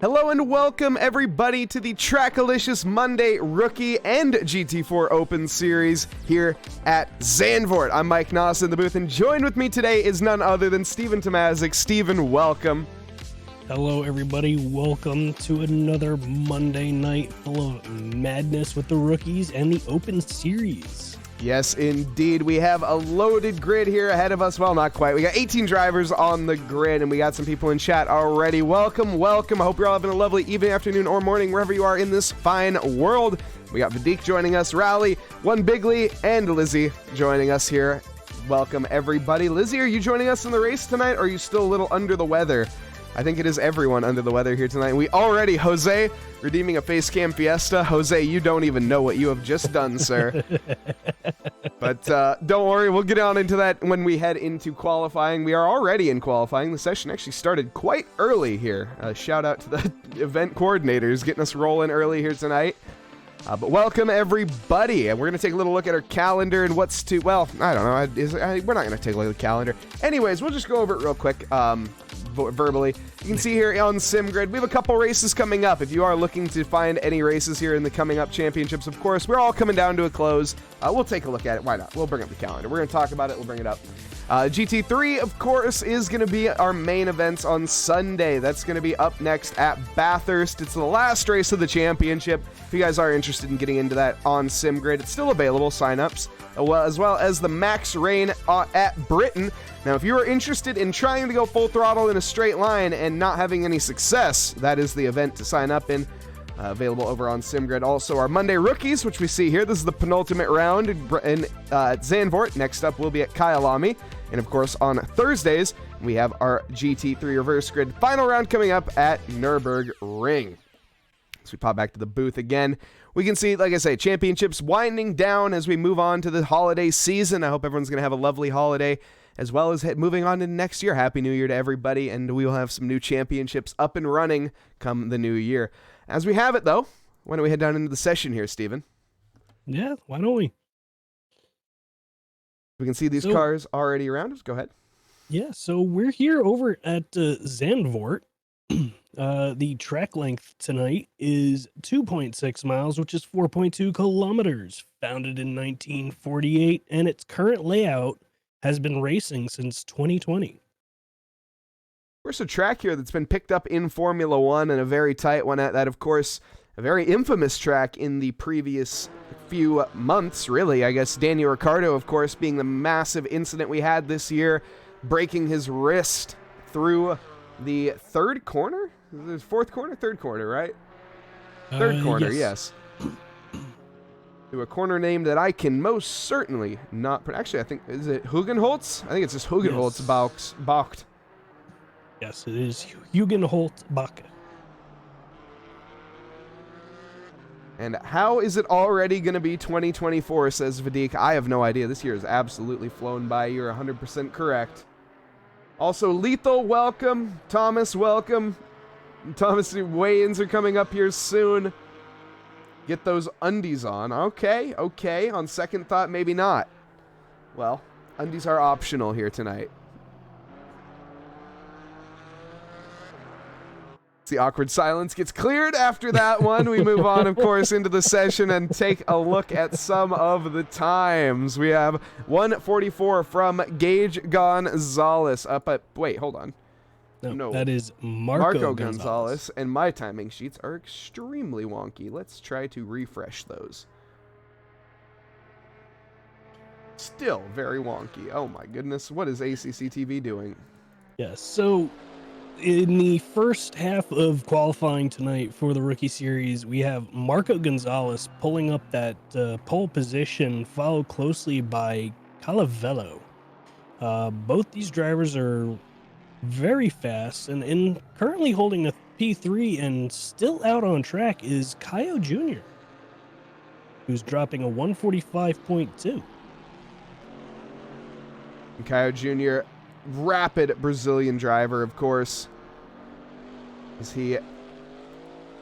Hello and welcome everybody to the TRACKILICIOUS Monday Rookie and GT4 Open Series here at Zandvoort. I'm Mike Nause in the booth, and joined with me today is none other than Steven Tomazic. Steven, welcome. Hello everybody, welcome to another Monday night full of madness with the rookies and the Open Series. Yes, indeed. We have a loaded grid here ahead of us. Well, not quite. We got 18 drivers on the grid, and we got some people in chat already. Welcome, welcome. I hope you're all having a lovely evening, afternoon, or morning, wherever you are in this fine world. We got Vadik joining us, Rally, One Bigly, and Lizzie joining us here. Welcome, everybody. Lizzie, are you joining us in the race tonight, or are you still a little under the weather? I think it is everyone under the weather here tonight. We already, Jose, redeeming a face cam fiesta. Jose, you don't even know what you have just done, sir. But don't worry, we'll get on into that when we head into qualifying. We are already in qualifying. The session actually started quite early here. Shout out to the event coordinators getting us rolling early here tonight. But welcome, everybody. And we're going to take a little look at our calendar and what's to, well, I don't know. We're not going to take a look at the calendar. Anyways, we'll just go over it real quick. Verbally. You can see here on SimGrid, we have a couple races coming up. If you are looking to find any races here in the coming up championships, of course, we're all coming down to a close. We'll take a look at it. Why not? We'll bring up the calendar. We're going to talk about it. We'll bring it up. GT3, of course, is going to be our main events on Sunday. That's going to be up next at Bathurst. It's the last race of the championship. If you guys are interested in getting into that on SimGrid, it's still available, signups, as well as the Max Rain at Britain. Now, if you are interested in trying to go full throttle in a straight line and not having any success, that is the event to sign up in. Available over on SimGrid. Also, our Monday Rookies, which we see here. This is the penultimate round in Zandvoort. Next up, we'll be at Kyalami. And, of course, on Thursdays, we have our GT3 Reverse Grid final round coming up at Nürburgring. So we pop back to the booth again. We can see, like I say, championships winding down as we move on to the holiday season. I hope everyone's going to have a lovely holiday, as well as moving on to next year. Happy New Year to everybody, and we will have some new championships up and running come the new year. As we have it, though, why don't we head down into the session here, Steven? Yeah, why don't we? We can see these cars already around us. Go ahead. Yeah, so we're here over at Zandvoort. The track length tonight is 2.6 miles, which is 4.2 kilometers. Founded in 1948, and its current layout has been racing since 2020. There's a track here that's been picked up in Formula One, and a very tight one at that, of course. A very infamous track in the previous few months, really. I guess Daniel Ricciardo, of course, being the massive incident we had this year, breaking his wrist through the third corner? Fourth corner? Third corner, right? Third corner, yes. To a corner name that I can most certainly not pronounce. Actually, I think, is it Hugenholtz? I think it's just Hugenholtz, yes. Balked. Yes, it is Hugenholtz-Bach. And how is it already going to be 2024, says Vadik. I have no idea. This year has absolutely flown by. You're 100% correct. Also, Lethal, welcome. Thomas, welcome. Thomas, weigh-ins are coming up here soon. Get those undies on. Okay. On second thought, maybe not. Well, undies are optional here tonight. The awkward silence gets cleared after that one. We move on, of course, into the session and take a look at some of the times. We have 1:44 from Gage Gonzalez up at... Wait, hold on. No, that is Marco Gonzalez. And my timing sheets are extremely wonky. Let's try to refresh those. Still very wonky. Oh my goodness. What is ACC TV doing? Yes, so in the first half of qualifying tonight for the Rookie Series, we have Marco Gonzalez pulling up that pole position, followed closely by Calavello. Both these drivers are very fast, and currently holding a P3 and still out on track is Caio Jr., who's dropping a 145.2. Caio Jr., rapid Brazilian driver, of course.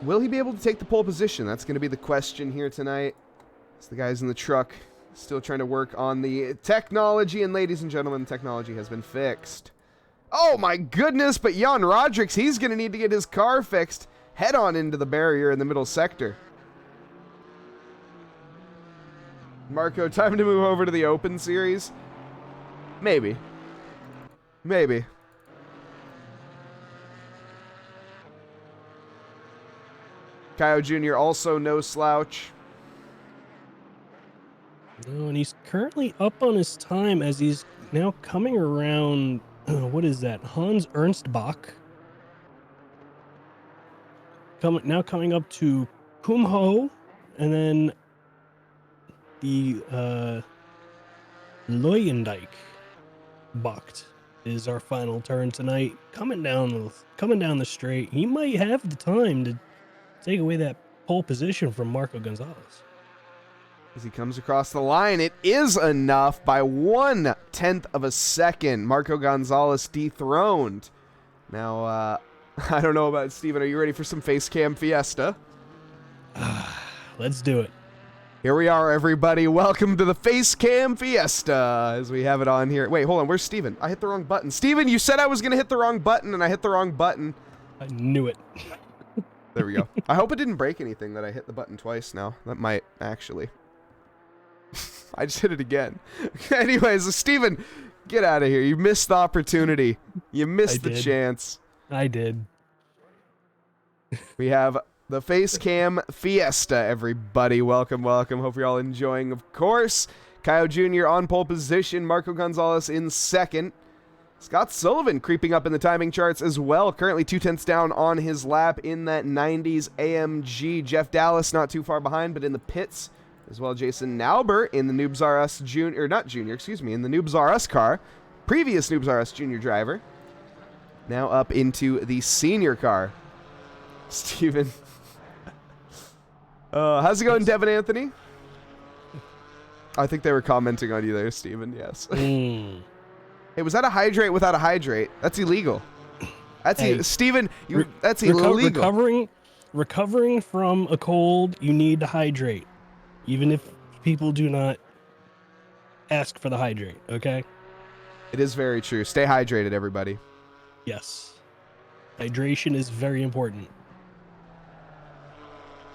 Will he be able to take the pole position? That's going to be the question here tonight. It's the guys in the truck still trying to work on the technology, and ladies and gentlemen, technology has been fixed. Oh my goodness, but Jan Rodricks, he's going to need to get his car fixed. head on into the barrier in the middle sector. Marco, time to move over to the Open Series? Maybe. Maybe. Kyle Jr. also no slouch. No, and he's currently up on his time as he's now coming around. What is that? Hans Ernst Bach. Now coming up to Kumho, and then the Luyendijk Bacht is our final turn tonight. Coming down the straight. He might have the time to take away that pole position from Marco Gonzalez. As he comes across the line, it is enough by 1/10 of a second. Marco Gonzalez dethroned. Now, I don't know about Steven. Are you ready for some face cam fiesta? Let's do it. Here we are, everybody. Welcome to the face cam fiesta as we have it on here. Wait, hold on. Where's Steven? I hit the wrong button. Steven, you said I was going to hit the wrong button, and I hit the wrong button. I knew it. There we go. I hope it didn't break anything that I hit the button twice now. That might, actually. I just hit it again. Anyways, Steven, get out of here. You missed the opportunity. You missed the chance. I did. We have the face cam fiesta, everybody. Welcome, welcome. Hope you're all enjoying, of course. Kyle Jr. on pole position. Marco Gonzalez in second. Scott Sullivan creeping up in the timing charts as well. Currently 2/10 down on his lap in that 90s AMG. Jeff Dallas not too far behind, but in the pits as well. Jason Nauber in the Noobs R Us Junior, or not Junior, excuse me, in the Noobs R Us car. Previous Noobs R Us Junior driver. Now up into the senior car. Steven. How's it going, Devin Anthony? I think they were commenting on you there, Steven. Yes. Hey, was that a hydrate without a hydrate? That's illegal. That's Steven, that's illegal. Recovering from a cold, you need to hydrate. Even if people do not ask for the hydrate, okay? It is very true. Stay hydrated, everybody. Yes. Hydration is very important.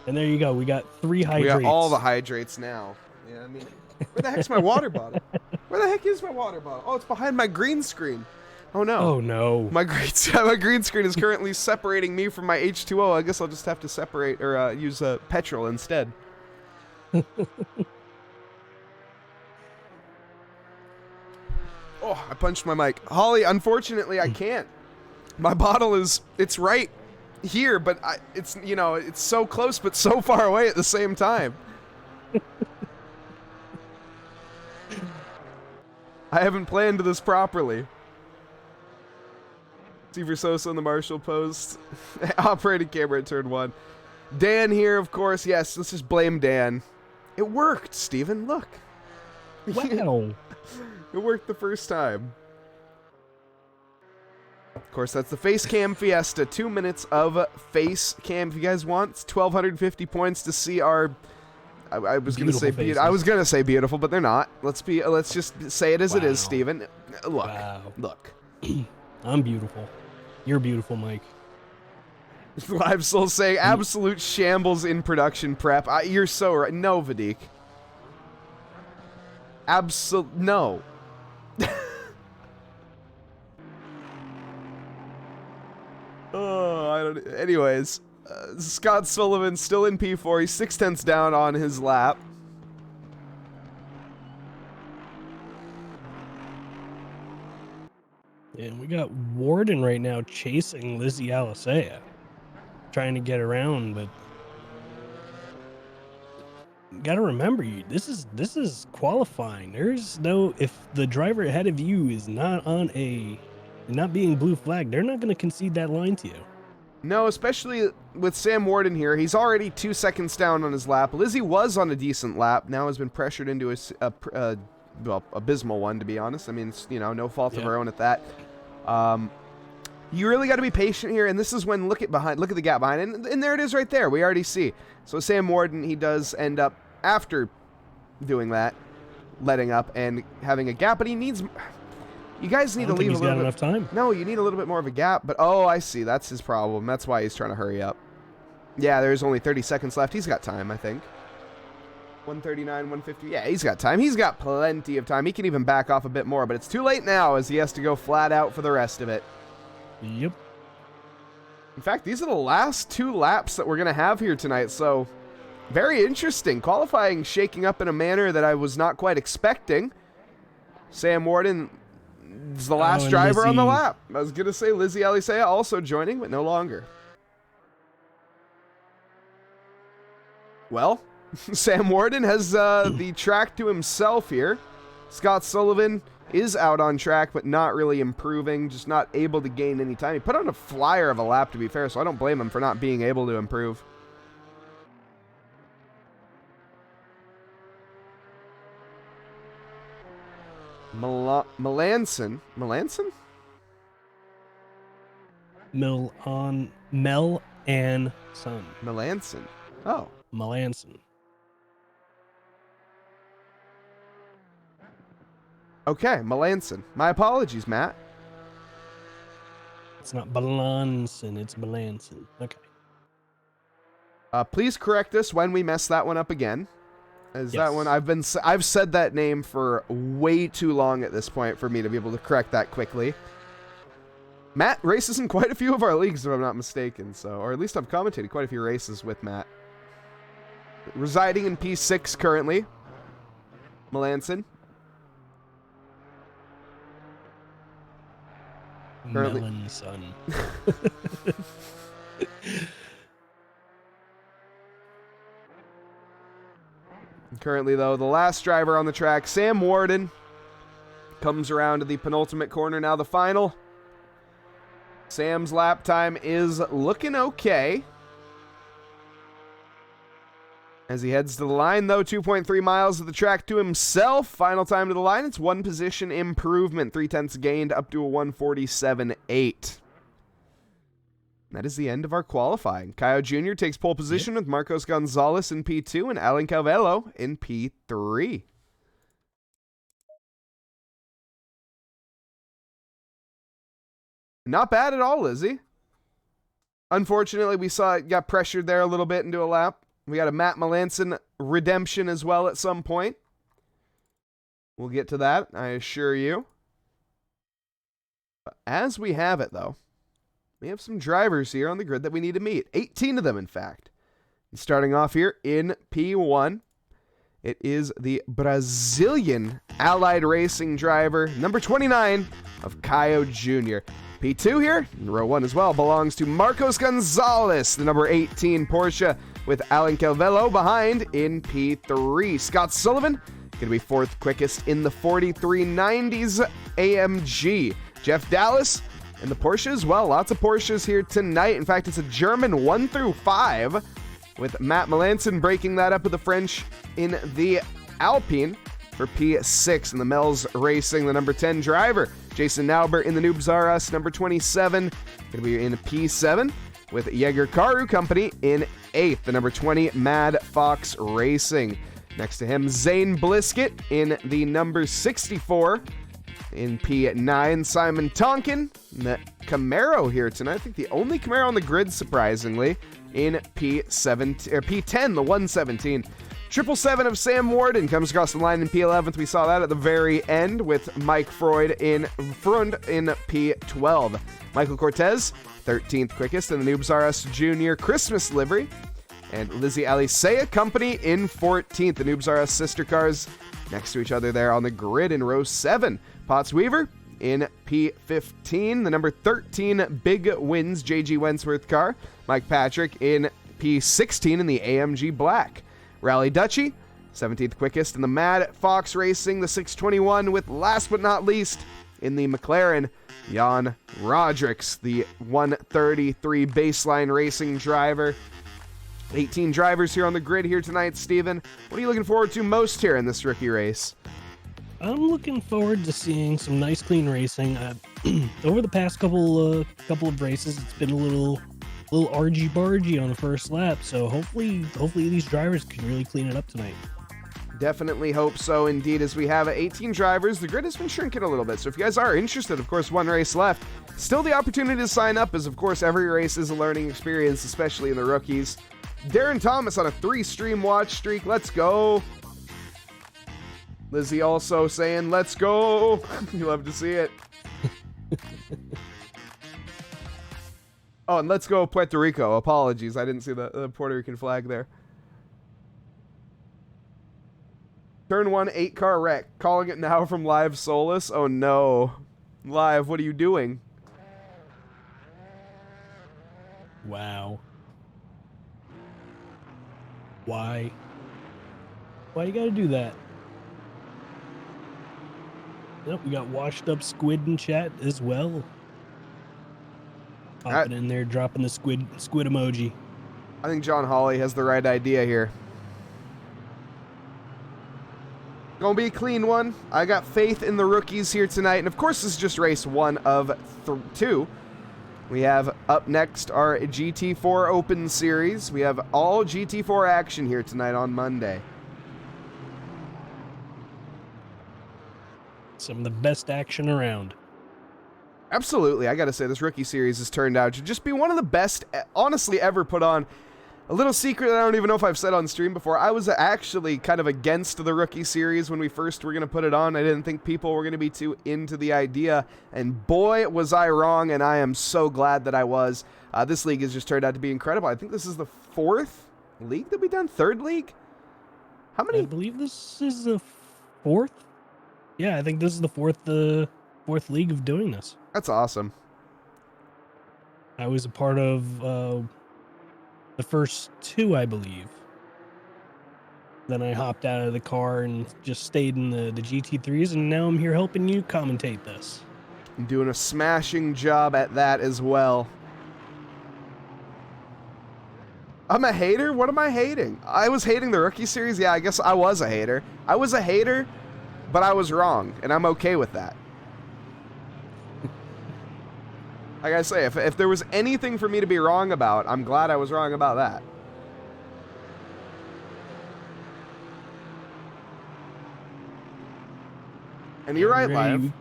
And there you go. We got 3 hydrates. We got all the hydrates now. Yeah, I mean, where the heck's my water bottle? Where the heck is my water bottle? Oh, it's behind my green screen. Oh, no. Oh, no. My green screen is currently separating me from my H2O. I guess I'll just have to separate or use petrol instead. Oh, I punched my mic. Holly, unfortunately, I can't. My bottle it's right here, but it's so close but so far away at the same time. I haven't planned this properly. Steve Sosa in the Marshall post. Operating camera at turn 1. Dan here, of course. Yes, let's just blame Dan. It worked, Steven. Look. Wow. It worked the first time. Of course, that's the face cam fiesta. 2 minutes of face cam. If you guys want, it's 1,250 points to see our. I was gonna say beautiful, but they're not. Let's just say it as it is, Steven. Look, look. I'm beautiful. You're beautiful, Mike. Live Soul saying absolute shambles in production prep. You're so right. No, Vadik. No. Oh, I don't. Anyways, Scott Sullivan still in P4. He's 6/10 down on his lap. And we got Warden right now chasing Lizzie Alisea, trying to get around, but you gotta remember, this is qualifying. There's no, if the driver ahead of you is not being blue flagged, they're not going to concede that line to you. No, especially with Sam Warden here. He's already 2 seconds down on his lap. Lizzie was on a decent lap. Now has been pressured into a abysmal one, to be honest. I mean, it's, no fault of her own at that. You really got to be patient here, and this is when look at the gap behind, and there it is right there. We already see. So Sam Warden, he does end up, after doing that, letting up and having a gap, but he needs. You guys need to leave a little bit. Enough time. No, you need a little bit more of a gap. But oh, I see. That's his problem. That's why he's trying to hurry up. Yeah, there's only 30 seconds left. He's got time, I think. 139, 150. Yeah, he's got time. He's got plenty of time. He can even back off a bit more, but it's too late now as he has to go flat out for the rest of it. Yep. In fact, these are the last 2 laps that we're going to have here tonight, so very interesting. Qualifying shaking up in a manner that I was not quite expecting. Sam Warden is the last driver on the lap. I was going to say Lizzie Alisea also joining, but no longer. Well, Sam Warden has the track to himself here. Scott Sullivan is out on track, but not really improving, just not able to gain any time. He put on a flyer of a lap, to be fair, so I don't blame him for not being able to improve. Melanson? Melanson? Mel and Son. Melanson. Oh. Melanson. Okay, Melanson. My apologies, Matt. It's not Melanson, it's Melanson. Okay. Please correct us when we mess that one up again. As yes. That one, I've said that name for way too long at this point for me to be able to correct that quickly. Matt races in quite a few of our leagues, if I'm not mistaken, or at least I've commentated quite a few races with Matt. Residing in P6 currently. Melanson. Melanson. Currently, though, the last driver on the track, Sam Warden, comes around to the penultimate corner. Now the final. Sam's lap time is looking okay. As he heads to the line, though, 2.3 miles of the track to himself. Final time to the line, it's 1 position improvement. 0.3 gained up to a 147.8. That is the end of our qualifying. Caio Jr. takes pole position with Marcos Gonzalez in P2 and Alan Calvello in P3. Not bad at all, Lizzie. Unfortunately, we saw it got pressured there a little bit into a lap. We got a Matt Melanson redemption as well at some point. We'll get to that, I assure you. But as we have it, though, we have some drivers here on the grid that we need to meet. 18 of them, in fact. And starting off here in P1, it is the Brazilian Allied Racing driver, number 29 of Caio Jr. P2 here, in row 1 as well, belongs to Marcos Gonzalez, the number 18 Porsche, with Alan Calvello behind in P3. Scott Sullivan, going to be 4th quickest in the 4390s AMG. Jeff Dallas in the Porsche as well. Lots of Porsches here tonight. In fact, it's a German 1 through 5, with Matt Melanson breaking that up with the French in the Alpine for P6. And the Mel's Racing, the number 10 driver. Jason Naubert in the Noobs R Us, number 27. Going to be in P7 with Jaeger Karu Company in 8th. The number 20 Mad Fox Racing. Next to him, Zane Blisket in the number 64. In P9, Simon Tonkin, the Camaro here tonight. I think the only Camaro on the grid, surprisingly, in P10, the 117. 777 of Sam Warden comes across the line in P11th. We saw that at the very end with Mike Freund in P12. Michael Cortez, 13th quickest in the Noobs R Us Junior Christmas livery. And Lizzie Alisea Company in 14th. The Noobs R Us sister cars next to each other there on the grid in row 7. Potts Weaver in P15. The number 13 Big Wins JG Wentworth car. Mike Patrick in P16 in the AMG Black. Rally Dutchy, 17th quickest in the Mad Fox Racing, the 621, with last but not least in the McLaren, Jan Rodricks, the 133 baseline racing driver. 18 drivers here on the grid here tonight, Steven. What are you looking forward to most here in this rookie race? I'm looking forward to seeing some nice, clean racing. Over the past couple of races, it's been a little argy-bargy on the first lap, so hopefully these drivers can really clean it up tonight. Definitely hope so, indeed, as we have 18 drivers. The grid has been shrinking a little bit, so if you guys are interested, of course, one race left. Still the opportunity to sign up, as, of course, every race is a learning experience, especially in the rookies. Darren Thomas on a 3-stream watch streak. Let's go. Lizzie also saying, let's go. You love to see it. Oh, and let's go Puerto Rico. Apologies. I didn't see the Puerto Rican flag there. Turn 1, 8-car wreck. Calling it now from Live Solus. Oh, no. Live, what are you doing? Wow. Why? Why you gotta do that? Yep, we got washed up squid in chat as well. Popping in there, dropping the squid emoji. I think John Hawley has the right idea here. Gonna be a clean one. I got faith in the rookies here tonight. And of course, this is just race 1 of 2. We have up next our GT4 Open Series. We have all GT4 action here tonight on Monday. Some of the best action around. Absolutely. I gotta say, this rookie series has turned out to just be one of the best, honestly, ever put on. A little secret that I don't even know if I've said on stream before. I was actually kind of against the rookie series when we first were going to put it on. I didn't think people were going to be too into the idea. And boy, was I wrong, and I am so glad that I was. This league has just turned out to be incredible. I think this is the 4th league that we've done? 3rd league? How many? I believe this is the 4th. Yeah, I think this is the 4th league of doing this. That's awesome. I was a part of the first 2, I believe. Then I hopped out of the car and just stayed in the GT3s, and now I'm here helping you commentate this. I'm doing a smashing job at that as well. I'm a hater? What am I hating? I was hating the rookie series? Yeah, I guess I was a hater. I was a hater, but I was wrong, and I'm okay with that. Like I say, if there was anything for me to be wrong about, I'm glad I was wrong about that. And you're right, Live.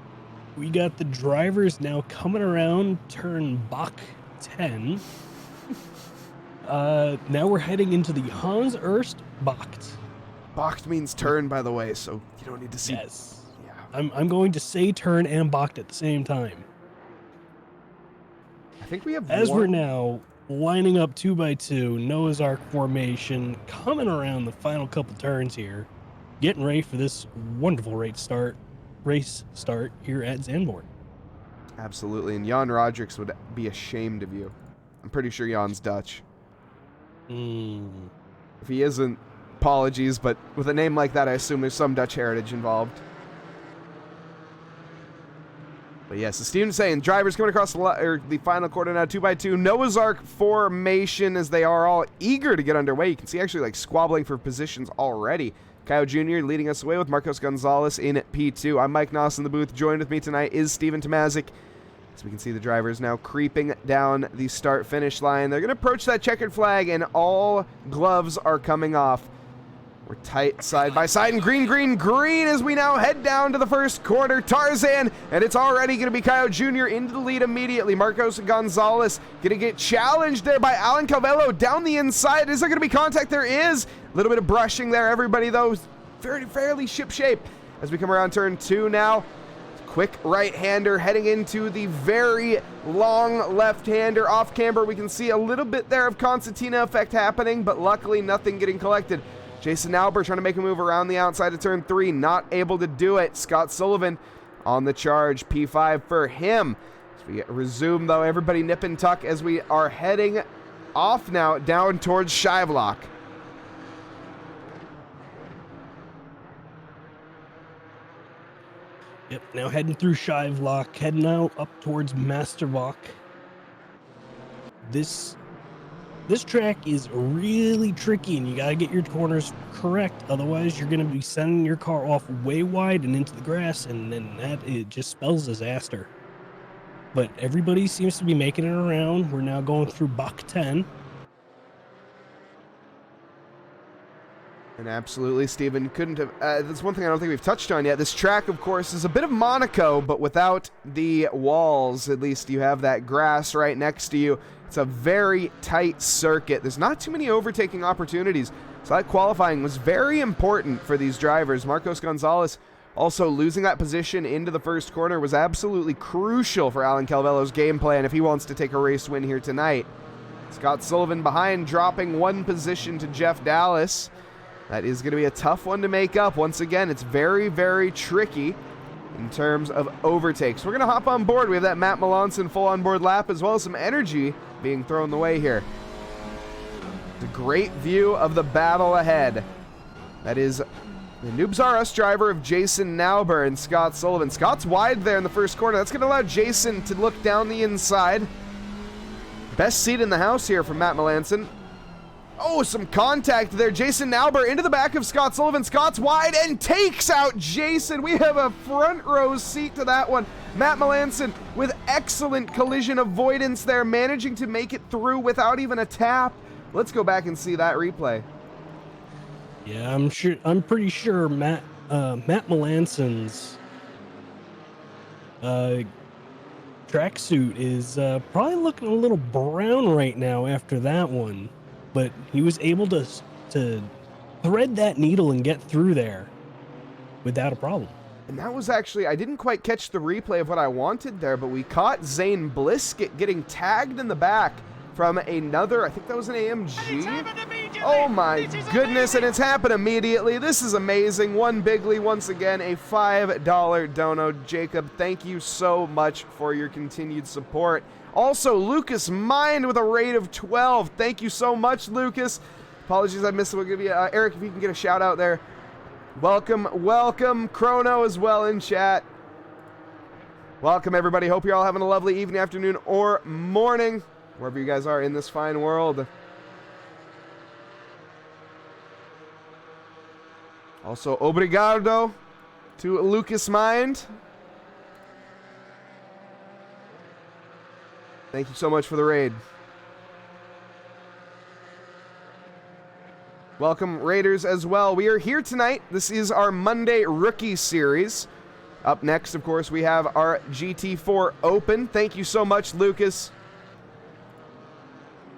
We got the drivers now coming around turn Bach 10. Now we're heading into the Hans Erst Bacht. Bacht means turn, by the way, so you don't need to see. Yes. Yeah. I'm going to say turn and Bacht at the same time. I think we have As we're now lining up 2x2, Noah's Ark formation, coming around the final couple turns here, getting ready for this wonderful race start here at Zandvoort. Absolutely, and Jan Rodricks would be ashamed of you. I'm pretty sure Jan's Dutch. If he isn't, apologies, but with a name like that, I assume there's some Dutch heritage involved. But yes, as Steven's saying, drivers coming across the final quarter now, 2x2. Noah's Ark formation as they are all eager to get underway. You can see actually like squabbling for positions already. Kyle Jr. leading us away with Marcos Gonzalez in P2. I'm Mike Nause in the booth. Joined with me tonight is Steven Tomazic. As we can see the drivers now creeping down the start-finish line. They're going to approach that checkered flag, and all gloves are coming off. We're tight side by side, and green, green, green as we now head down to the first quarter. Tarzan, and it's already going to be Kyle Jr. into the lead immediately. Marcos Gonzalez going to get challenged there by Alan Calvello down the inside. Is there going to be contact? There is. A little bit of brushing there. Everybody, though, fairly ship-shape. As we come around turn 2 now, quick right-hander heading into the very long left-hander. Off camber, we can see a little bit there of Constantina effect happening, but luckily nothing getting collected. Jason Albert trying to make a move around the outside of turn 3, not able to do it. Scott Sullivan on the charge, P5 for him. As we resume, though, everybody nip and tuck as we are heading off now down towards Scheivlock. Yep, now heading through Scheivlock, heading out up towards Masterwalk. This track is really tricky, and you gotta get your corners correct. Otherwise, you're gonna be sending your car off way wide and into the grass, and then it just spells disaster. But everybody seems to be making it around. We're now going through Bach 10. And absolutely, Steven, couldn't have... that's one thing I don't think we've touched on yet. This track, of course, is a bit of Monaco, but without the walls. At least you have that grass right next to you. It's a very tight circuit. There's not too many overtaking opportunities. So that qualifying was very important for these drivers. Marcos Gonzalez also losing that position into the first corner was absolutely crucial for Alan Calvello's game plan if he wants to take a race win here tonight. Scott Sullivan behind, dropping one position to Jeff Dallas. That is going to be a tough one to make up. Once again, it's very, very tricky in terms of overtakes. We're going to hop on board. We have that Matt Melanson full on-board lap, as well as some energy being thrown the way here. It's a great view of the battle ahead. That is the Noobs R Us driver of Jason Nauber and Scott Sullivan. Scott's wide there in the first corner. That's going to allow Jason to look down the inside. Best seat in the house here from Matt Melanson. Oh, some contact there. Jason Nauber into the back of Scott Sullivan. Scott's wide and takes out Jason. We have a front row seat to that one. Matt Melanson with excellent collision avoidance there, managing to make it through without even a tap. Let's go back and see that replay. Yeah, I'm pretty sure Matt Melanson's tracksuit is probably looking a little brown right now after that one. But he was able to thread that needle and get through there without a problem. And that was actually, I didn't quite catch the replay of what I wanted there, but we caught Zane Bliskett getting tagged in the back from another, I think that was an AMG. Oh my goodness, and it's happened immediately. This is amazing. One Bigly, once again, a $5 dono. Jacob, thank you so much for your continued support. Also, Lucas Mind with a rate of 12. Thank you so much, Lucas. Apologies, I missed it. We'll give you, Eric, if you can get a shout out there. Welcome, welcome. Chrono as well in chat. Welcome, everybody. Hope you're all having a lovely evening, afternoon, or morning, wherever you guys are in this fine world. Also, obrigado to Lucas Mind. Thank you so much for the raid. Welcome, Raiders, as well. We are here tonight. This is our Monday Rookie Series. Up next, of course, we have our GT4 Open. Thank you so much, Lucas.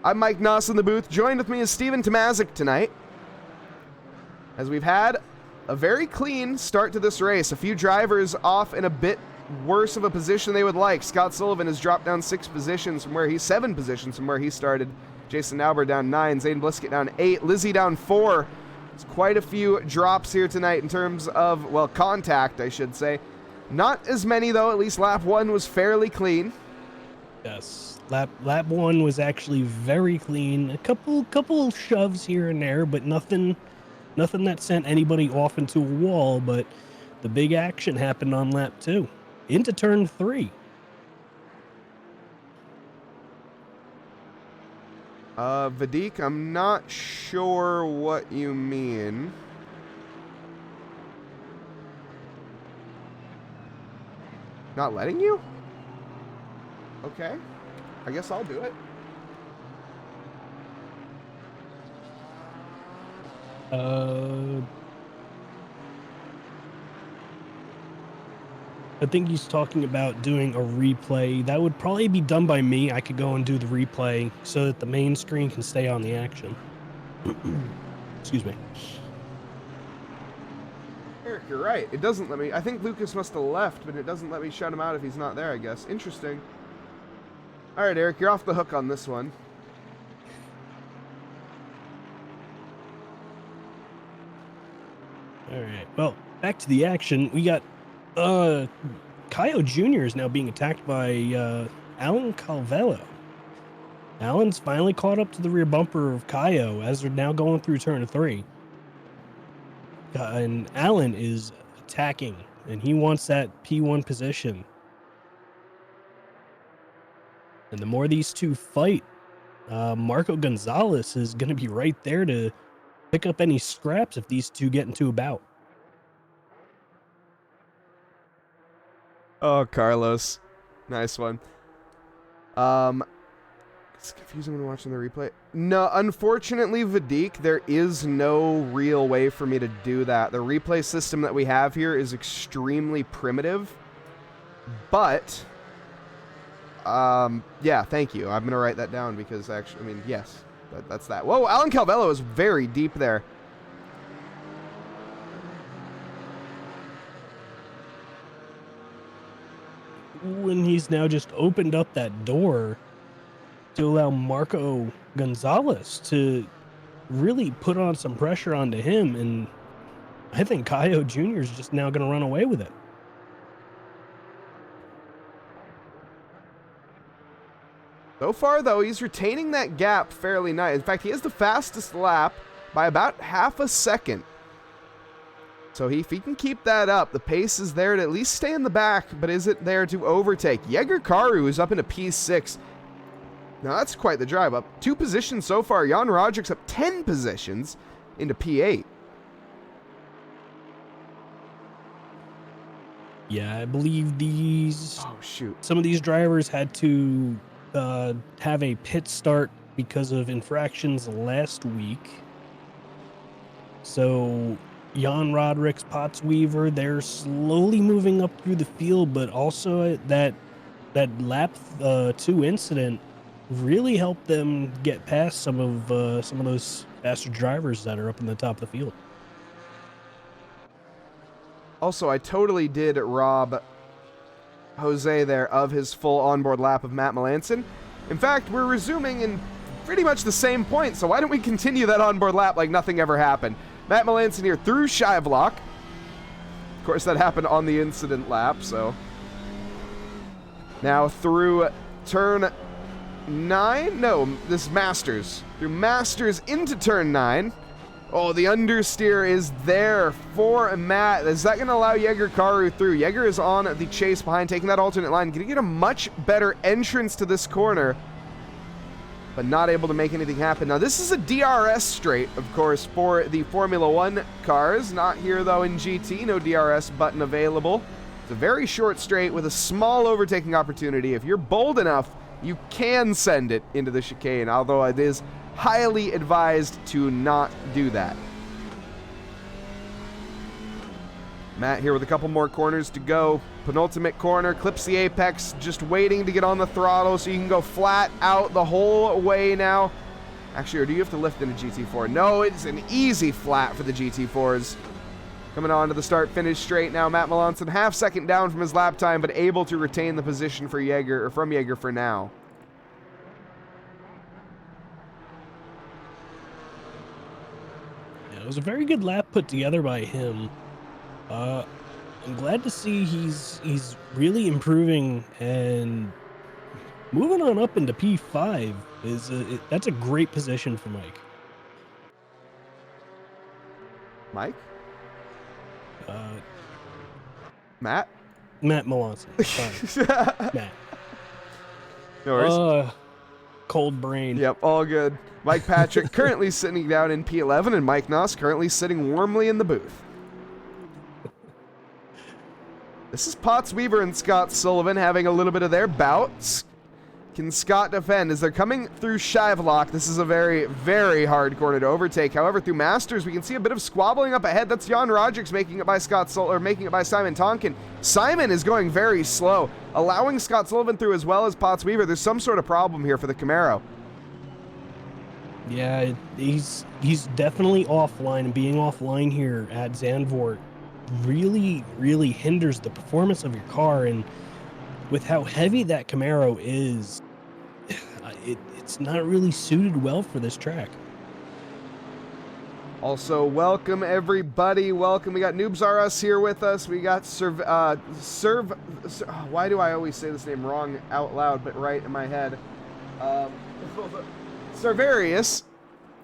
I'm Mike Nause in the booth. Joined with me is Steven Tomazic tonight, as we've had a very clean start to this race. A few drivers off in a bit worse of a position they would like. Scott Sullivan has dropped down 7 positions from where he started. Jason Nauber down 9, Zane Bliskett down 8, Lizzie down 4. It's quite a few drops here tonight in terms of, well, contact, I should say. Not as many, though. At least lap 1 was fairly clean. Yes, lap 1 was actually very clean. A couple shoves here and there, but nothing that sent anybody off into a wall. But the big action happened on lap 2. Into turn 3. Vadik, I'm not sure what you mean. Not letting you? Okay. I guess I'll do it. I think he's talking about doing a replay. That would probably be done by me. I could go and do the replay so that the main screen can stay on the action. Excuse me. Eric, you're right. It doesn't let me. I think Lucas must have left, but it doesn't let me shut him out if he's not there, I guess. Interesting. All right, Eric, you're off the hook on this one. All right. Well, back to the action. We got Kaio Jr. is now being attacked by Alan Calvello. Alan's finally caught up to the rear bumper of Kaio as they're now going through turn 3. And Alan is attacking, and he wants that P1 position. And the more these two fight, Marco Gonzalez is going to be right there to pick up any scraps if these two get into a bout. Oh, Carlos. Nice one. It's confusing when watching the replay. No, unfortunately, Vadik, there is no real way for me to do that. The replay system that we have here is extremely primitive, but Yeah, thank you. I'm going to write that down because actually, I mean, yes, that's that. Whoa, Alan Calvello is very deep there. When he's now just opened up that door to allow Marco Gonzalez to really put on some pressure onto him, and I think Caio Jr. is just now going to run away with it. So far, though, he's retaining that gap fairly nice. In fact, he has the fastest lap by about half a second. So if he can keep that up, the pace is there to at least stay in the back, but is it there to overtake? Jäger Karu is up into P6. Now, that's quite the drive up. 2 positions so far. Jan Roderick's up 10 positions into P8. Yeah, I believe these... Oh, shoot. Some of these drivers had to have a pit start because of infractions last week. So Jan Roderick's, Potts Weaver, they're slowly moving up through the field, but also that lap 2 incident really helped them get past some of those faster drivers that are up in the top of the field. Also, I totally did rob Jose there of his full onboard lap of Matt Melanson. In fact, we're resuming in pretty much the same point, so why don't we continue that onboard lap like nothing ever happened? Matt Melanson here through Scheivlach. Of course, that happened on the incident lap, so. Now through turn 9? No, this is Masters. Through Masters into turn 9. Oh, the understeer is there for Matt. Is that going to allow Jäger Karu through? Jäger is on the chase behind, taking that alternate line. Going to get a much better entrance to this corner, but not able to make anything happen. Now, this is a DRS straight, of course, for the Formula 1 cars. Not here, though, in GT. No DRS button available. It's a very short straight with a small overtaking opportunity. If you're bold enough, you can send it into the chicane, although it is highly advised to not do that. Matt here with a couple more corners to go. Penultimate corner, clips the apex, just waiting to get on the throttle so you can go flat out the whole way now. Actually, or do you have to lift in a GT4? No, it's an easy flat for the GT4s. Coming on to the start-finish straight now. Matt Melanson, half second down from his lap time, but able to retain the position for Jäger, or from Jäger for now. It was a very good lap put together by him. I'm glad to see he's really improving and moving on up into P5. That's a great position for Mike. Mike? Matt? Matt Melanson. Sorry. Matt. No worries. Cold brain. Yep, all good. Mike Patrick currently sitting down in P11, and Mike Nause currently sitting warmly in the booth. This is Potts Weaver and Scott Sullivan having a little bit of their bouts. Can Scott defend as they're coming through Scheivlach? This is a very, very hard corner to overtake. However, through Masters, we can see a bit of squabbling up ahead. That's Jan Roderick's making it by making it by Simon Tonkin. Simon is going very slow, allowing Scott Sullivan through as well as Potts Weaver. There's some sort of problem here for the Camaro. Yeah, he's definitely offline, and being offline here at Zandvoort really, really hinders the performance of your car. And with how heavy that Camaro is, it's not really suited well for this track. Also, welcome everybody. Welcome. We got Noobs R Us here with us. We got why do I always say this name wrong out loud, but right in my head? Servarius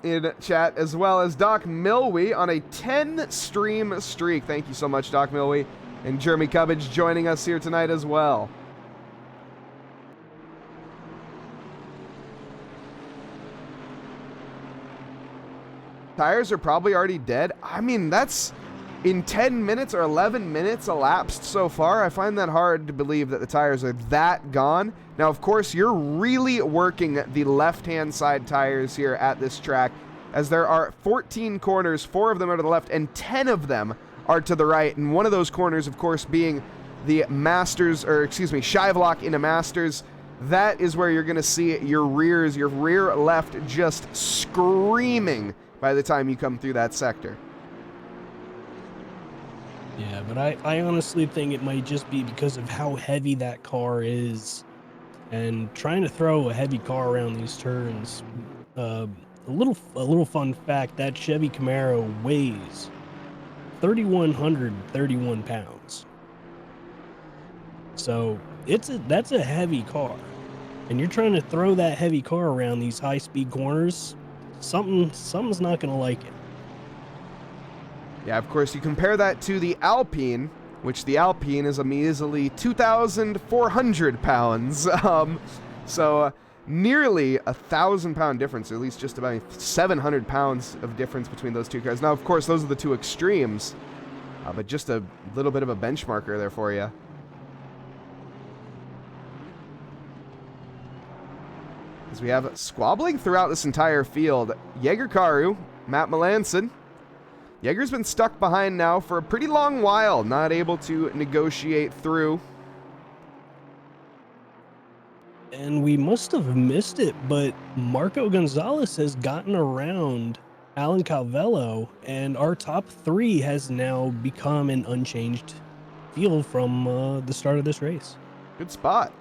in chat, as well as Doc Milwee on a 10-stream streak. Thank you so much, Doc Milwee. And Jeremy Cubbage joining us here tonight as well. Tires are probably already dead. I mean, that's in 10 minutes or 11 minutes elapsed so far. I find that hard to believe that the tires are that gone. Now, of course, you're really working the left-hand side tires here at this track, as there are 14 corners, 4 of them are to the left, and 10 of them are to the right. And one of those corners, of course, being the Masters, or excuse me, Scheivlach into Masters. that is where you're going to see your rear left just screaming by the time you come through that sector. Yeah, but I honestly think it might just be because of how heavy that car is, and trying to throw a heavy car around these turns. A little fun fact: that Chevy Camaro weighs 3,131 pounds. So that's a heavy car, and you're trying to throw that heavy car around these high-speed corners. Something's not gonna like it. Yeah, of course, you compare that to the Alpine, which the Alpine is a measly 2,400 pounds. So nearly 1,000-pound difference, or at least just about 700 pounds of difference between those two cars. Now, of course, those are the two extremes, but just a little bit of a benchmarker there for you. As we have squabbling throughout this entire field, Jaeger Karu, Matt Melanson. Jaeger's been stuck behind now for a pretty long while, not able to negotiate through. And we must have missed it, but Marco Gonzalez has gotten around Alan Calvello, and our top three has now become an unchanged field from the start of this race. Good spot.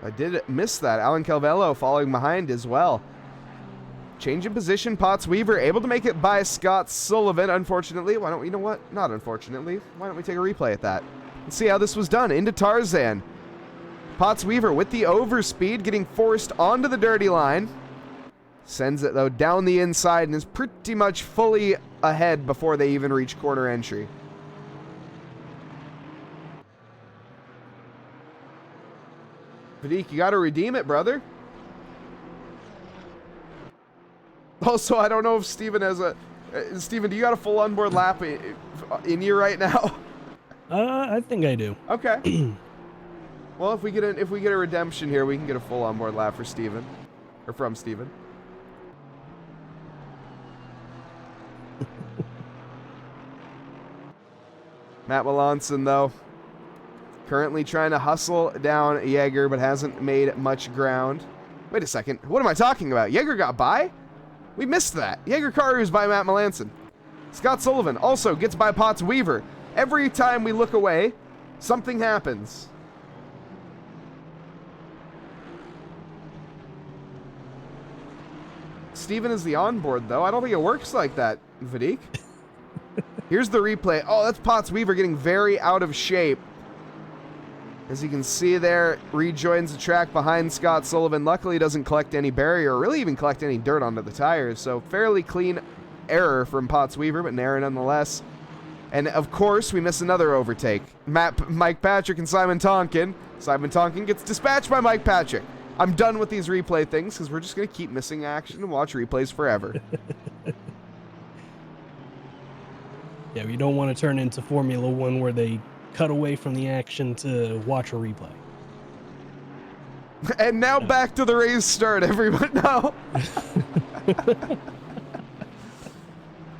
I did miss that. Alan Calvello following behind as well. Change in position, Potts Weaver able to make it by Scott Sullivan. Unfortunately, why don't we, you know what? Not unfortunately. Why don't we take a replay at that? Let's see how this was done. Into Tarzan. Potts Weaver with the overspeed, getting forced onto the dirty line. Sends it, though, down the inside and is pretty much fully ahead before they even reach corner entry. Vadik, you got to redeem it, brother. Also, I don't know if Steven has a... Steven, do you got a full onboard lap in you right now? I think I do. Okay. Well, if we get a redemption here, we can get a full onboard lap for Steven. Or from Steven. Matt Melanson, though, currently trying to hustle down Jaeger, but hasn't made much ground. Wait a second. What am I talking about? Jaeger got by? We missed that. Jaeger Karu's by Matt Melanson. Scott Sullivan also gets by Potts Weaver. Every time we look away, something happens. Steven is the onboard, though. I don't think it works like that, Vadik. Here's the replay. Oh, that's Potts Weaver getting very out of shape. As you can see there, rejoins the track behind Scott Sullivan. Luckily, doesn't collect any barrier or really even collect any dirt onto the tires. So fairly clean error from Potts Weaver, but an error nonetheless. And of course, we miss another overtake. Mike Patrick and Simon Tonkin. Simon Tonkin gets dispatched by Mike Patrick. I'm done with these replay things because we're just going to keep missing action and watch replays forever. Yeah, we don't want to turn into Formula One where they cut away from the action to watch a replay. And now back to the race start, everyone. No.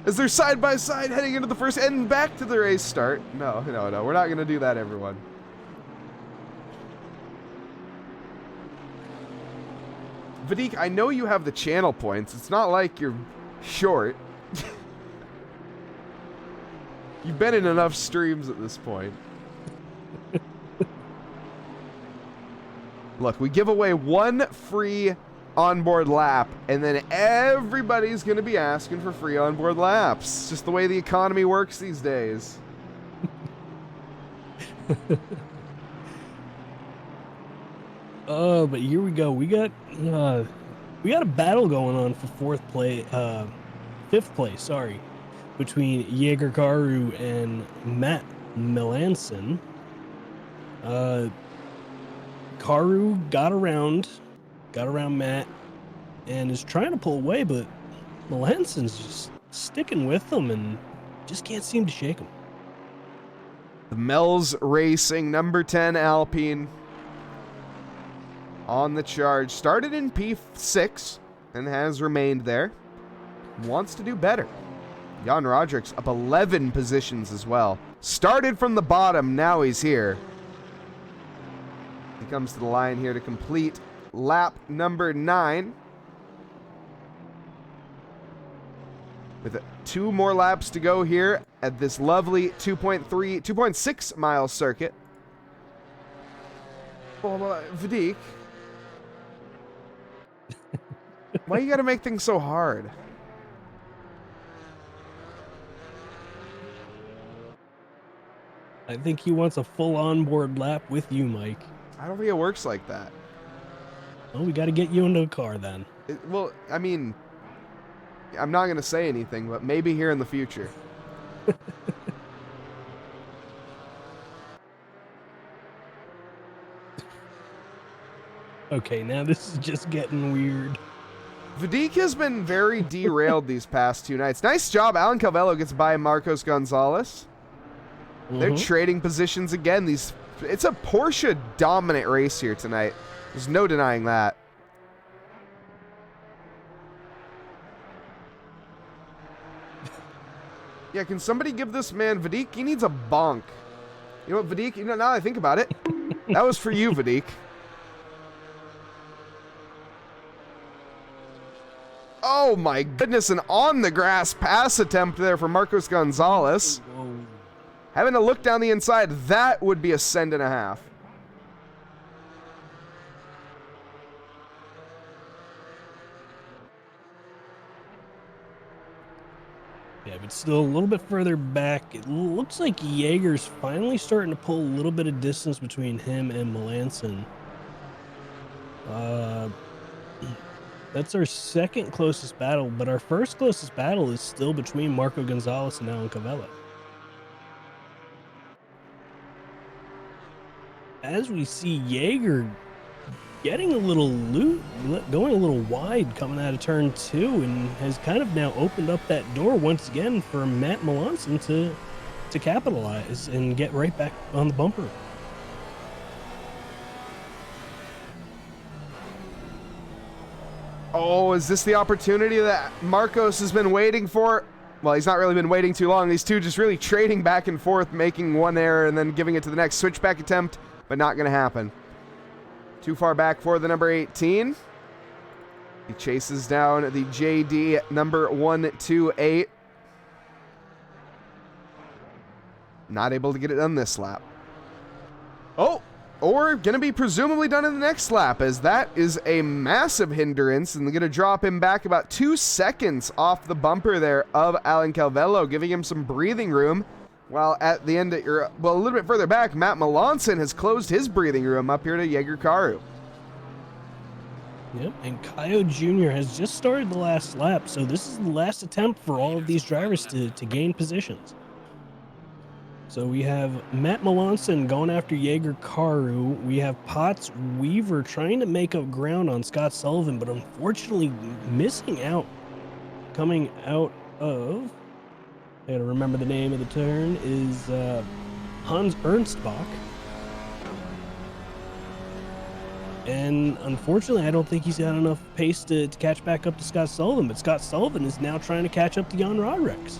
As they're side by side heading into the first and back to the race start. No. We're not going to do that, everyone. Vadik, I know you have the channel points. It's not like you're short. You've been in enough streams at this point. Look, we give away one free onboard lap, and then everybody's going to be asking for free onboard laps. It's just the way the economy works these days. But here we go. We got a battle going on for fifth place, sorry, between Jaeger Karu and Matt Melanson. Karu got around Matt and is trying to pull away, but Melanson's just sticking with him and just can't seem to shake him. The Mel's Racing number 10 Alpine on the charge. Started in P6 and has remained there. Wants to do better. Jan Roderick's up 11 positions as well. Started from the bottom, now he's here. comes to the line here to complete lap number 9. With 2 more laps to go here at this lovely 2.6 mile circuit. Oh, Vidic. Why you gotta make things so hard? I think he wants a full onboard lap with you, Mike. I don't think it works like that. Well, we got to get you into a car then. Well, I mean, I'm not going to say anything, but maybe here in the future. Okay, now this is just getting weird. Vidic has been very derailed these past 2 nights. Nice job. Alan Calvello gets by Marcos Gonzalez. They're trading positions again. It's a Porsche dominant race here tonight. There's no denying that. Yeah, can somebody give this man Vidic? He needs a bonk. You know what, Vidic? You know, now that I think about it, that was for you, Vidic. Oh my goodness, an on the grass pass attempt there for Marcos Gonzalez. Whoa. Having to look down the inside, that would be a send and a half. Yeah, but still a little bit further back. It looks like Jaeger's finally starting to pull a little bit of distance between him and Melanson. That's our second closest battle, but our first closest battle is still between Marco Gonzalez and Alan Calvello. As we see Jaeger getting a little going a little wide coming out of turn 2, and has kind of now opened up that door once again for Matt Melanson to capitalize and get right back on the bumper. Oh, is this the opportunity that Marcos has been waiting for? Well, he's not really been waiting too long. These two just really trading back and forth, making one error and then giving it to the next switchback attempt, but not going to happen. Too far back for the number 18. He chases down the JD number 128. Not able to get it done this lap. Oh, or going to be presumably done in the next lap, as that is a massive hindrance and going to drop him back about 2 seconds off the bumper there of Alan Calvello, giving him some breathing room. While at the end, a little bit further back, Matt Melanson has closed his breathing room up here to Jaeger Karu. Yep, and Kaio Jr. has just started the last lap, so this is the last attempt for all of these drivers to gain positions. So we have Matt Melanson going after Jaeger Karu. We have Potts Weaver trying to make up ground on Scott Sullivan, but unfortunately missing out. Coming out of, I gotta remember the name of the turn, is Hans Ernstbach. And unfortunately, I don't think he's got enough pace to catch back up to Scott Sullivan, but Scott Sullivan is now trying to catch up to Jan Rodrigues.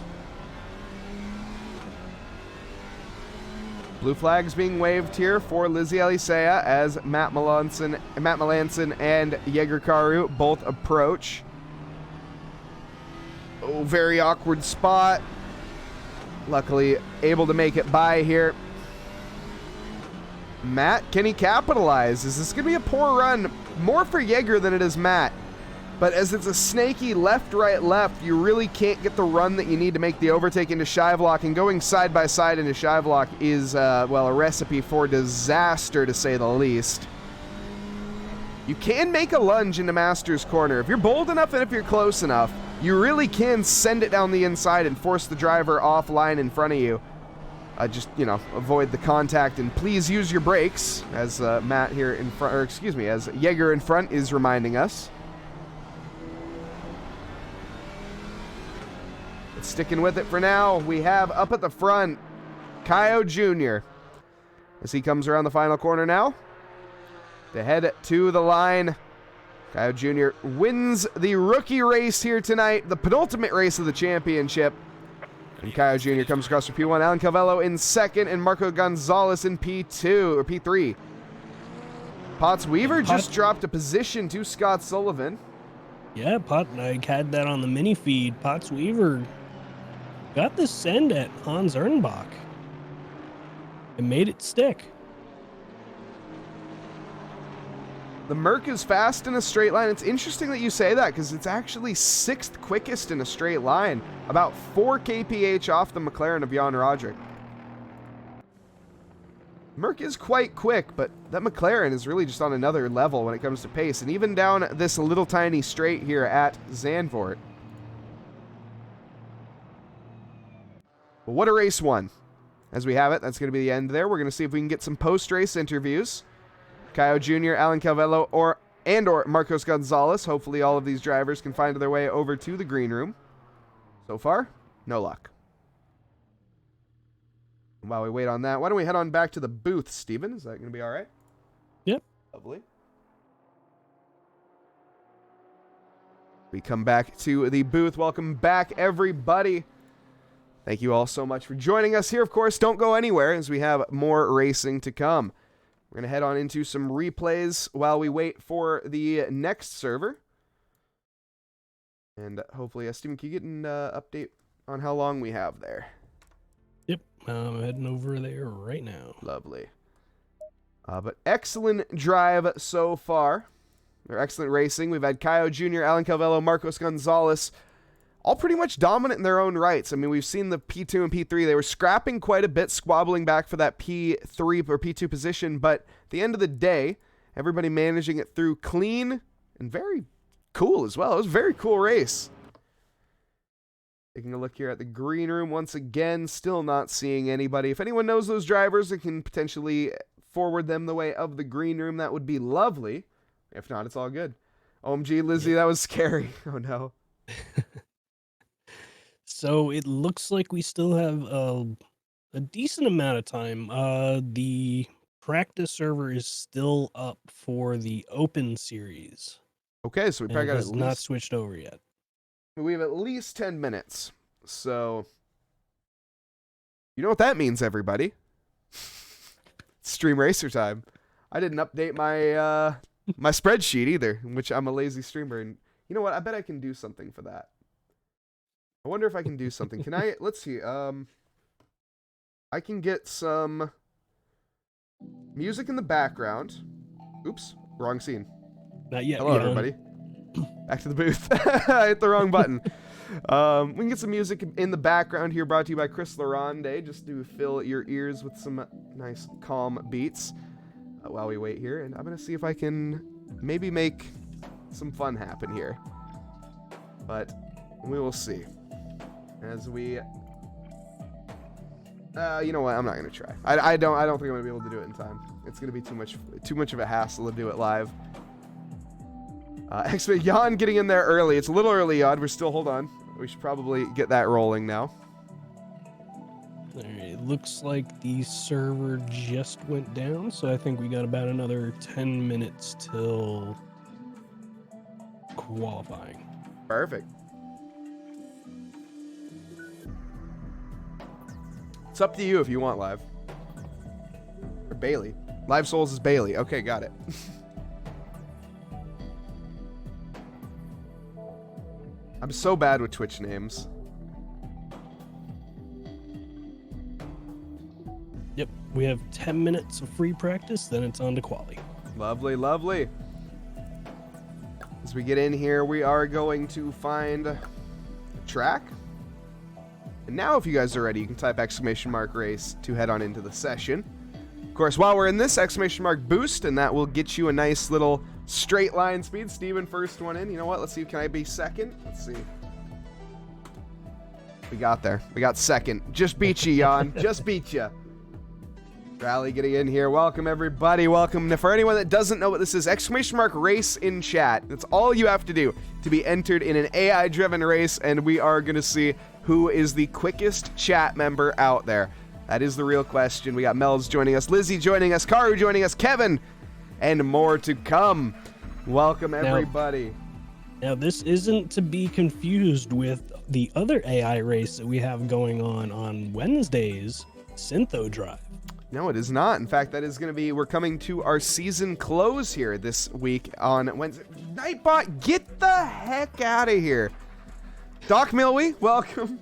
Blue flags being waved here for Lizzie Elisea as Matt Melanson and Jaeger Karu both approach. Oh, very awkward spot. Luckily, able to make it by here. Matt, can he capitalize? Is this going to be a poor run? More for Jaeger than it is Matt. But as it's a snaky left, right, left, you really can't get the run that you need to make the overtake into Shivlock. And going side by side into Shivlock is, well, a recipe for disaster, to say the least. You can make a lunge into Master's Corner. If you're bold enough and if you're close enough, you really can send it down the inside and force the driver offline in front of you. Just, you know, avoid the contact and please use your brakes, as Matt here in front, or excuse me, as Jaeger in front is reminding us. But sticking with it for now, we have up at the front, Kaio Jr. as he comes around the final corner now to head to the line. Kaio Jr. wins the rookie race here tonight, the penultimate race of the championship. And Kaio Jr. comes across for P1. Alan Calvello in second, and Marco Gonzalez in P2 or P3. Potts Weaver just dropped a position to Scott Sullivan. Yeah, I had that on the mini feed. Potts Weaver got the send at Hans Ernbach and made it stick. The Merc is fast in a straight line. It's interesting that you say that because it's actually 6th quickest in a straight line, about 4 kph off the McLaren of Jan Roderick. Merc is quite quick, but that McLaren is really just on another level when it comes to pace, and even down this little tiny straight here at Zandvoort. But what a race one. As we have it, that's going to be the end there. We're going to see if we can get some post-race interviews. Caio Jr., Alan Calvello, or Marcos Gonzalez. Hopefully all of these drivers can find their way over to the green room. So far, no luck. While we wait on that, why don't we head on back to the booth, Steven? Is that going to be all right? Yep. Lovely. We come back to the booth. Welcome back, everybody. Thank you all so much for joining us here. Of course, don't go anywhere as we have more racing to come. We're going to head on into some replays while we wait for the next server. And hopefully, Steven, can you get an update on how long we have there? Yep, I'm heading over there right now. Lovely. But excellent drive so far. Or excellent racing. We've had Caio Jr., Alan Calvello, Marcos Gonzalez, all pretty much dominant in their own rights. I mean, we've seen the P2 and P3. They were scrapping quite a bit, squabbling back for that P3 or P2 position. But at the end of the day, everybody managing it through clean and very cool as well. It was a very cool race. Taking a look here at the green room once again, still not seeing anybody. If anyone knows those drivers and can potentially forward them the way of the green room, that would be lovely. If not, it's all good. OMG, Lizzie, that was scary. Oh, no. So it looks like we still have a decent amount of time. The practice server is still up for the Open Series. Okay, so we probably got it not switched over yet. We have at least 10 minutes. So, you know what that means, everybody. Stream Racer time. I didn't update my my spreadsheet either, which I'm a lazy streamer. And you know what? I bet I can do something for that. I wonder if I can do something. Can I? Let's see. I can get some music in the background. Oops, wrong scene. Not yet. Hello, everybody. Back to the booth. I hit the wrong button. We can get some music in the background here, brought to you by Chris Larande, just to fill your ears with some nice, calm beats while we wait here. And I'm going to see if I can maybe make some fun happen here. But we will see. As we... you know what? I'm not going to try. I don't think I'm going to be able to do it in time. It's going to be too much of a hassle to do it live. Jan getting in there early. It's a little early, Jan. We're still... Hold on. We should probably get that rolling now. Alright, it looks like the server just went down, so I think we got about another 10 minutes till qualifying. Perfect. It's up to you if you want live. Or Bailey. Live Souls is Bailey. Okay, got it. I'm so bad with Twitch names. Yep, we have 10 minutes of free practice, then it's on to quali. Lovely, lovely. As we get in here, we are going to find a track. And now, if you guys are ready, you can type !race to head on into the session. Of course, while we're in this, !boost, and that will get you a nice little straight line speed. Steven, first one in. You know what? Let's see. Can I be second? Let's see. We got there. We got second. Just beat you, Jan. Just beat you. Rally getting in here. Welcome, everybody. Welcome. Now, for anyone that doesn't know what this is, !race in chat. That's all you have to do to be entered in an AI-driven race, and we are going to see who is the quickest chat member out there. That is the real question. We got Mel's joining us, Lizzie joining us, Karu joining us, Kevin, and more to come. Welcome, everybody. Now, this isn't to be confused with the other AI race that we have going on Wednesdays, Syntho Drive. No, it is not. In fact, that is going to be, we're coming to our season close here this week on Wednesday. Nightbot, get the heck out of here. Doc Milwee, welcome.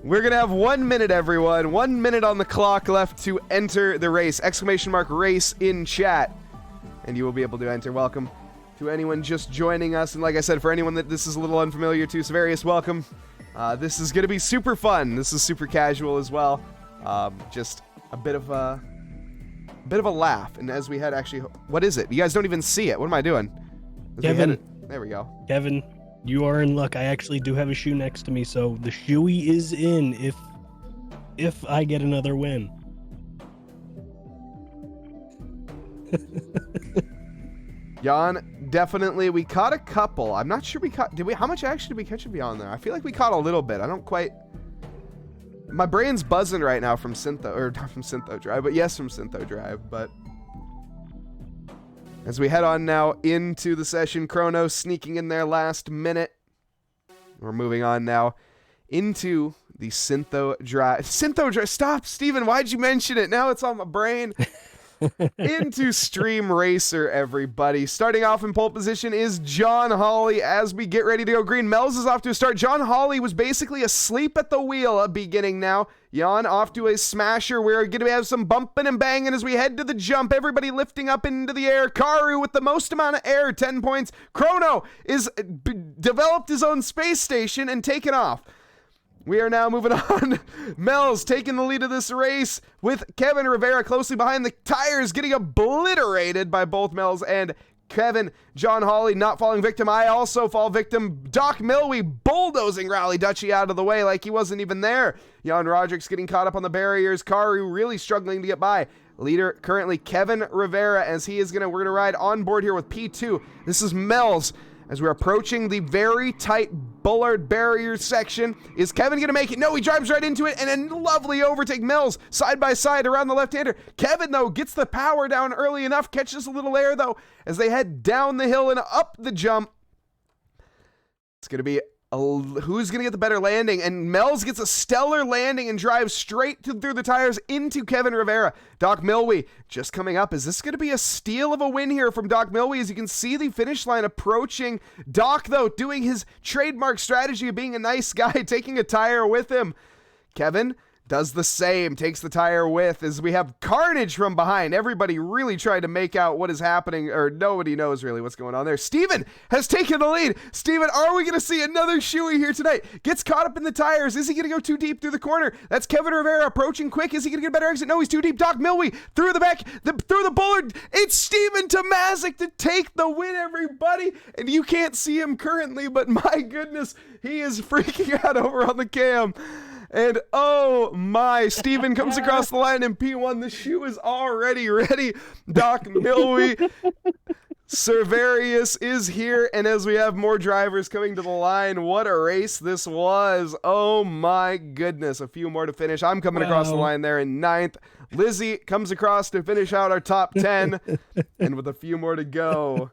We're going to have 1 minute, everyone. 1 minute on the clock left to enter the race. Exclamation mark race in chat. And you will be able to enter. Welcome to anyone just joining us. And like I said, for anyone that this is a little unfamiliar to, Severius, welcome. This is going to be super fun. This is super casual as well. Just a bit of a laugh. And as we head, actually, what is it? You guys don't even see it. What am I doing? Kevin. There we go. Kevin, you are in luck. I actually do have a shoe next to me, so the shoey is in if I get another win. Jan, definitely. We caught a couple. I'm not sure we caught. Did we? How much actually did we catch beyond there? I feel like we caught a little bit. I don't quite. My brain's buzzing right now from Syntho, or not from Syntho Drive, but yes, from Syntho Drive. But as we head on now into the session, Chrono sneaking in there last minute. We're moving on now into the Syntho Drive. Syntho Drive. Stop, Steven. Why'd you mention it? Now it's on my brain. Into Stream Racer, everybody. Starting off in pole position is John Hawley as we get ready to go green. Mel's is off to a start. John Hawley was basically asleep at the wheel beginning now. Jan off to a smasher. We're going to have some bumping and banging as we head to the jump. Everybody lifting up into the air. Karu with the most amount of air, 10 points. Chrono is developed his own space station and taken off. We are now moving on. Mel's taking the lead of this race with Kevin Rivera closely behind. The tires getting obliterated by both Mel's and Kevin. John Hawley not falling victim. I also fall victim. Doc Milwee bulldozing Rally Dutchy out of the way like he wasn't even there. Jan Roderick's getting caught up on the barriers. Karu really struggling to get by. Leader currently Kevin Rivera as we're going to ride on board here with P2. This is Mel's. As we're approaching the very tight Bullard barrier section, is Kevin going to make it? No, he drives right into it, and a lovely overtake. Mel's side by side around the left-hander. Kevin, though, gets the power down early enough, catches a little air, though, as they head down the hill and up the jump. It's going to be who's going to get the better landing, and Mel's gets a stellar landing and drives straight through the tires into Kevin Rivera. Doc Milwee just coming up. Is this going to be a steal of a win here from Doc Milwee? As you can see the finish line approaching. Doc, though, doing his trademark strategy of being a nice guy, taking a tire with him. Kevin does the same, takes the tire with, as we have carnage from behind. Everybody really trying to make out what is happening, or nobody knows really what's going on there. Steven has taken the lead. Steven, are we going to see another shoey here tonight? Gets caught up in the tires. Is he going to go too deep through the corner? That's Kevin Rivera approaching quick. Is he going to get a better exit? No, he's too deep. Doc Milwee through the back, through the Bullard. It's Steven Tomazic to take the win, everybody. And you can't see him currently, but my goodness, he is freaking out over on the cam. And oh my, Steven comes across the line in P1. The shoe is already ready. Doc Milwee, Severius is here. And as we have more drivers coming to the line, what a race this was. Oh my goodness. A few more to finish. I'm coming across the line there in 9th. Lizzie comes across to finish out our top 10. And with a few more to go.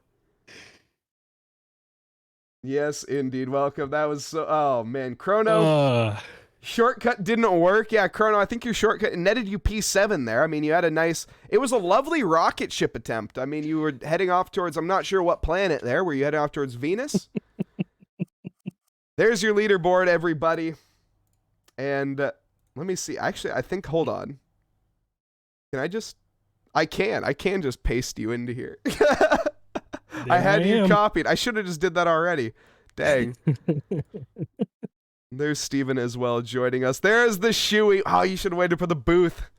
Yes, indeed. Welcome. That was so, oh man. Chrono. Shortcut didn't work. Yeah, Chrono, I think your shortcut netted you P7 there. I mean, you had it was a lovely rocket ship attempt. I mean, you were heading off towards, I'm not sure what planet there. Were you heading off towards Venus? There's your leaderboard, everybody. And let me see. Actually, I think, hold on. I can just paste you into here. I had you copied. I should have just did that already. Dang. There's Steven as well joining us. There's the shoey. Oh, you should have waited for the booth.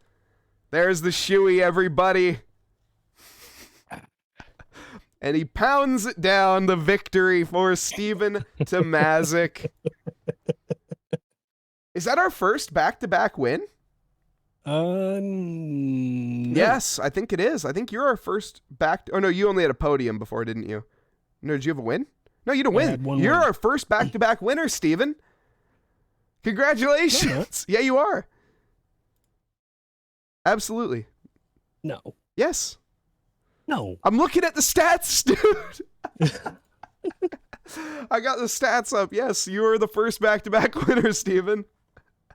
There's the shoey, everybody. And he pounds it down, the victory for Steven Tomazic. Is that our first back-to-back win? No. Yes, I think it is. I think you're our first oh, no, you only had a podium before, didn't you? No, did you have a win? No, you didn't win. You're our first back-to-back winner, Steven. Congratulations. Yeah, you are. Absolutely. No. Yes. No. I'm looking at the stats, dude. I got the stats up. Yes, you are the first back-to-back winner, Steven.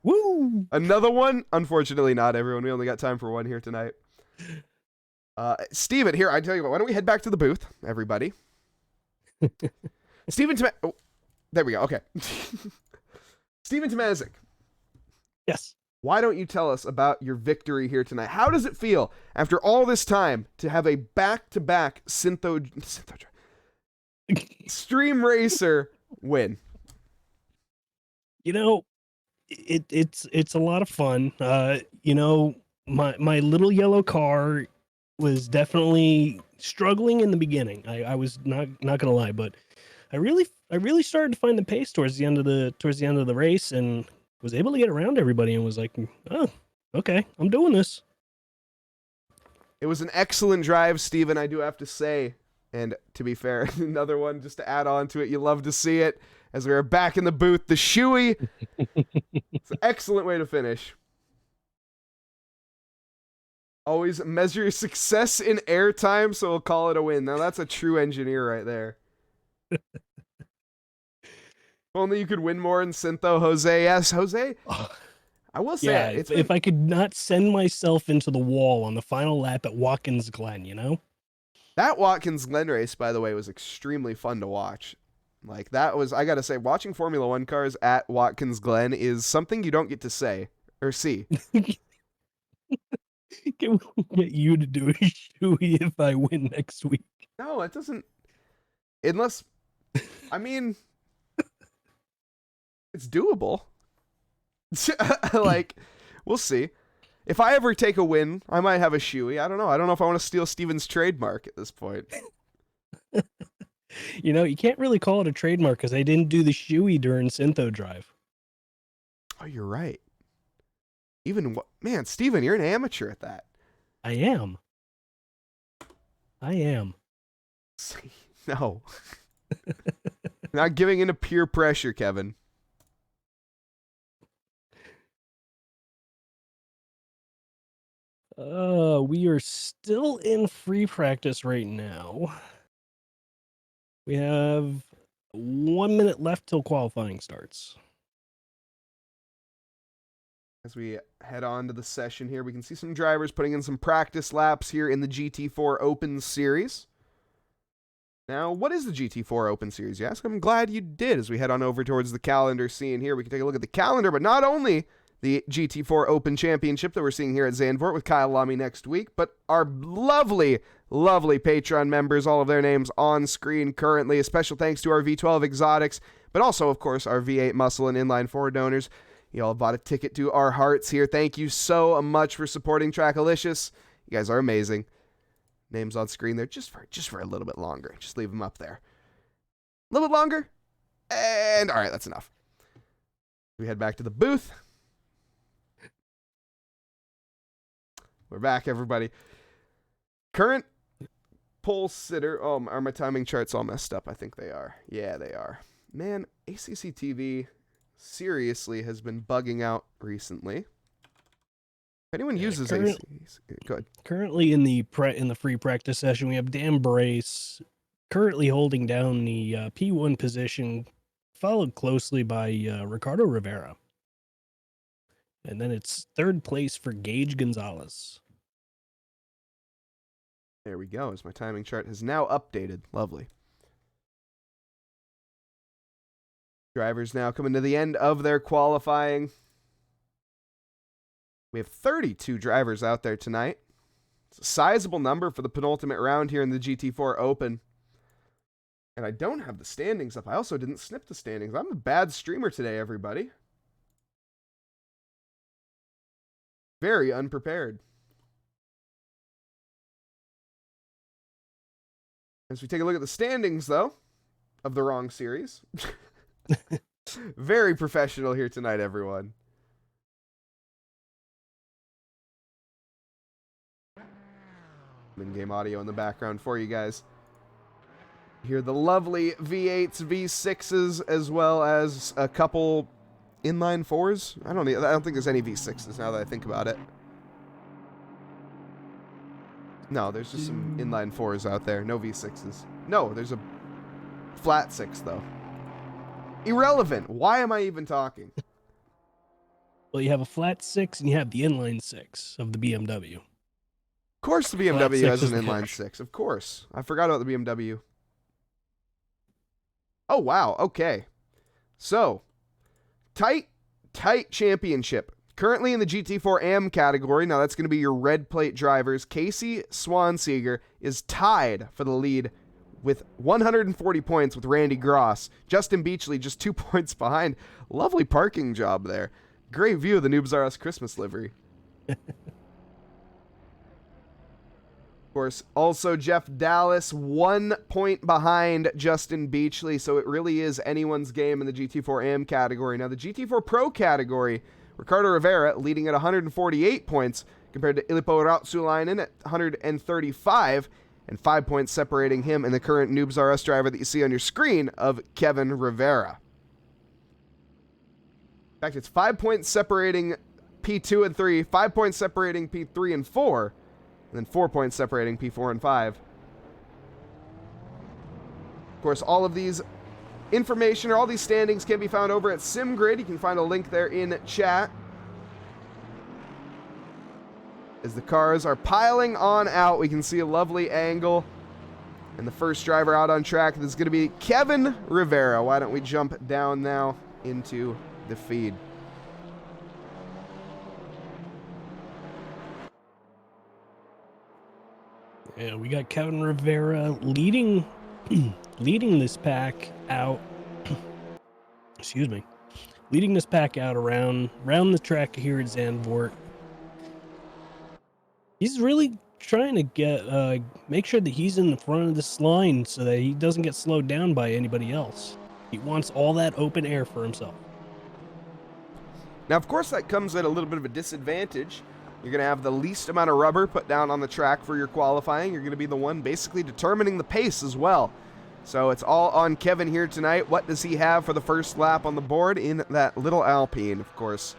Woo! Another one? Unfortunately not, everyone. We only got time for one here tonight. Steven, here, I tell you what, why don't we head back to the booth, everybody? Steven oh, there we go, okay. Steven Tomazic. Yes. Why don't you tell us about your victory here tonight? How does it feel, after all this time, to have a back-to-back Stream Racer win? You know, it's a lot of fun. You know, my little yellow car was definitely struggling in the beginning. I was not gonna lie, but I really started to find the pace towards the end of the race, and was able to get around everybody, and was like, oh, okay, I'm doing this. It was an excellent drive, Steven, I do have to say. And to be fair, another one just to add on to it, you love to see it. As we are back in the booth, the shoey. It's an excellent way to finish. Always measure your success in airtime, so we'll call it a win. Now that's a true engineer right there. If only you could win more in Syntho, Jose. Yes, Jose. I will say, yeah, if I could not send myself into the wall on the final lap at Watkins Glen, you know? That Watkins Glen race, by the way, was extremely fun to watch. Like, that was, I gotta say, watching Formula One cars at Watkins Glen is something you don't get to say or see. Can we get you to do a shoey if I win next week? No, it doesn't. Unless, I mean, it's doable. Like, we'll see. If I ever take a win, I might have a shoey. I don't know. I don't know if I want to steal Steven's trademark at this point. You know, you can't really call it a trademark because I didn't do the shoey during Syntho Drive. Oh, you're right. Man, Steven, you're an amateur at that. I am. No. Not giving in to peer pressure, Kevin. We are still in free practice right now. We have 1 minute left till qualifying starts. As we head on to the session here, we can see some drivers putting in some practice laps here in the GT4 Open Series. Now, what is the GT4 Open Series, you ask? I'm glad you did. As we head on over towards the calendar scene here, we can take a look at the calendar, but not only the GT4 Open Championship that we're seeing here at Zandvoort with Kyle Lamy next week, but our lovely, lovely Patreon members, all of their names on screen currently. A special thanks to our V12 Exotics, but also, of course, our V8 Muscle and Inline 4 donors. You all bought a ticket to our hearts here. Thank you so much for supporting TRACKILICIOUS. You guys are amazing. Names on screen there just for a little bit longer. Just leave them up there. A little bit longer. And all right, that's enough. We head back to the booth. We're back, everybody. Current pole sitter. Oh, are my timing charts all messed up? I think they are. Yeah, they are. Man, ACC TV seriously has been bugging out recently. If anyone uses ACC, go ahead. Currently in the free practice session, we have Dan Brace currently holding down the P1 position, followed closely by Ricardo Rivera. And then it's third place for Gage Gonzalez. There we go, as my timing chart has now updated. Lovely. Drivers now coming to the end of their qualifying. We have 32 drivers out there tonight. It's a sizable number for the penultimate round here in the GT4 Open. And I don't have the standings up. I also didn't snip the standings. I'm a bad streamer today, everybody. Very unprepared. As we take a look at the standings, though, of the wrong series. Very professional here tonight, everyone. In-game audio in the background for you guys. Hear the lovely V8s, V6s, as well as a couple inline 4s. I don't think there's any V6s now that I think about it. No, there's just some inline 4s out there. No V6s. No, there's a flat 6, though. Irrelevant. Why am I even talking? Well, you have a flat 6 and you have the inline 6 of the BMW. Of course the BMW has an inline 6. Of course. I forgot about the BMW. Oh, wow. Okay. So, tight championship. Currently in the GT4 AM category, now that's going to be your red plate drivers, Casey Swanseger is tied for the lead with 140 points with Randy Gross. Justin Beachley just 2 points behind. Lovely parking job there. Great view of the Noobs R Us Christmas livery. Of course, also Jeff Dallas, 1 point behind Justin Beachley, so it really is anyone's game in the GT4 AM category. Now, the GT4 Pro category, Ricardo Rivera leading at 148 points compared to Ilpo Ratsulainen at 135, and 5 points separating him and the current Noobs R Us driver that you see on your screen of Kevin Rivera. In fact, it's 5 points separating P2 and 3, 5 points separating P3 and 4, and then 4 points separating P4 and 5. Of course, all of these information or all these standings can be found over at SimGrid. You can find a link there in chat. As the cars are piling on out, we can see a lovely angle. And the first driver out on track is going to be Kevin Rivera. Why don't we jump down now into the feed? Yeah, we got Kevin Rivera leading this pack out. Excuse me. Leading this pack out around the track here at Zandvoort. He's really trying to get make sure that he's in the front of this line so that he doesn't get slowed down by anybody else. He wants all that open air for himself. Now, of course, that comes at a little bit of a disadvantage. You're going to have the least amount of rubber put down on the track for your qualifying. You're going to be the one basically determining the pace as well. So it's all on Kevin here tonight. What does he have for the first lap on the board in that little Alpine, of course?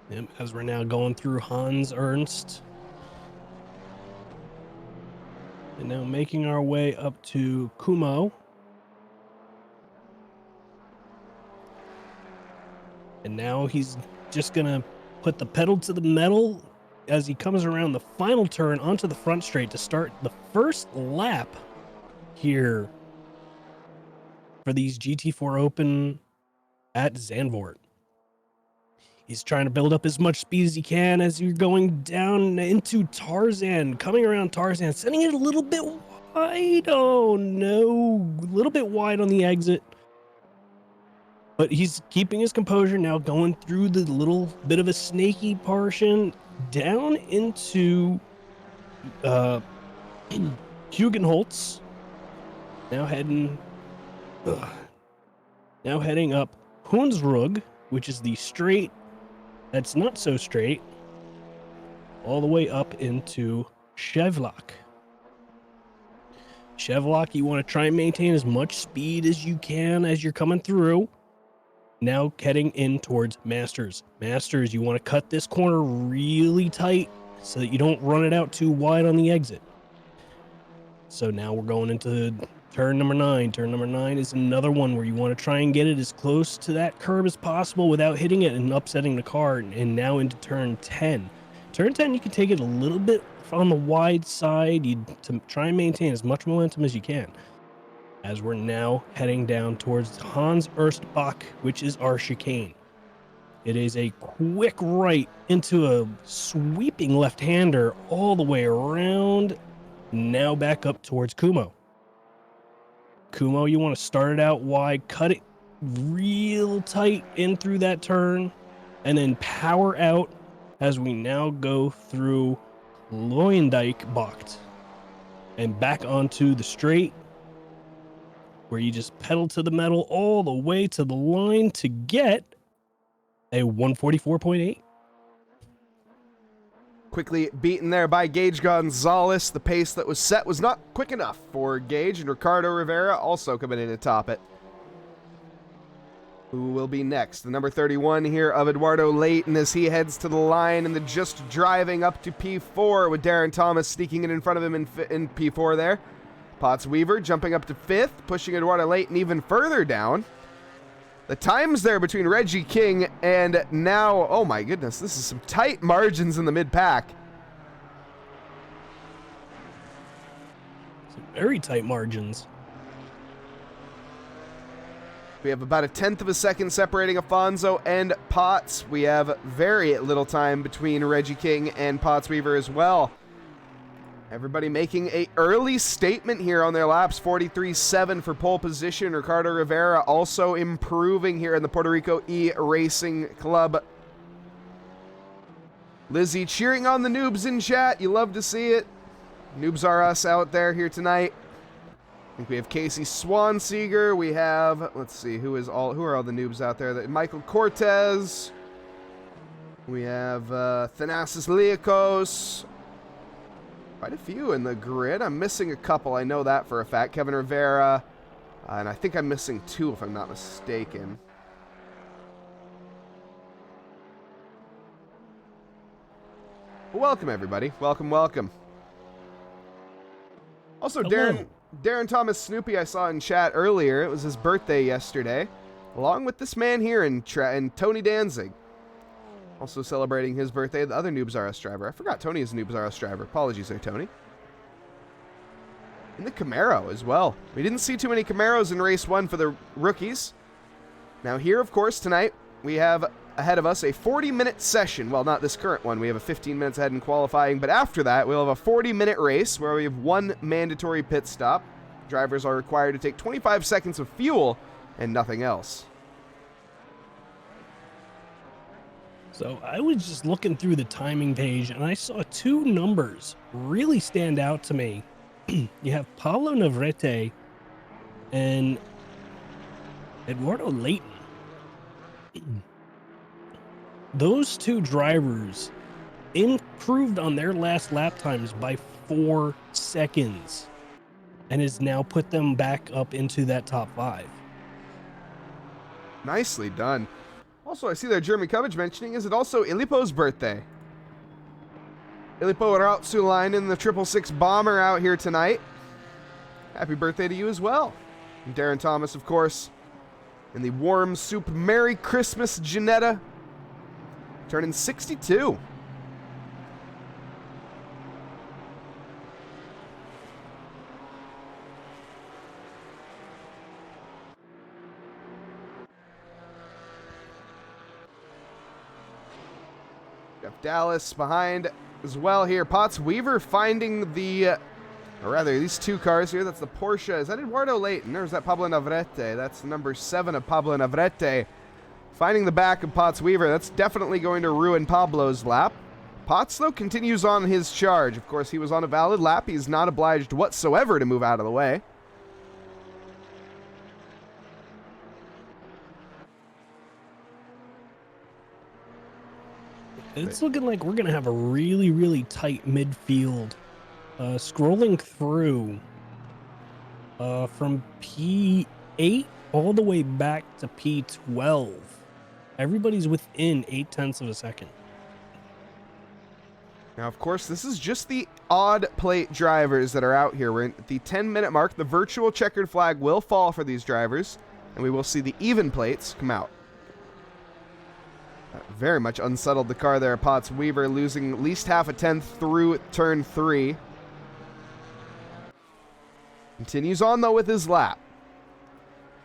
Yep, as we're now going through Hans Ernst. And now making our way up to Kumo. And now he's just going to put the pedal to the metal as he comes around the final turn onto the front straight to start the first lap here for these GT4 Open at Zandvoort. He's trying to build up as much speed as he can as you're going down into Tarzan, coming around Tarzan, sending it a little bit wide. Oh no, a little bit wide on the exit. But he's keeping his composure now, going through the little bit of a snaky portion down into Hugenholtz. Now heading up Hunsrück, which is the straight that's not so straight, all the way up into Chevlock. Chevlock, you want to try and maintain as much speed as you can as you're coming through. Now heading in towards Masters. Masters, you want to cut this corner really tight so that you don't run it out too wide on the exit. So now we're going into turn number 9. Turn number 9 is another one where you want to try and get it as close to that curb as possible without hitting it and upsetting the car. And now into turn 10. Turn 10, you can take it a little bit on the wide side to try and maintain as much momentum as you can. As we're now heading down towards Hans Erstbach, which is our chicane. It is a quick right into a sweeping left-hander all the way around. Now back up towards Kumo. Kumo, you want to start it out wide, cut it real tight in through that turn, and then power out as we now go through Luyendijk-Bocht and back onto the straight, where you just pedal to the metal all the way to the line to get a 144.8. Quickly beaten there by Gage Gonzalez. The pace that was set was not quick enough for Gage, and Ricardo Rivera also coming in to top it. Who will be next? The number 31 here of Eduardo Leighton as he heads to the line, and the just driving up to P4 with Darren Thomas sneaking in front of him in P4 there. Weaver jumping up to 5th, pushing Eduardo Leighton even further down. The times there between Reggie King and now, oh my goodness, this is some tight margins in the mid-pack. Some very tight margins. We have about a 1/10 of a second separating Afonso and Potts. We have very little time between Reggie King and Potts Weaver as well. Everybody making an early statement here on their laps. 43.7 for pole position. Ricardo Rivera also improving here in the Puerto Rico E-Racing Club. Lizzie cheering on the noobs in chat. You love to see it. Noobs are us out there here tonight. I think we have Casey Swanseeger. We have, let's see, who are all the noobs out there? Michael Cortez. We have Thanasis Liakos. Quite a few in the grid. I'm missing a couple. I know that for a fact. Kevin Rivera. And I think I'm missing 2 if I'm not mistaken. Well, welcome, everybody. Welcome, welcome. Also, hello. Darren Thomas Snoopy I saw in chat earlier. It was his birthday yesterday. Along with this man here and Tony Danzig. Also celebrating his birthday, the other Noobs R Us driver. I forgot Tony is a Noobs R Us driver. Apologies there, Tony. And the Camaro as well. We didn't see too many Camaros in race 1 for the rookies. Now here, of course, tonight, we have ahead of us a 40-minute session. Well, not this current one. We have a 15 minutes ahead in qualifying. But after that, we'll have a 40-minute race where we have 1 mandatory pit stop. Drivers are required to take 25 seconds of fuel and nothing else. So I was just looking through the timing page and I saw 2 numbers really stand out to me. You have Pablo Navarrete and Eduardo Leighton. Those 2 drivers improved on their last lap times by 4 seconds and has now put them back up into that top 5. Nicely done. Also, I see there Jeremy Cubbage mentioning, is it also Ilipo's birthday? Ilipo Rautsulainen in the 666 Bomber out here tonight. Happy birthday to you as well. And Darren Thomas, of course, in the warm soup Merry Christmas Janetta, turning 62. Jeff Dallas behind as well here. Potts Weaver finding the, or rather these 2 cars here. That's the Porsche. Is that Eduardo Leighton or is that Pablo Navarrete? That's number 7 of Pablo Navarrete. Finding the back of Potts Weaver. That's definitely going to ruin Pablo's lap. Potts, though, continues on his charge. Of course, he was on a valid lap. He's not obliged whatsoever to move out of the way. It's looking like we're going to have a really, really tight midfield. Scrolling through from P8 all the way back to P12. Everybody's within 0.8 of a second. Now, of course, this is just the odd plate drivers that are out here. We're at the 10-minute mark. The virtual checkered flag will fall for these drivers, and we will see the even plates come out. Very much unsettled the car there. Potts Weaver losing at least 0.5 through turn 3. Continues on, though, with his lap.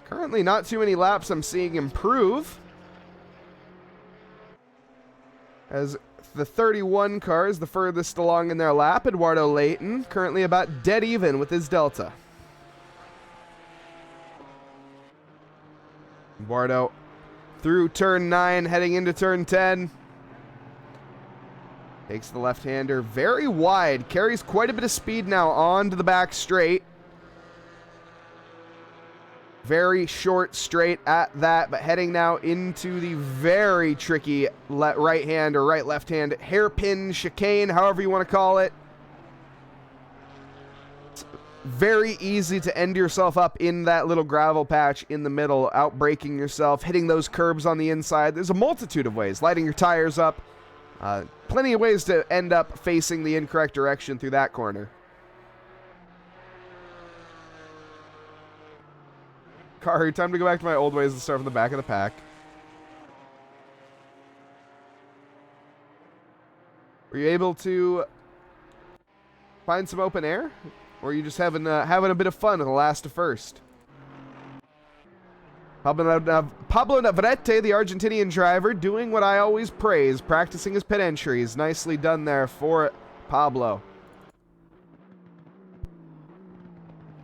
Currently not too many laps I'm seeing improve. As the 31 car is the furthest along in their lap. Eduardo Leighton currently about dead even with his Delta. Eduardo through turn 9, heading into turn 10. Takes the left-hander very wide. Carries quite a bit of speed now onto the back straight. Very short straight at that, but heading now into the very tricky right hand or right left hand hairpin chicane, however you want to call it. It's very easy to end yourself up in that little gravel patch in the middle, outbraking yourself, hitting those curbs on the inside. There's a multitude of ways, lighting your tires up. Plenty of ways to end up facing the incorrect direction through that corner. car. Time to go back to my old ways and start from the back of the pack. Were you able to find some open air? Or are you just having a bit of fun with the last to first? Pablo Navarrete, the Argentinian driver, doing what I always praise, practicing his pit entries. Nicely done there for Pablo.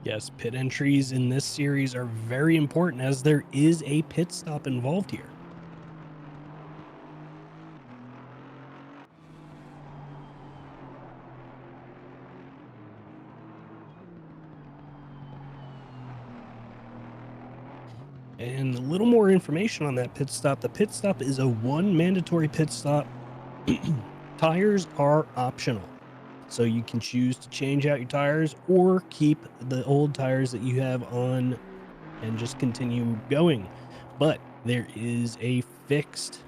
Yes, pit entries in this series are very important as there is a pit stop involved here. And a little more information on that pit stop. The pit stop is a one mandatory pit stop. Tires are optional. So you can choose to change out your tires or keep the old tires that you have on and just continue going. But there is a fixed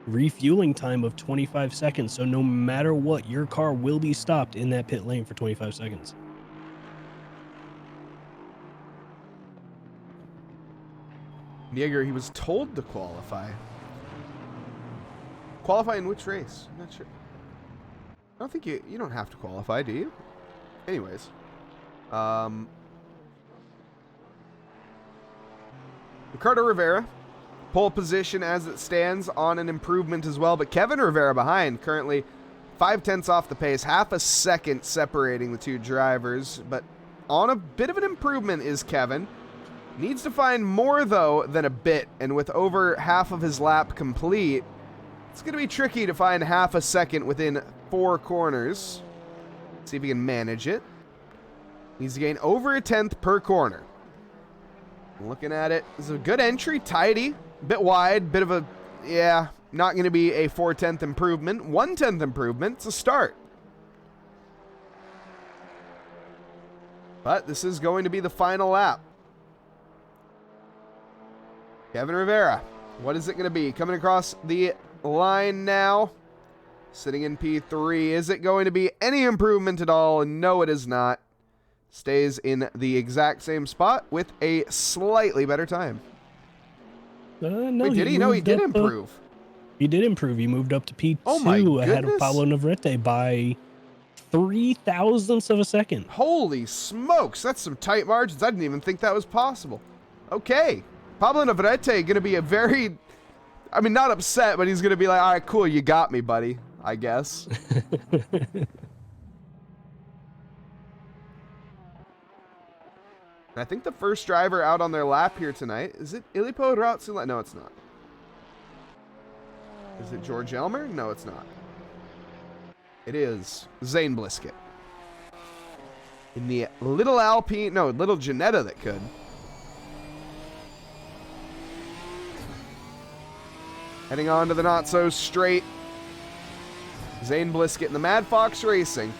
refueling time of 25 seconds. So no matter what, your car will be stopped in that pit lane for 25 seconds. Yeager, he was told to qualify. Qualify in which race? I'm not sure. I don't think you don't have to qualify, do you? Anyways. Ricardo Rivera, pole position as it stands, on an improvement as well, but Kevin Rivera behind, currently 0.5 off the pace, half a second separating the two drivers, but on a bit of an improvement is Kevin. Needs to find more, though, than a bit, and with over half of his lap complete, it's going to be tricky to find half a second within 4 corners. See if he can manage it. Needs to gain over a 10th per corner. Looking at it, it's a good entry, tidy, bit wide, bit of a, yeah, not going to be a 4/10 improvement, 1/10 improvement. It's a start. But this is going to be the final lap. Kevin Rivera, what is it going to be? Coming across the line now, sitting in P3. Is it going to be any improvement at all? No, it is not. Stays in the exact same spot with a slightly better time. No, wait, did he? No, he did improve. He did improve. He moved up to P2 ahead of Pablo Navarrete by 0.003 of a second. Holy smokes, that's some tight margins. I didn't even think that was possible. Okay. Pablo Navarrete going to be a very, I mean, not upset, but he's going to be like, all right, cool, you got me, buddy, I guess. I think the first driver out on their lap here tonight, is it Ilipo Ratsula? No, it's not. Is it George Elmer? No, it's not. It is Zane Blisket. In the little Alpine, no, little Ginetta that could. Heading on to the not-so-straight. Zane Blisket in the Mad Fox Racing.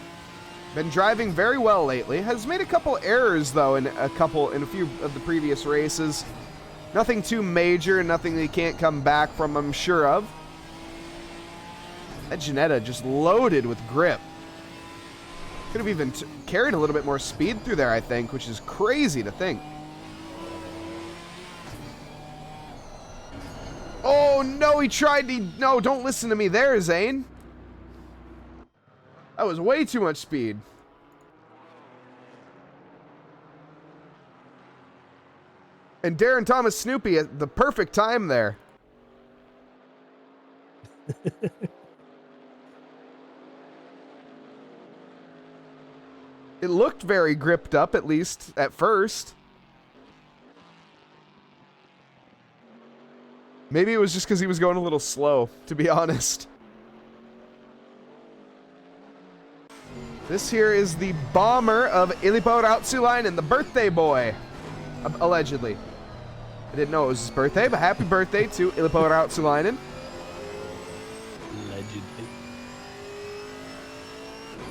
Been driving very well lately. Has made a couple errors, though, in a few of the previous races. Nothing too major, nothing that he can't come back from, I'm sure of. That Ginetta just loaded with grip. Could have even carried a little bit more speed through there, I think, which is crazy to think. Oh, no, he tried to... No, don't listen to me there, Zane. That was way too much speed. And Darren Thomas Snoopy at the perfect time there. It looked very gripped up, at least at first. Maybe it was just because he was going a little slow, to be honest. This here is the bomber of Ilipo Rautsulainen, the birthday boy, allegedly. I didn't know it was his birthday, but happy birthday to Ilipo Rautsulainen. Allegedly.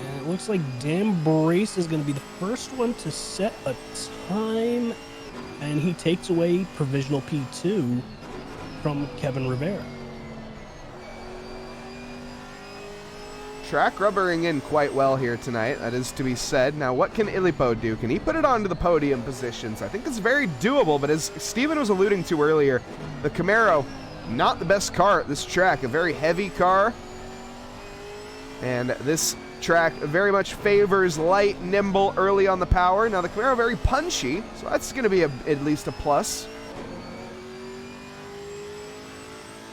And it looks like Dan Brace is going to be the first one to set a time, and he takes away provisional P2 from Kevin Rivera. track rubbering in quite well here tonight, that is to be said. Now, what can Ilipo do? Can he put it onto the podium positions? I think it's very doable, but as Steven was alluding to earlier, the Camaro, not the best car at this track. A very heavy car, and this track very much favors light, nimble, early on the power. Now, the Camaro very punchy, so that's going to be at least a plus.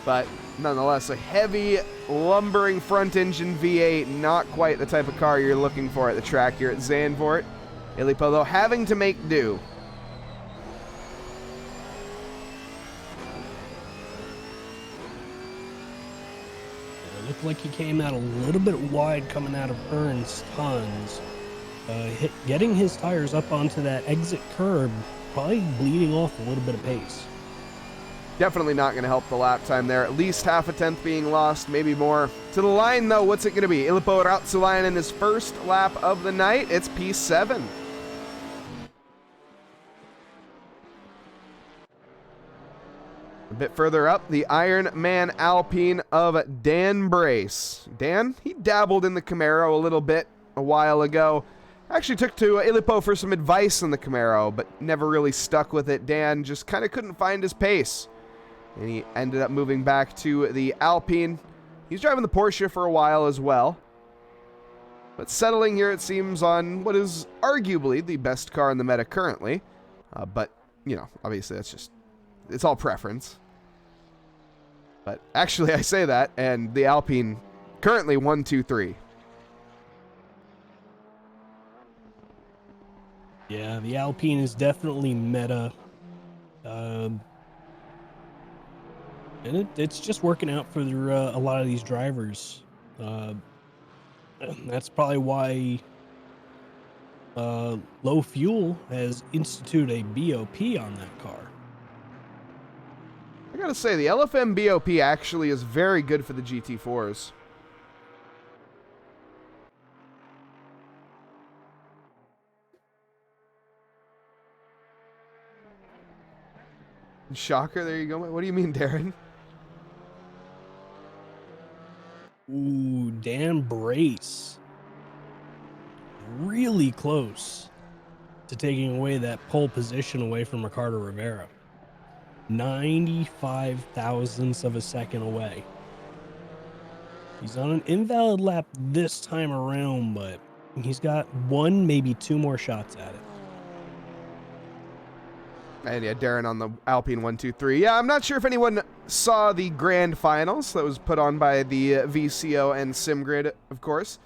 But nonetheless, a heavy, lumbering front-engine V8, not quite the type of car you're looking for at the track here at Zandvoort. Ilipo, though, having to make do. It looked like he came out a little bit wide coming out of Ernst Hans. Getting his tires up onto that exit curb, probably bleeding off a little bit of pace. Definitely not going to help the lap time there. At least half a tenth being lost, maybe more. To the line, though, what's it going to be? Ilipo Rautsalainen in his first lap of the night. It's P7. A bit further up, the Iron Man Alpine of Dan Brace. Dan, he dabbled in the Camaro a little bit a while ago. Actually took to Ilipo for some advice on the Camaro, but never really stuck with it. Dan just kind of couldn't find his pace, and he ended up moving back to the Alpine. He's driving the Porsche for a while as well, but settling here, it seems, on what is arguably the best car in the meta currently. But, you know, obviously that's just, it's all preference. But actually, I say that, and the Alpine currently 1, 2, 3. Yeah, the Alpine is definitely meta. And it's just working out for a lot of these drivers. That's probably why Low Fuel has instituted a BOP on that car. I gotta say, the LFM BOP actually is very good for the GT4s. Shocker, there you go. What do you mean, Darren? Ooh, Dan Brace. Really close to taking away that pole position away from Ricardo Rivera. 95 thousandths of a second away. He's on an invalid lap this time around, but he's got one, maybe two more shots at it. And yeah, Darren on the Alpine 1, 2, 3. Yeah, I'm not sure if anyone saw the grand finals that was put on by the VCO and SimGrid, of course.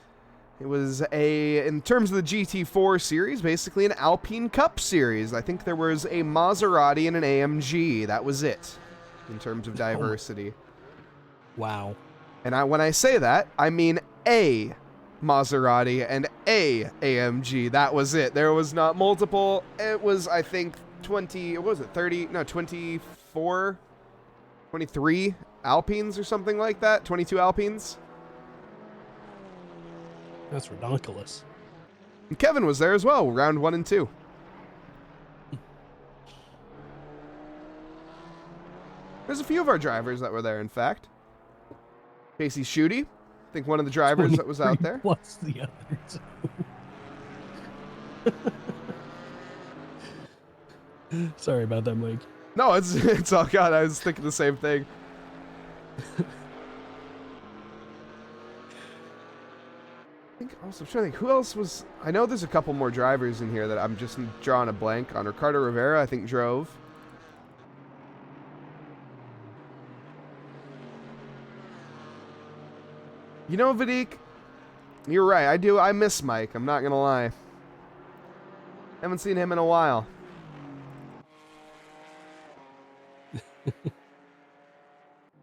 It was in terms of the GT4 series, basically an Alpine Cup series. I think there was a Maserati and an AMG. That was it in terms of diversity. Wow. And when I say that, I mean a Maserati and a AMG. That was it. There was not multiple. It was, I think, 23 Alpines or something like that. 22 Alpines. That's ridiculous. And Kevin was there as well, round 1 and 2. There's a few of our drivers that were there, in fact. Casey Schutte, I think one of the drivers that was out there. Plus the others. Sorry about that, Mike. No, it's all good. I was thinking the same thing. I'm trying to think, who else was... I know there's a couple more drivers in here that I'm just drawing a blank on. Ricardo Rivera, I think, drove. You know, Vidic, you're right. I miss Mike. I'm not going to lie. Haven't seen him in a while.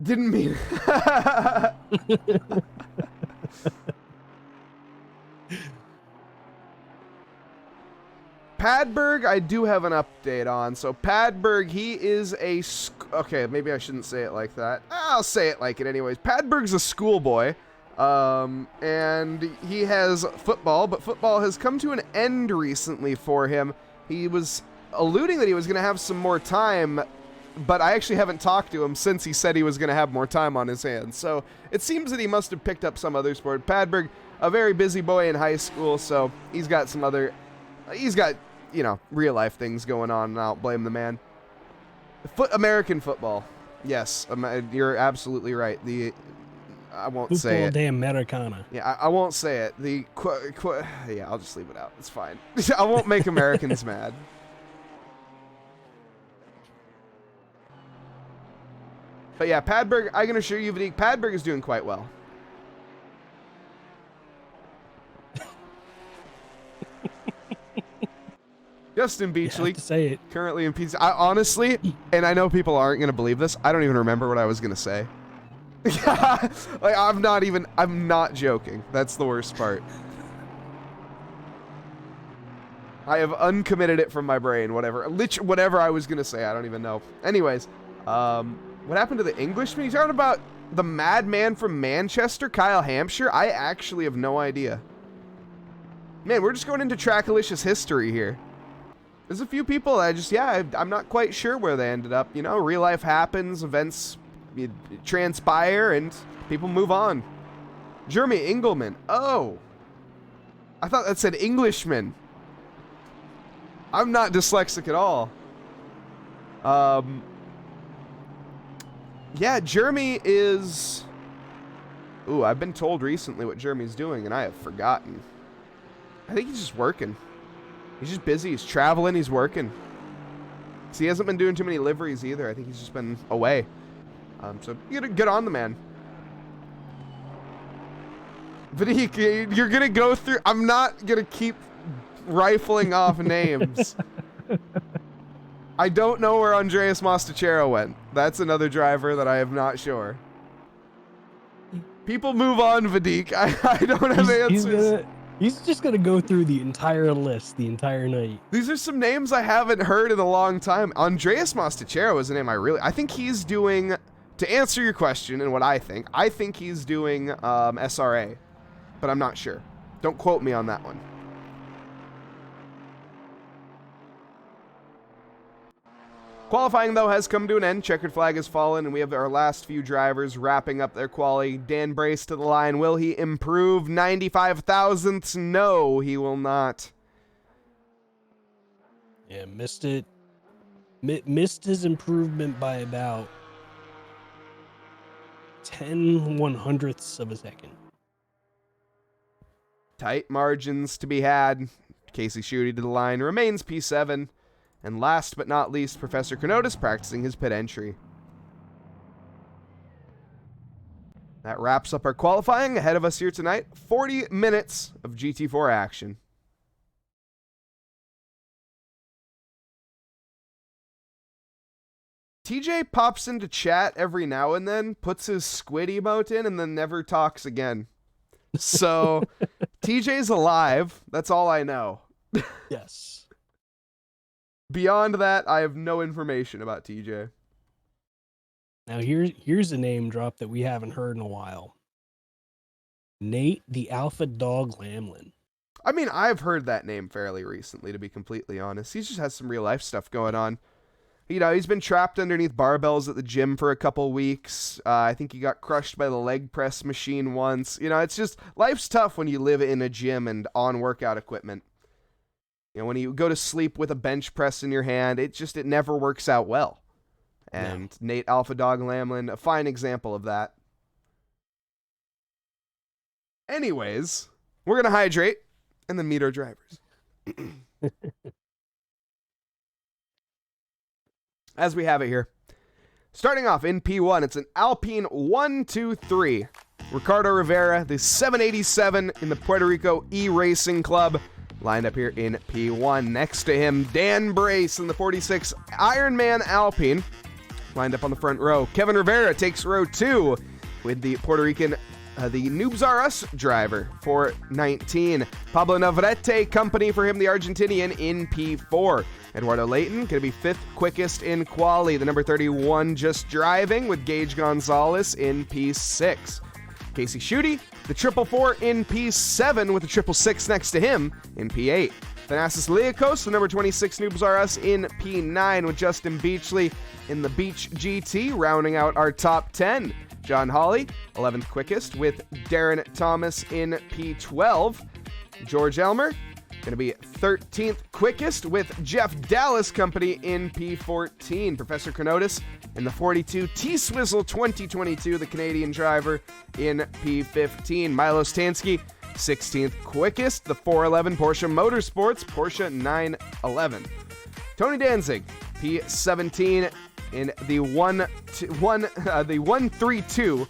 Didn't mean Padberg, I do have an update on. So Padberg, he is a... Okay, maybe I shouldn't say it like that. I'll say it like it anyways. Padberg's a schoolboy. And he has football, but football has come to an end recently for him. He was alluding that he was going to have some more time but I actually haven't talked to him since he said he was going to have more time on his hands. So it seems that he must have picked up some other sport. Padberg, a very busy boy in high school, so he's got real life things going on, and I don't blame the man. American football. Yes, you're absolutely right. I won't Football say it. de Americana. Yeah, I won't say it. Yeah, I'll just leave it out. It's fine. I won't make Americans mad. But yeah, Padberg, I can assure you, Vadik, Padberg is doing quite well. Justin Beachley, to say it. currently in P6. I honestly, and I know people aren't going to believe this, I don't even remember what I was going to say. Like, I'm not joking. That's the worst part. I have uncommitted it from my brain, whatever I was going to say, I don't even know. Anyways, what happened to the Englishman? He's talking about the madman from Manchester, Kyle Hampshire? I actually have no idea. Man, we're just going into Trackalicious history here. There's a few people that I'm not quite sure where they ended up. You know, real life happens, events transpire, and people move on. Jeremy Engelman. Oh. I thought that said Englishman. I'm not dyslexic at all. Yeah, Jeremy is... Ooh, I've been told recently what Jeremy's doing, and I have forgotten. I think he's just working. He's just busy. He's traveling. He's working. So he hasn't been doing too many liveries either. I think he's just been away. So you gotta get on the man. Vadik, you're gonna go through... I'm not gonna keep rifling off names. I don't know where Andreas Mostachero went. That's another driver that I am not sure. People move on, Vadik. I don't have answers. He's just going to go through the entire list the entire night. These are some names I haven't heard in a long time. Andreas Mostachero is a name I think he's doing, to answer your question and what I think he's doing SRA, but I'm not sure. Don't quote me on that one. Qualifying, though, has come to an end. Checkered flag has fallen, and we have our last few drivers wrapping up their quali. Dan Brace to the line. Will he improve 95 thousandths? No, he will not. Yeah, missed it. Missed his improvement by about 10 100ths of a second. Tight margins to be had. Casey Schutte to the line. Remains P7. And last but not least, Professor Kenotis practicing his pit entry. That wraps up our qualifying. Ahead of us here tonight, 40 minutes of GT4 action. TJ pops into chat every now and then, puts his squid emote in, and then never talks again. So, TJ's alive. That's all I know. Yes. Beyond that, I have no information about TJ. Now here's a name drop that we haven't heard in a while. Nate the Alpha Dog Lamlin. I mean, I've heard that name fairly recently, to be completely honest. He just has some real life stuff going on. You know, he's been trapped underneath barbells at the gym for a couple weeks. I think he got crushed by the leg press machine once. You know, it's just, life's tough when you live in a gym and on workout equipment. You know, when you go to sleep with a bench press in your hand, it never works out well. And no. Nate Alpha Dog Lamlin, a fine example of that. Anyways, we're going to hydrate and then meet our drivers. As we have it here. Starting off in P1, it's an Alpine 123. Ricardo Rivera, the 787 in the Puerto Rico E-Racing Club. Lined up here in P1. Next to him, Dan Brace in the 46 Ironman Alpine. Lined up on the front row. Kevin Rivera takes row 2 with the Puerto Rican, the Noobs R Us driver for 19. Pablo Navarrete, company for him, the Argentinian, in P4. Eduardo Leighton going to be 5th quickest in quali. The number 31 just driving with Gage Gonzalez in P6. Casey Schutte, the 444 in P7 with the 666 next to him in P8. Thanasis the number 26 Noobs R Us in P9 with Justin Beachley in the Beach GT, rounding out our top 10. John Hawley, 11th quickest with Darren Thomas in P12. George Elmer, going to be 13th quickest with Jeff Dallas Company in P14. Professor Cronotis in the 42 T-Swizzle 2022, the Canadian driver, in P15. Milo Stansky, 16th quickest, the 411 Porsche Motorsports, Porsche 911. Tony Danzig, P17 in the 132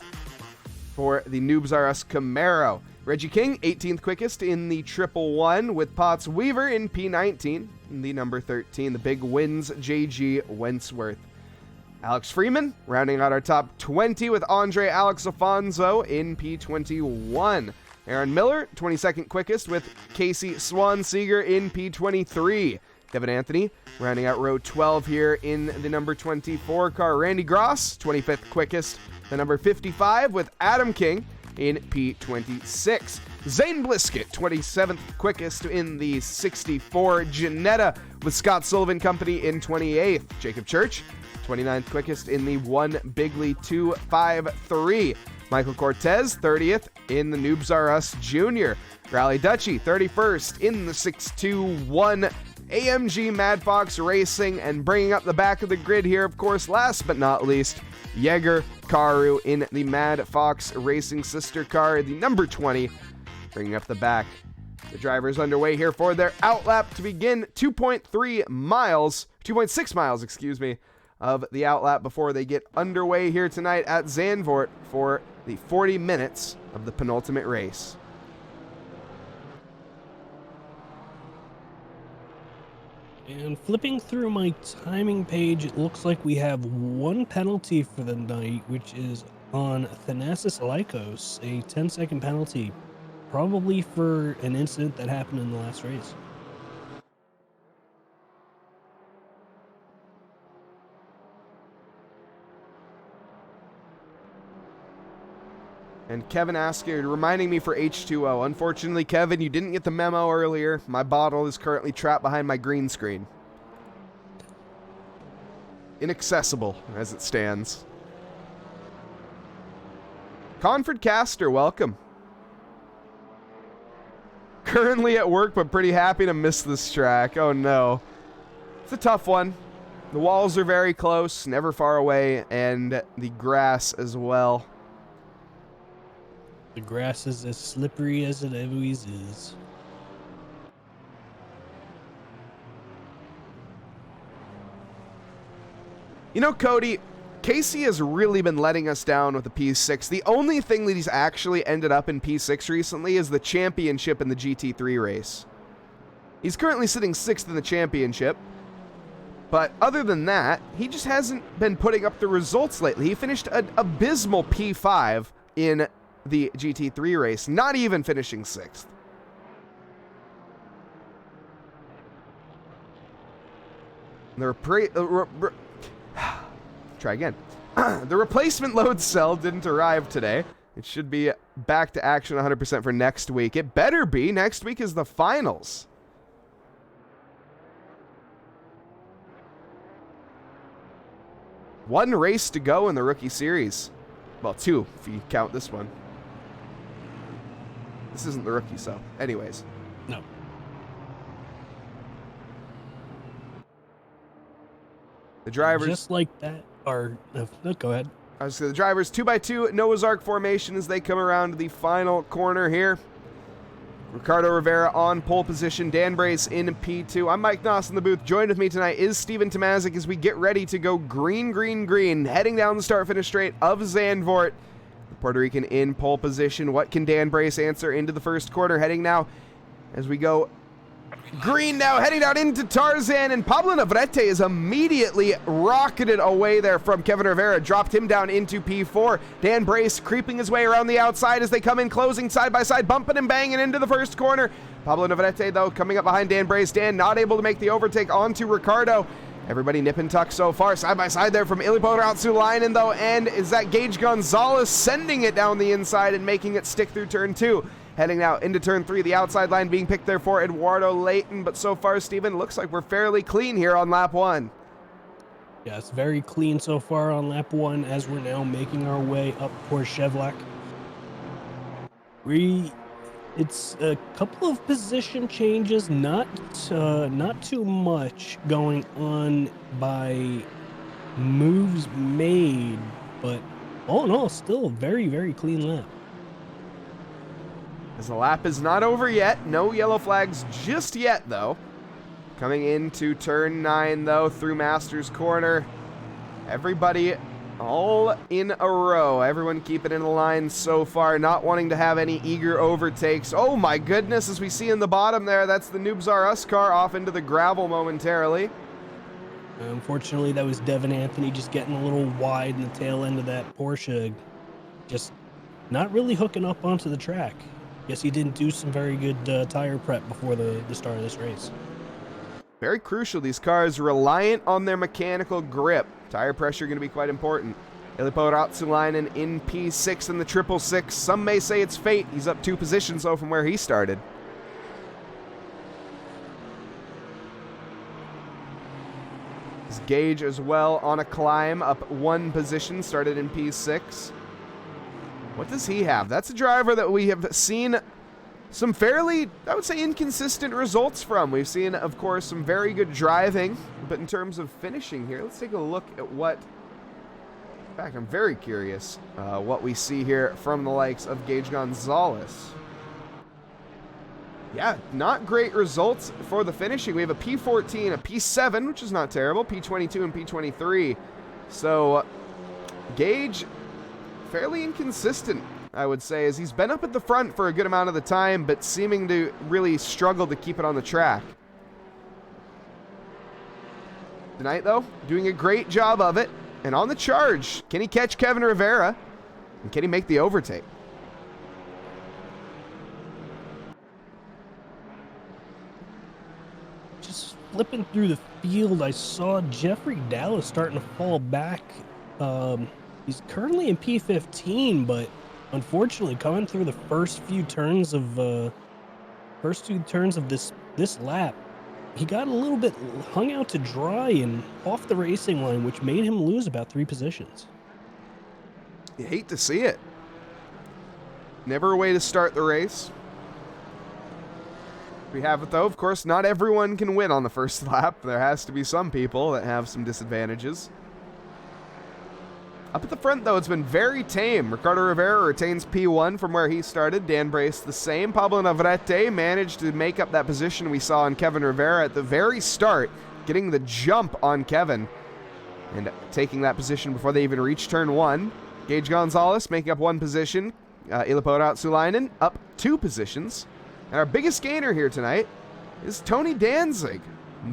for the Noobs R Us Camaro. Reggie King, 18th quickest in the 111 with Potts Weaver in P19, in the number 13, the Big Wins JG Wentworth. Alex Freeman, rounding out our top 20 with Andre Alex Afonso in P21. Aaron Miller, 22nd quickest with Casey Swan Seeger in P23. Kevin Anthony, rounding out row 12 here in the number 24 car. Randy Gross, 25th quickest, the number 55 with Adam King in P26. Zane Bliskett, 27th quickest in the 64 Janetta with Scott Sullivan Company in 28th. Jacob Church, 29th quickest in the 1 Bigley 253. Michael Cortez, 30th in the Noobs R Us Junior. Rally Dutchy, 31st in the 621 AMG Mad Fox Racing. And bringing up the back of the grid here, of course, last but not least, Yeager Karu in the Mad Fox Racing sister car, the number 20, bringing up the back. The drivers underway here for their outlap to begin 2.6 miles, of the outlap before they get underway here tonight at Zandvoort for the 40 minutes of the penultimate race. And flipping through my timing page, it looks like we have one penalty for the night, which is on Thanasis Lycos, a 10-second penalty, probably for an incident that happened in the last race. And Kevin Asker reminding me for H2O. Unfortunately, Kevin, you didn't get the memo earlier. My bottle is currently trapped behind my green screen. Inaccessible as it stands. Conford Caster, welcome. Currently at work, but pretty happy to miss this track. Oh no. It's a tough one. The walls are very close, never far away, and the grass as well. The grass is as slippery as it always is. You know, Cody, Casey has really been letting us down with the P6. The only thing that he's actually ended up in P6 recently is the championship in the GT3 race. He's currently sitting 6th in the championship. But other than that, he just hasn't been putting up the results lately. He finished an abysmal P5 in the GT3 race, not even finishing 6th. Try again. The replacement load cell didn't arrive today. It should be back to action 100% for next week. It better be. Next week is the finals. One race to go in the rookie series. Well, 2 if you count this one. This isn't the rookie, so anyways. No. The drivers... Just like that are... No, go ahead. I was saying the drivers 2x2 Noah's Ark formation as they come around to the final corner here. Ricardo Rivera on pole position. Dan Brace in P2. I'm Mike Nause in the booth. Joined with me tonight is Steven Tomazic as we get ready to go green, green, green. Heading down the start-finish straight of Zandvoort. The Puerto Rican in pole position. What can Dan Brace answer into the first quarter? Heading now as we go green now, heading down into Tarzan, and Pablo Navarrete is immediately rocketed away there from Kevin Rivera, dropped him down into P4. Dan Brace creeping his way around the outside as they come in, closing side by side, bumping and banging into the first corner. Pablo Navarrete, though, coming up behind Dan Brace. Dan not able to make the overtake onto Ricardo. Everybody nip and tuck so far, side by side there from Ilipo Ratsulainen, though, and is that Gage Gonzalez sending it down the inside and making it stick through turn 2. Heading out into turn 3, the outside line being picked there for Eduardo Layton, but so far, Steven, looks like we're fairly clean here on lap 1. Yeah, it's very clean so far on lap 1 as we're now making our way up towards Chevlac. It's a couple of position changes, not too much going on by moves made, but all in all, still a very, very clean lap. As the lap is not over yet, no yellow flags just yet, though. Coming into turn 9, though, through Masters Corner. Everybody all in a row. Everyone keeping in the line so far, not wanting to have any eager overtakes. Oh my goodness, as we see in the bottom there, that's the Noobs R Us car off into the gravel momentarily. Unfortunately, that was Devin Anthony just getting a little wide in the tail end of that Porsche. Just not really hooking up onto the track. Guess he didn't do some very good tire prep before the start of this race. Very crucial. These cars reliant on their mechanical grip. Tire pressure going to be quite important. Ilpo Ratsulainen in P6 in the 666. Some may say it's fate. He's up 2 positions, though, from where he started. Gage as well on a climb, up 1 position, started in P6. What does he have? That's a driver that we have seen some fairly, I would say, inconsistent results from. We've seen, of course, some very good driving, but in terms of finishing here, let's take a look at what, in fact, I'm very curious what we see here from the likes of Gage Gonzalez. Yeah, not great results for the finishing. We have a P14, a P7, which is not terrible, P22 and P23. So Gage, fairly inconsistent, I would say, as he's been up at the front for a good amount of the time, but seeming to really struggle to keep it on the track. Tonight, though, doing a great job of it, and on the charge. Can he catch Kevin Rivera? And can he make the overtake? Flipping through the field, I saw Jeffrey Dallas starting to fall back. He's currently in P15, but unfortunately, coming through the first two turns of this lap, he got a little bit hung out to dry and off the racing line, which made him lose about 3 positions. You hate to see it. Never a way to start the race. We have it, though. Of course, not everyone can win on the first lap. There has to be some people that have some disadvantages. Up at the front, though, it's been very tame. Ricardo Rivera retains P1 from where he started. Dan Brace the same. Pablo Navarrete managed to make up that position we saw on Kevin Rivera at the very start, getting the jump on Kevin and taking that position before they even reached turn 1. Gage Gonzalez making up 1 position. Ilpo Ratsulainen up 2 positions. And our biggest gainer here tonight is Tony Danzig,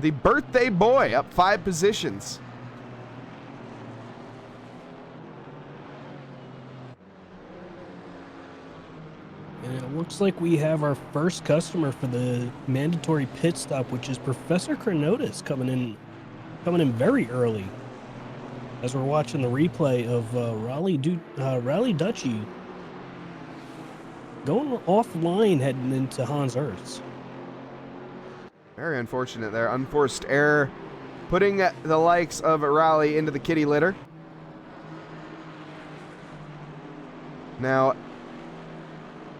the birthday boy, up 5 positions. And it looks like we have our first customer for the mandatory pit stop, which is Professor Chronotis coming in very early. As we're watching the replay of Raleigh Dutchy going offline heading into Hans Earths. Very unfortunate there. Unforced error, putting the likes of Raleigh into the kitty litter. Now,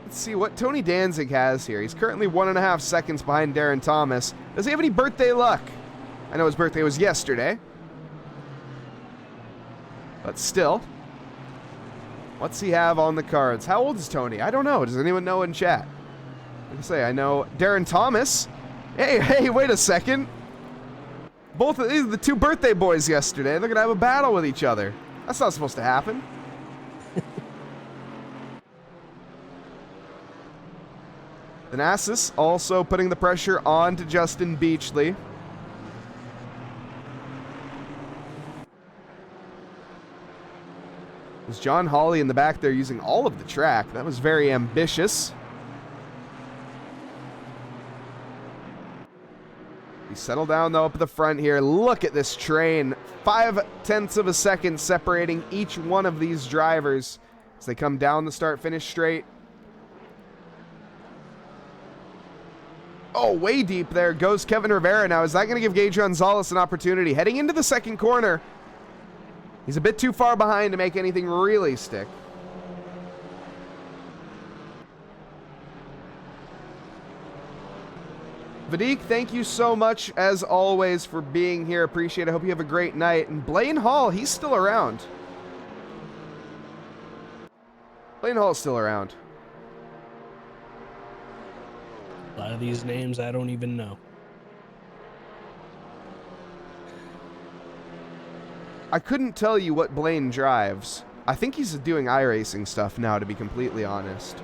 let's see what Tony Danzig has here. He's currently 1.5 seconds behind Darren Thomas. Does he have any birthday luck? I know his birthday was yesterday. But still, what's he have on the cards? How old is Tony? I don't know. Does anyone know in chat? Like I say, I know Darren Thomas. Hey, wait a second. Both of these are the 2 birthday boys yesterday. They're going to have a battle with each other. That's not supposed to happen. Thanasis also putting the pressure on to Justin Beachley. There's John Hawley in the back there using all of the track. That was very ambitious. We settle down, though, up at the front here. Look at this train. 0.5 of a second separating each one of these drivers as they come down the start-finish straight. Oh, way deep there goes Kevin Rivera. Now, is that going to give Gage Gonzalez an opportunity? Heading into the second corner. He's a bit too far behind to make anything really stick. Vadik, thank you so much, as always, for being here. Appreciate it. I hope you have a great night. And Blaine Hall, he's still around. Blaine Hall's still around. A lot of these names I don't even know. I couldn't tell you what Blaine drives. I think he's doing iRacing stuff now, to be completely honest.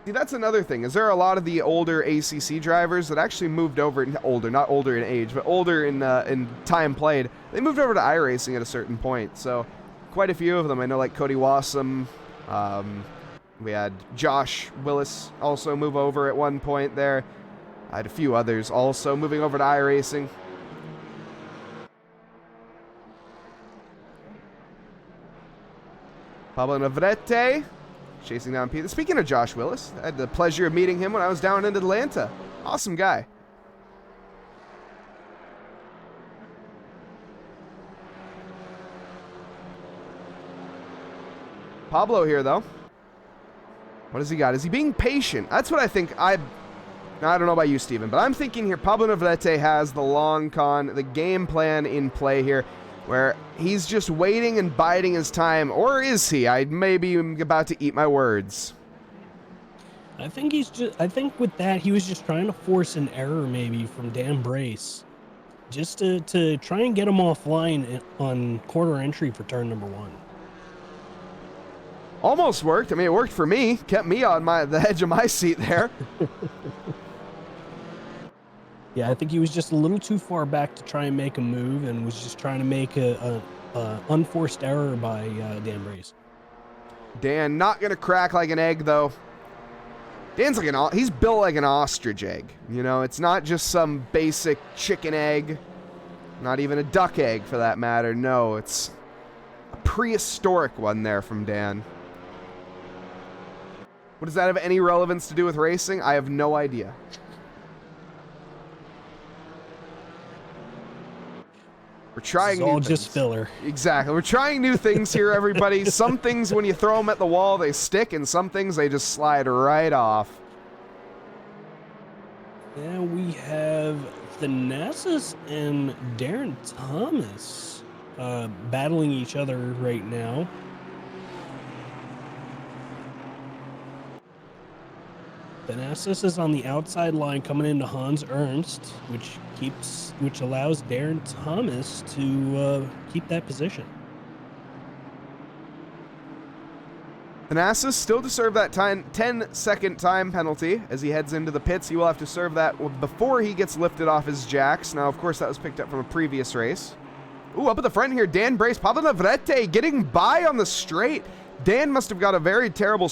See, that's another thing, is there are a lot of the older ACC drivers that actually moved over, older, not older in age, but older in time played. They moved over to iRacing at a certain point, so quite a few of them. I know, like Cody Wassam, we had Josh Willis also move over at one point there. I had a few others also moving over to iRacing. Pablo Navarrete chasing down Pete. Speaking of Josh Willis, I had the pleasure of meeting him when I was down in Atlanta. Awesome guy. Pablo here, though. What has he got? Is he being patient? That's what I think. I don't know about you, Steven, but I'm thinking here Pablo Navarrete has the long con, the game plan in play here, where he's just waiting and biding his time. Or is he? I maybe am about to eat my words. I think I think with that, he was just trying to force an error maybe from Dan Brace. Just to try and get him offline on quarter entry for turn number 1. Almost worked. I mean, it worked for me. Kept me on the edge of my seat there. Yeah, I think he was just a little too far back to try and make a move, and was just trying to make a unforced error by Dan Brace. Dan not gonna crack like an egg, though. Dan's like he's built like an ostrich egg. You know, it's not just some basic chicken egg, not even a duck egg for that matter. No, it's a prehistoric one there from Dan. What does that have any relevance to do with racing? I have no idea. We're trying new things. Just filler. Exactly. We're trying new things here, everybody. Some things, when you throw them at the wall, they stick, and some things, they just slide right off. Yeah, we have Thanasis and Darren Thomas battling each other right now. Thanasis is on the outside line coming into Hans Ernst, which allows Darren Thomas to keep that position. Thanasis still to serve that 10-second time penalty as he heads into the pits. He will have to serve that before he gets lifted off his jacks. Now, of course, that was picked up from a previous race. Ooh, up at the front here, Dan Brace, Pablo Navarrete getting by on the straight. Dan must have got a very terrible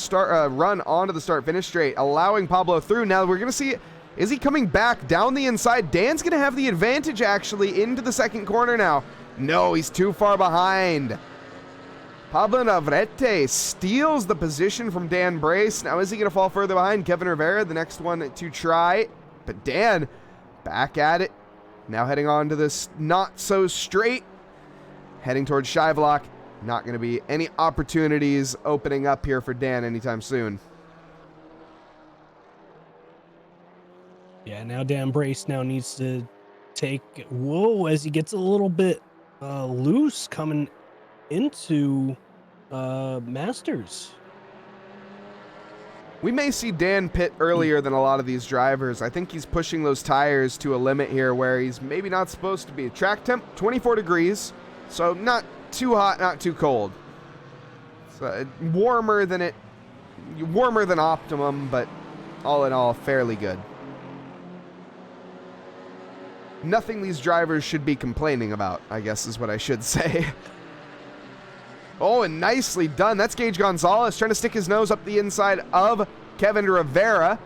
run onto the start-finish straight, allowing Pablo through. Now we're going to see, is he coming back down the inside? Dan's going to have the advantage, actually, into the second corner now. No, he's too far behind. Pablo Navarrete steals the position from Dan Brace. Now, is he going to fall further behind? Kevin Rivera, the next one to try. But Dan, back at it. Now heading on to this not-so-straight. Heading towards Shivlock. Not going to be any opportunities opening up here for Dan anytime soon. Yeah, now Dan Brace now needs to take, as he gets a little bit loose coming into Masters. We may see Dan pit earlier than a lot of these drivers. I think he's pushing those tires to a limit here where he's maybe not supposed to be. Track temp, 24 degrees, so not too hot, not too cold. So warmer than optimum, but all in all, fairly good. Nothing these drivers should be complaining about, I guess is what I should say. Oh, and nicely done. That's Gage Gonzalez trying to stick his nose up the inside of Kevin Rivera.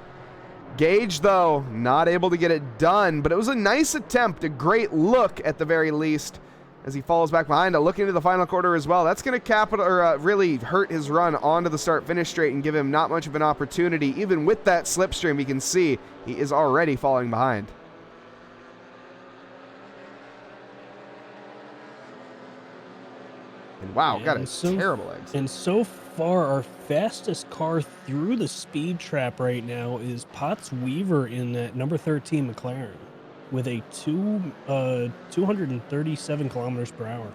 Gage, though, not able to get it done, but it was a nice attempt, a great look at the very least. as he falls back behind. Looking into the final quarter as well. That's going to really hurt his run onto the start-finish straight and give him not much of an opportunity. Even with that slipstream, we can see he is already falling behind. And wow, got a terrible exit. And so far, our fastest car through the speed trap right now is Potts Weaver in that number 13 McLaren with a 237 kilometers per hour.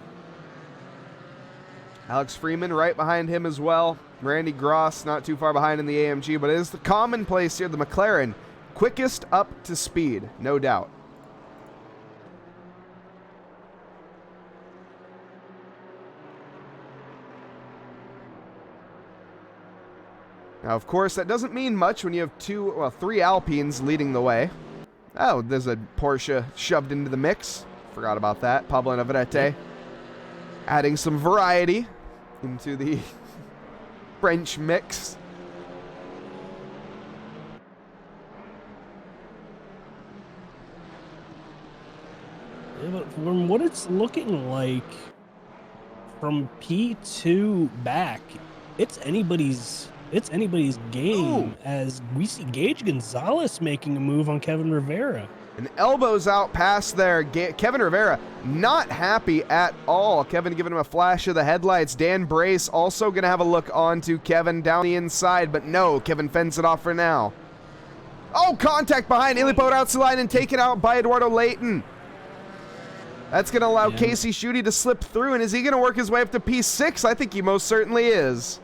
Alex Freeman right behind him as well. Randy Gross not too far behind in the AMG, but it is the commonplace here, the McLaren, quickest up to speed, no doubt. Now, of course, that doesn't mean much when you have three Alpines leading the way. Oh, there's a Porsche shoved into the mix. Forgot about that. Pablo Navarrete adding some variety into the French mix. Yeah, but from what it's looking like, from P2 back, it's anybody's game. Ooh. As we see Gage Gonzalez making a move on Kevin Rivera. An elbows out pass there. Kevin Rivera not happy at all. Kevin giving him a flash of the headlights. Dan Brace also going to have a look onto Kevin down the inside, but no, Kevin fends it off for now. Oh, contact behind. Illipo outside line and taken out by Eduardo Layton. That's going to allow Casey Schutte to slip through, and is he going to work his way up to P6? I think he most certainly is.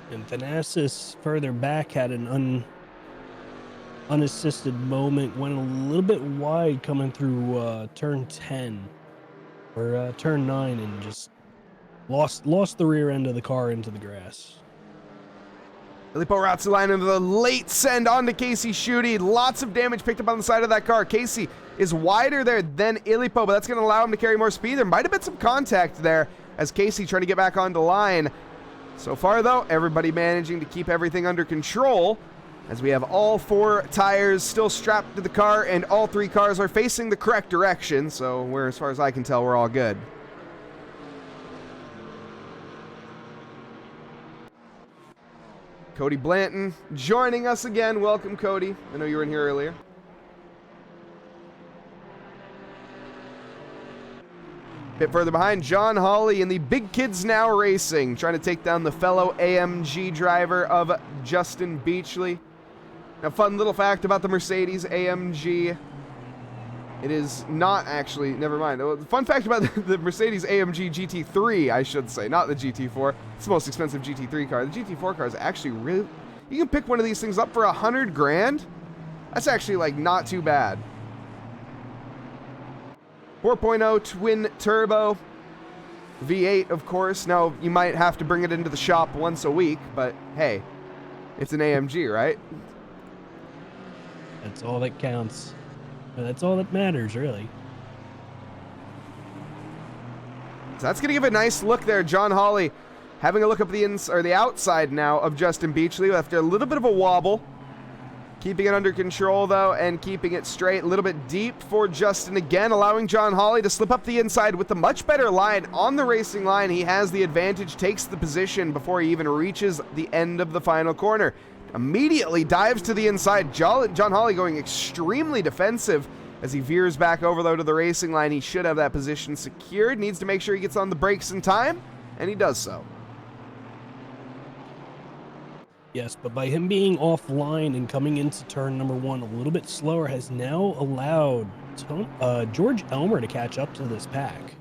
And Thanasis further back had an unassisted moment, went a little bit wide coming through turn 10 or turn 9, and just lost the rear end of the car into the grass. Filippo Razzolino into the late send onto Casey Schutte. Lots of damage picked up on the side of that car. Casey is wider there than Illipo, but that's going to allow him to carry more speed. There might have been some contact there as Casey trying to get back onto line. So far, though, everybody managing to keep everything under control as we have all four tires still strapped to the car and all three cars are facing the correct direction. So we're, as far as I can tell, we're all good. Cody Blanton joining us again. Welcome, Cody. I know you were in here earlier. Bit further behind, John Hawley in the Big Kids Now Racing, trying to take down the fellow AMG driver of Justin Beachley. Now, fun little fact about the Mercedes AMG. It is not actually, never mind. Fun fact about the Mercedes AMG GT3, I should say, not the GT4. It's the most expensive GT3 car. The GT4 car is actually really, you can pick one of these things up for $100 grand. That's actually like not too bad. 4.0 twin turbo, V8, of course. Now, you might have to bring it into the shop once a week, but hey, it's an AMG, right? That's all that counts. That's all that matters, really. So that's going to give a nice look there. John Hawley having a look up the outside now of Justin Beachley after a little bit of a wobble. Keeping it under control, though, and keeping it straight. A little bit deep for Justin again, allowing John Hawley to slip up the inside with a much better line. On the racing line, he has the advantage, takes the position before he even reaches the end of the final corner. Immediately dives to the inside. John Hawley going extremely defensive as he veers back over, though, to the racing line. He should have that position secured. Needs to make sure he gets on the brakes in time, and he does so. Yes, but by him being offline and coming into turn number 1 a little bit slower has now allowed George Elmer to catch up to this pack.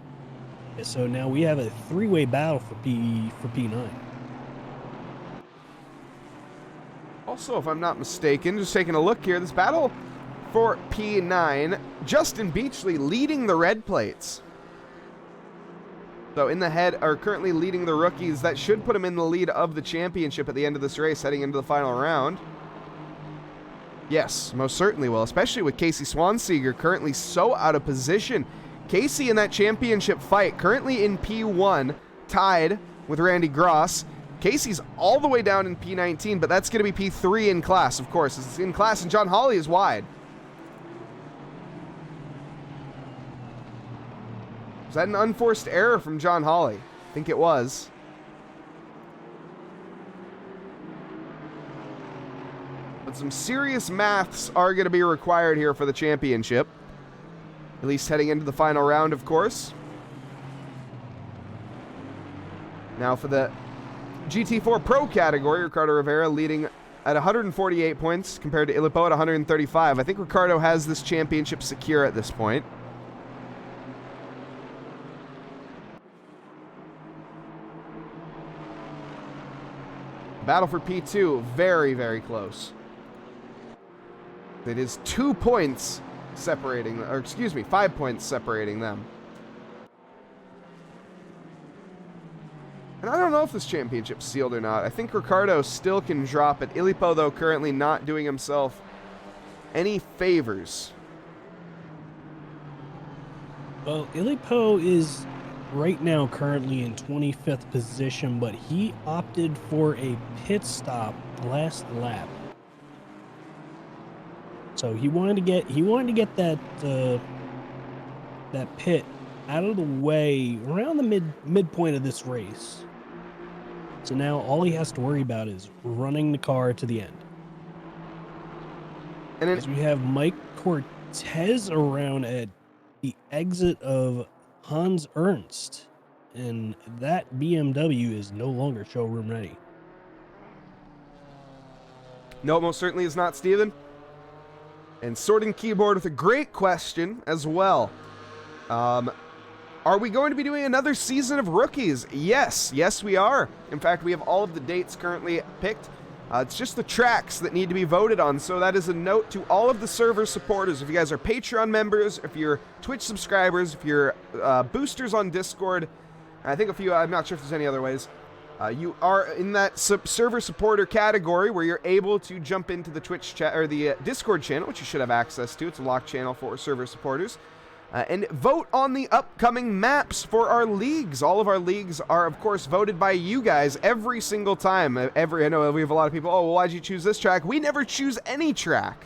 So now we have a three-way battle for P9. Also, if I'm not mistaken, just taking a look here, this battle for P9, Justin Beachley leading the red plates. So in the head are currently leading the rookies. That should put him in the lead of the championship at the end of this race, heading into the final round. Yes, most certainly will, especially with Casey Swanseger currently so out of position. Casey in that championship fight, currently in P1, tied with Randy Gross. Casey's all the way down in P19, but that's going to be P3 in class, of course. It's in class, and John Hawley is wide. Was that an unforced error from John Hawley? I think it was. But some serious maths are going to be required here for the championship. At least heading into the final round, of course. Now for the GT4 Pro category, Ricardo Rivera leading at 148 points compared to Illipo at 135. I think Ricardo has this championship secure at this point. Battle for P2, very, very close. It is 2 points separating, or excuse me, 5 points separating them. And I don't know if this championship's sealed or not. I think Ricardo still can drop it. Illipo, though, currently not doing himself any favors. Well, Illipo is right now currently in 25th position, but he opted for a pit stop last lap. So he wanted to get that that pit out of the way around the midpoint of this race. So now all he has to worry about is running the car to the end. And then we have Mike Cortez around at the exit of Hans Ernst, and that BMW is no longer showroom ready. No, most certainly is not, Steven. And Sorting Keyboard with a great question as well. Are we going to be doing another season of rookies? Yes, we are. In fact, we have all of the dates currently picked. It's just the tracks that need to be voted on, so that is a note to all of the server supporters. If you guys are Patreon members, if you're Twitch subscribers, if you're boosters on Discord, I think a few, I'm not sure if there's any other ways, you are in that server supporter category where you're able to jump into the Twitch chat, or the Discord channel, which you should have access to. It's a locked channel for server supporters. And vote on the upcoming maps for our leagues. All of our leagues are, of course, voted by you guys every single time. I know we have a lot of people, oh, well, why'd you choose this track? We never choose any track.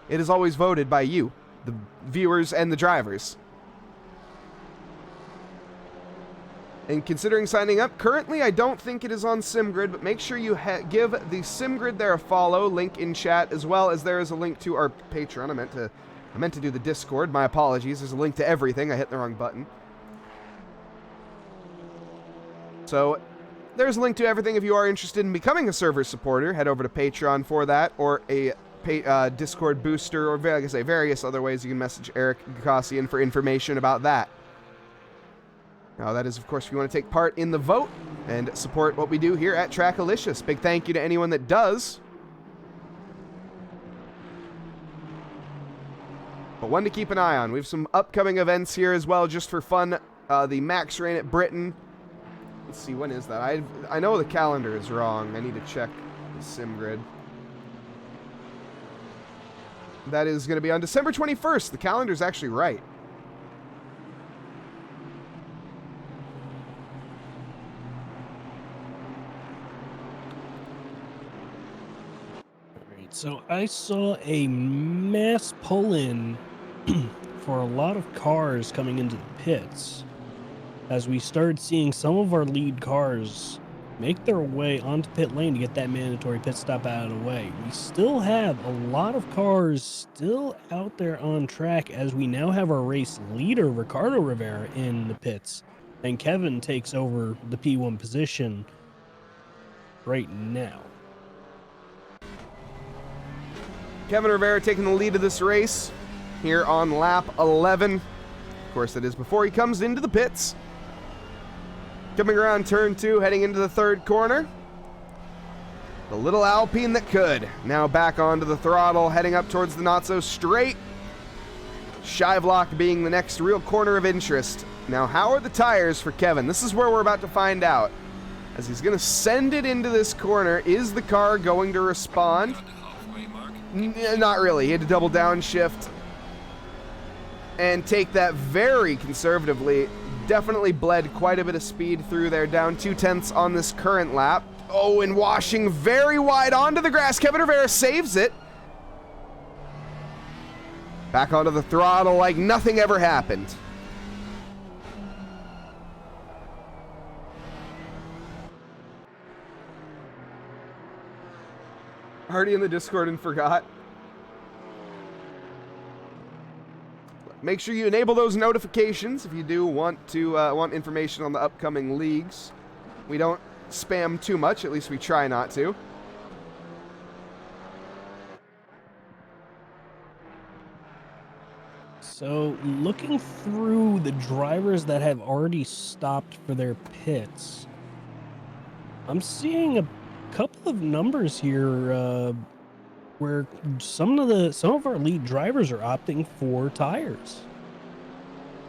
It is always voted by you, the viewers and the drivers. And considering signing up, currently I don't think it is on SimGrid, but make sure you give the SimGrid there a follow, link in chat, as well as there is a link to our Patreon. I meant to do the Discord. My apologies. There's a link to everything. I hit the wrong button. So there's a link to everything. If you are interested in becoming a server supporter, head over to Patreon for that, or a Discord booster, or like I say, various other ways you can message Eric Gossian for information about that. Now, that is, of course, if you want to take part in the vote and support what we do here at TRACKILICIOUS. Big thank you to anyone that does. But one to keep an eye on. We have some upcoming events here as well, just for fun. The Max Rain at Britain. Let's see, when is that? I know the calendar is wrong. I need to check the SimGrid. That is going to be on December 21st. The calendar's actually right. So I saw a mass pull-in for a lot of cars coming into the pits as we started seeing some of our lead cars make their way onto pit lane to get that mandatory pit stop out of the way. We still have a lot of cars still out there on track as we now have our race leader, Ricardo Rivera, in the pits, and Kevin takes over the P1 position right now. Kevin Rivera taking the lead of this race here on lap 11. Of course, it is before he comes into the pits. Coming around turn 2, heading into the third corner. The little Alpine that could. Now back onto the throttle, heading up towards the not-so straight. Shivlock being the next real corner of interest. Now, how are the tires for Kevin? This is where we're about to find out. As he's going to send it into this corner, is the car going to respond? Not really. He had to double downshift and take that very conservatively. Definitely bled quite a bit of speed through there, down 0.2 on this current lap. Oh, and washing very wide onto the grass. Kevin Rivera saves it. Back onto the throttle like nothing ever happened. Already in the Discord and forgot. Make sure you enable those notifications if you do want to want information on the upcoming leagues. We don't spam too much, at least we try not to. So, looking through the drivers that have already stopped for their pits, I'm seeing a couple of numbers here where some of our lead drivers are opting for tires.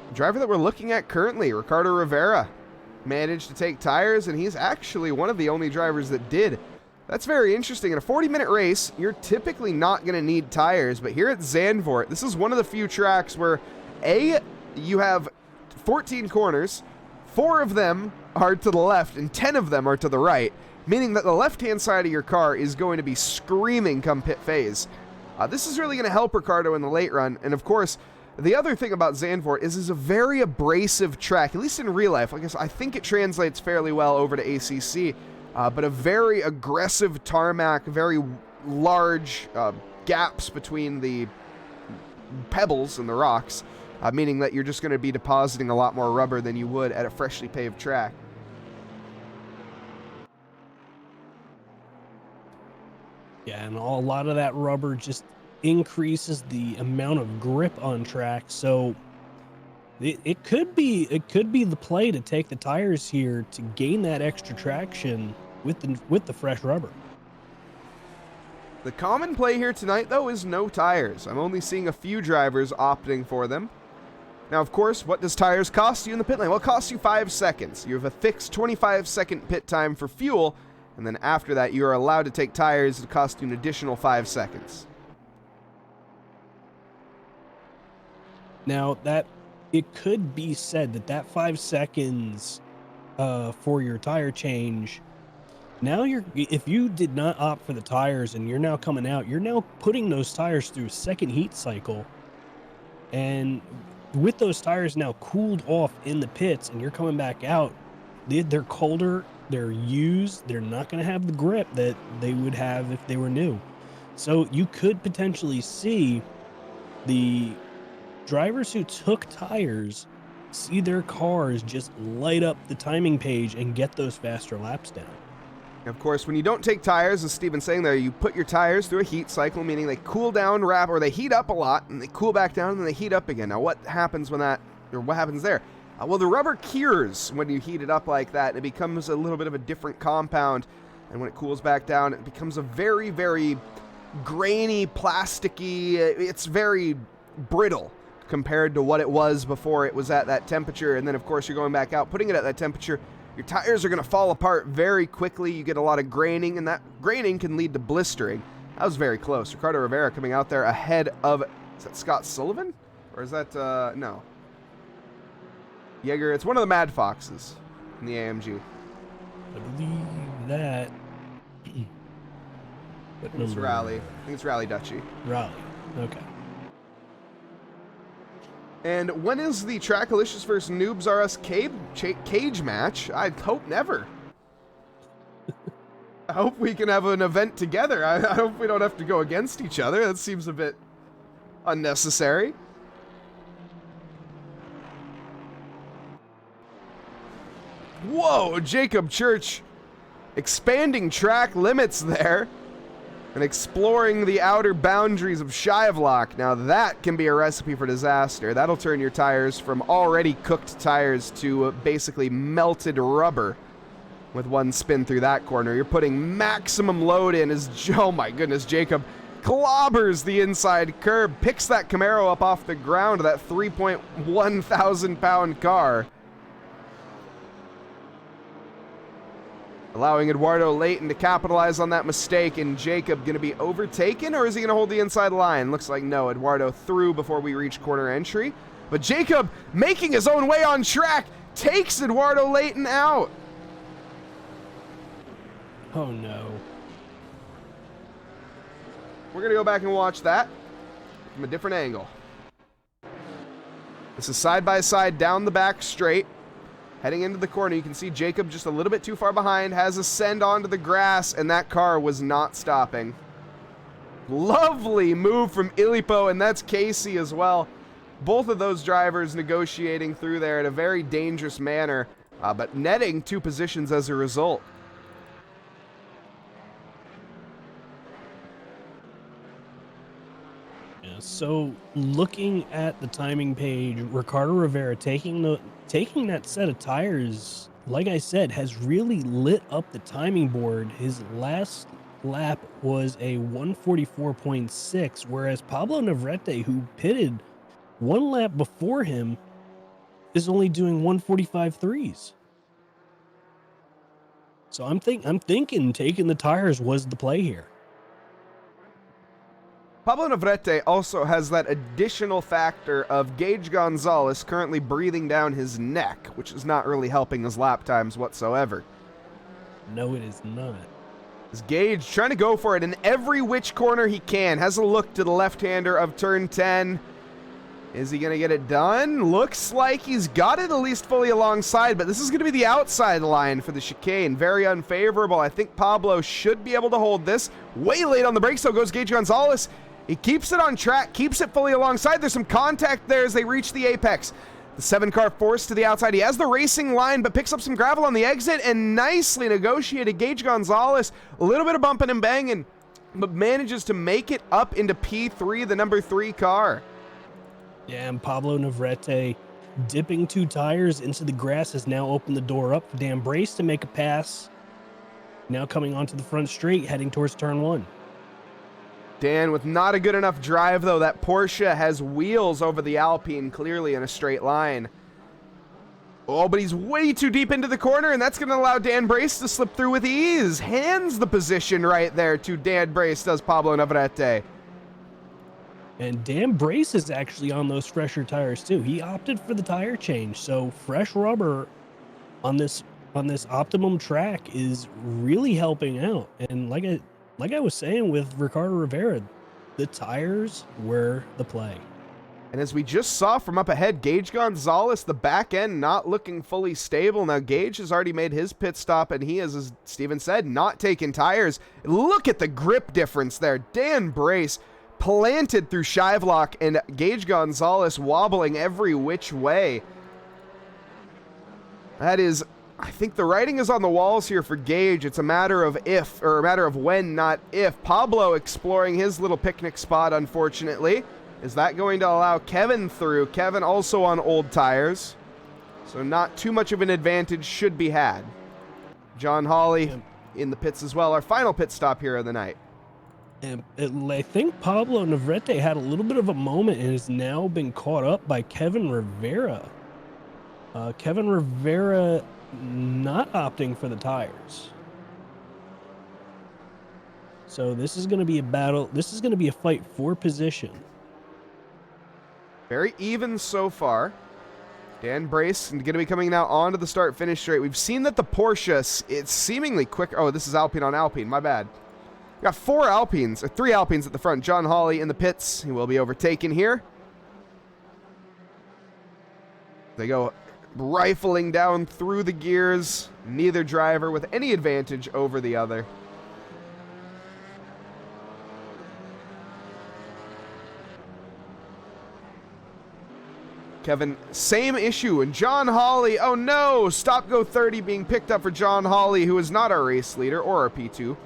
The driver that we're looking at currently, Ricardo Rivera, managed to take tires, and he's actually one of the only drivers that did. That's very interesting. In a 40-minute race, you're typically not going to need tires, but here at Zandvoort, this is one of the few tracks where, you have 14 corners, 4 of them are to the left, and 10 of them are to the right, meaning that the left-hand side of your car is going to be screaming come pit phase. This is really going to help Ricardo in the late run, and of course, the other thing about Zandvoort is it's a very abrasive track, at least in real life. I think it translates fairly well over to ACC. But a very aggressive tarmac, very large gaps between the pebbles and the rocks, meaning that you're just going to be depositing a lot more rubber than you would at a freshly paved track. Yeah, and a lot of that rubber just increases the amount of grip on track, so it could be the play to take the tires here to gain that extra traction with the fresh rubber. The common play here tonight, though, is no tires. I'm only seeing a few drivers opting for them. Now, of course, what does tires cost you in the pit lane? Well, it costs you 5 seconds. You have a fixed 25-second pit time for fuel, and then after that, you are allowed to take tires that cost you an additional 5 seconds. Now, it could be said that 5 seconds for your tire change. Now if you did not opt for the tires and you're now coming out, you're now putting those tires through a second heat cycle. And with those tires now cooled off in the pits and you're coming back out, they're colder, they're used, they're not going to have the grip that they would have if they were new. So you could potentially see the drivers who took tires see their cars just light up the timing page and get those faster laps down. Of course, when you don't take tires, as Steven's saying there, you put your tires through a heat cycle, meaning they cool down or they heat up a lot, and they cool back down, and then they heat up again. Now, what happens what happens there? Well, the rubber cures when you heat it up like that, and it becomes a little bit of a different compound, and when it cools back down, it becomes a very, very grainy, plasticky, it's very brittle compared to what it was before it was at that temperature, and then, of course, you're going back out, putting it at that temperature. Your tires are going to fall apart very quickly. You get a lot of graining, and that graining can lead to blistering. That was very close. Ricardo Rivera coming out there ahead of, is that Scott Sullivan? Or is that, no. Jaeger, it's one of the Mad Foxes in the AMG. I believe that. It's Rally. I think it's Rally Dutchy. Rally, okay. And when is the Trackalicious vs. Noobs R Us cage match? I hope never. I hope we can have an event together. I hope we don't have to go against each other. That seems a bit unnecessary. Whoa, Jacob Church expanding track limits there and exploring the outer boundaries of Shivlock. Now that can be a recipe for disaster. That'll turn your tires from already cooked tires to basically melted rubber with one spin through that corner. You're putting maximum load in as, oh my goodness, Jacob clobbers the inside curb, picks that Camaro up off the ground, that 3.1 thousand pound car. Allowing Eduardo Layton to capitalize on that mistake, and Jacob going to be overtaken, or is he going to hold the inside line? Looks like no. Eduardo through before we reach corner entry. But Jacob, making his own way on track, takes Eduardo Layton out. Oh, no. We're going to go back and watch that from a different angle. This is side-by-side down the back straight. Heading into the corner, you can see Jacob just a little bit too far behind, has a send onto the grass, and that car was not stopping. Lovely move from Ilipo, and that's Casey as well. Both of those drivers negotiating through there in a very dangerous manner, but netting 2 positions as a result. Yeah, so looking at the timing page, Ricardo Rivera taking that set of tires, like I said, has really lit up the timing board. His last lap was a 144.6, whereas Pablo Navarrete, who pitted 1 lap before him, is only doing 145.3s. So I'm thinking taking the tires was the play here. Pablo Navarrete also has that additional factor of Gage Gonzalez currently breathing down his neck, which is not really helping his lap times whatsoever. No, it is not. Is Gage trying to go for it in every which corner he can. Has a look to the left-hander of turn 10. Is he going to get it done? Looks like he's got it at least fully alongside, but this is going to be the outside line for the chicane. Very unfavorable. I think Pablo should be able to hold this. Way late on the brakes, though, goes Gage Gonzalez. He keeps it on track, keeps it fully alongside. There's some contact there as they reach the apex. The 7-car forced to the outside. He has the racing line, but picks up some gravel on the exit and nicely negotiated. Gage Gonzalez, a little bit of bumping and banging, but manages to make it up into P3, the number 3 car. Yeah, and Pablo Navarrete dipping 2 tires into the grass has now opened the door up for Dan Brace to make a pass. Now coming onto the front straight, heading towards turn 1. Dan with not a good enough drive, though. That Porsche has wheels over the Alpine, clearly in a straight line. Oh, but he's way too deep into the corner, and that's going to allow Dan Brace to slip through with ease. Hands the position right there to Dan Brace, does Pablo Navarrete. And Dan Brace is actually on those fresher tires too. He opted for the tire change, so fresh rubber on this optimum track is really helping out. And like I was saying with Ricardo Rivera, the tires were the play. And as we just saw from up ahead, Gage Gonzalez, the back end not looking fully stable. Now Gage has already made his pit stop, and he is, as Steven said, not taking tires. Look at the grip difference there. Dan Brace planted through Shivelock, and Gage Gonzalez wobbling every which way. That is, I think the writing is on the walls here for Gage. It's a matter of if, or a matter of when, not if. Pablo exploring his little picnic spot, unfortunately. Is that going to allow Kevin through? Kevin also on old tires, so not too much of an advantage should be had. John Hawley in the pits as well. Our final pit stop here of the night. And I think Pablo Navarrete had a little bit of a moment and has now been caught up by Kevin Rivera. Kevin Rivera not opting for the tires. So this is going to be a battle. This is going to be a fight for position. Very even so far. Dan Brace going to be coming now onto the start-finish straight. We've seen that the Porsche, it's seemingly quick. Oh, this is Alpine on Alpine. My bad. We got 4 Alpines, or 3 Alpines at the front. John Hawley in the pits. He will be overtaken here. They go rifling down through the gears. Neither driver with any advantage over the other. Kevin, same issue. And John Hawley, oh no! Stop go 30 being picked up for John Hawley, who is not our race leader or our P2.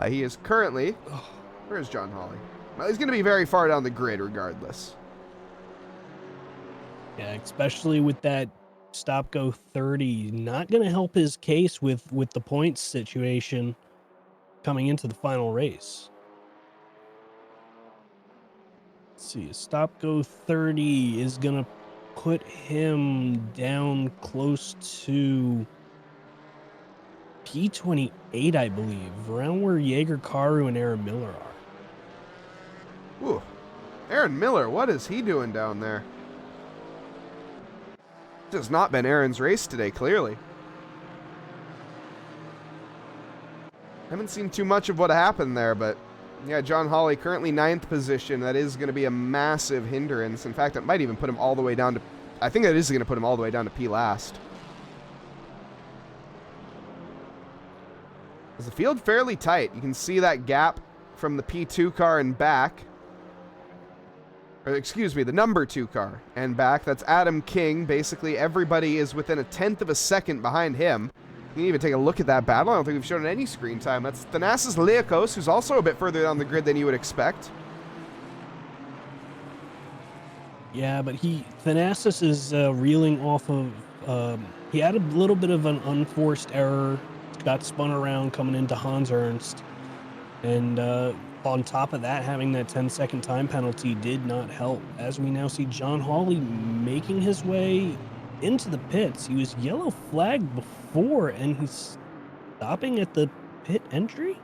He is currently... Oh, where is John Hawley? Well, he's going to be very far down the grid regardless. Yeah, especially with that stop go 30. Not going to help his case with the points situation coming into the final race. Let's see, a stop go 30 is going to put him down close to P28, I believe, around where Jaeger Karu and Aaron Miller are. Ooh, Aaron Miller, what is he doing down there? This has not been Aaron's race today, clearly. Haven't seen too much of what happened there, but yeah, John Hawley currently 9th position. That is going to be a massive hindrance. In fact, it might even put him all the way down to... I think that is going to put him all the way down to P last. Is the field fairly tight? You can see that gap from the P2 car and back. Or excuse me, the number 2 car and back. That's Adam King. Basically, everybody is within a tenth of a second behind him. You can even take a look at that battle. I don't think we've shown any screen time. That's Thanasis Liakos, who's also a bit further down the grid than you would expect. Yeah, but Thanasis is reeling off of... he had a little bit of an unforced error. Got spun around coming into Hans Ernst. And on top of that, having that 10-second time penalty did not help. As we now see John Hawley making his way into the pits. He was yellow flagged before, and he's stopping at the pit entry?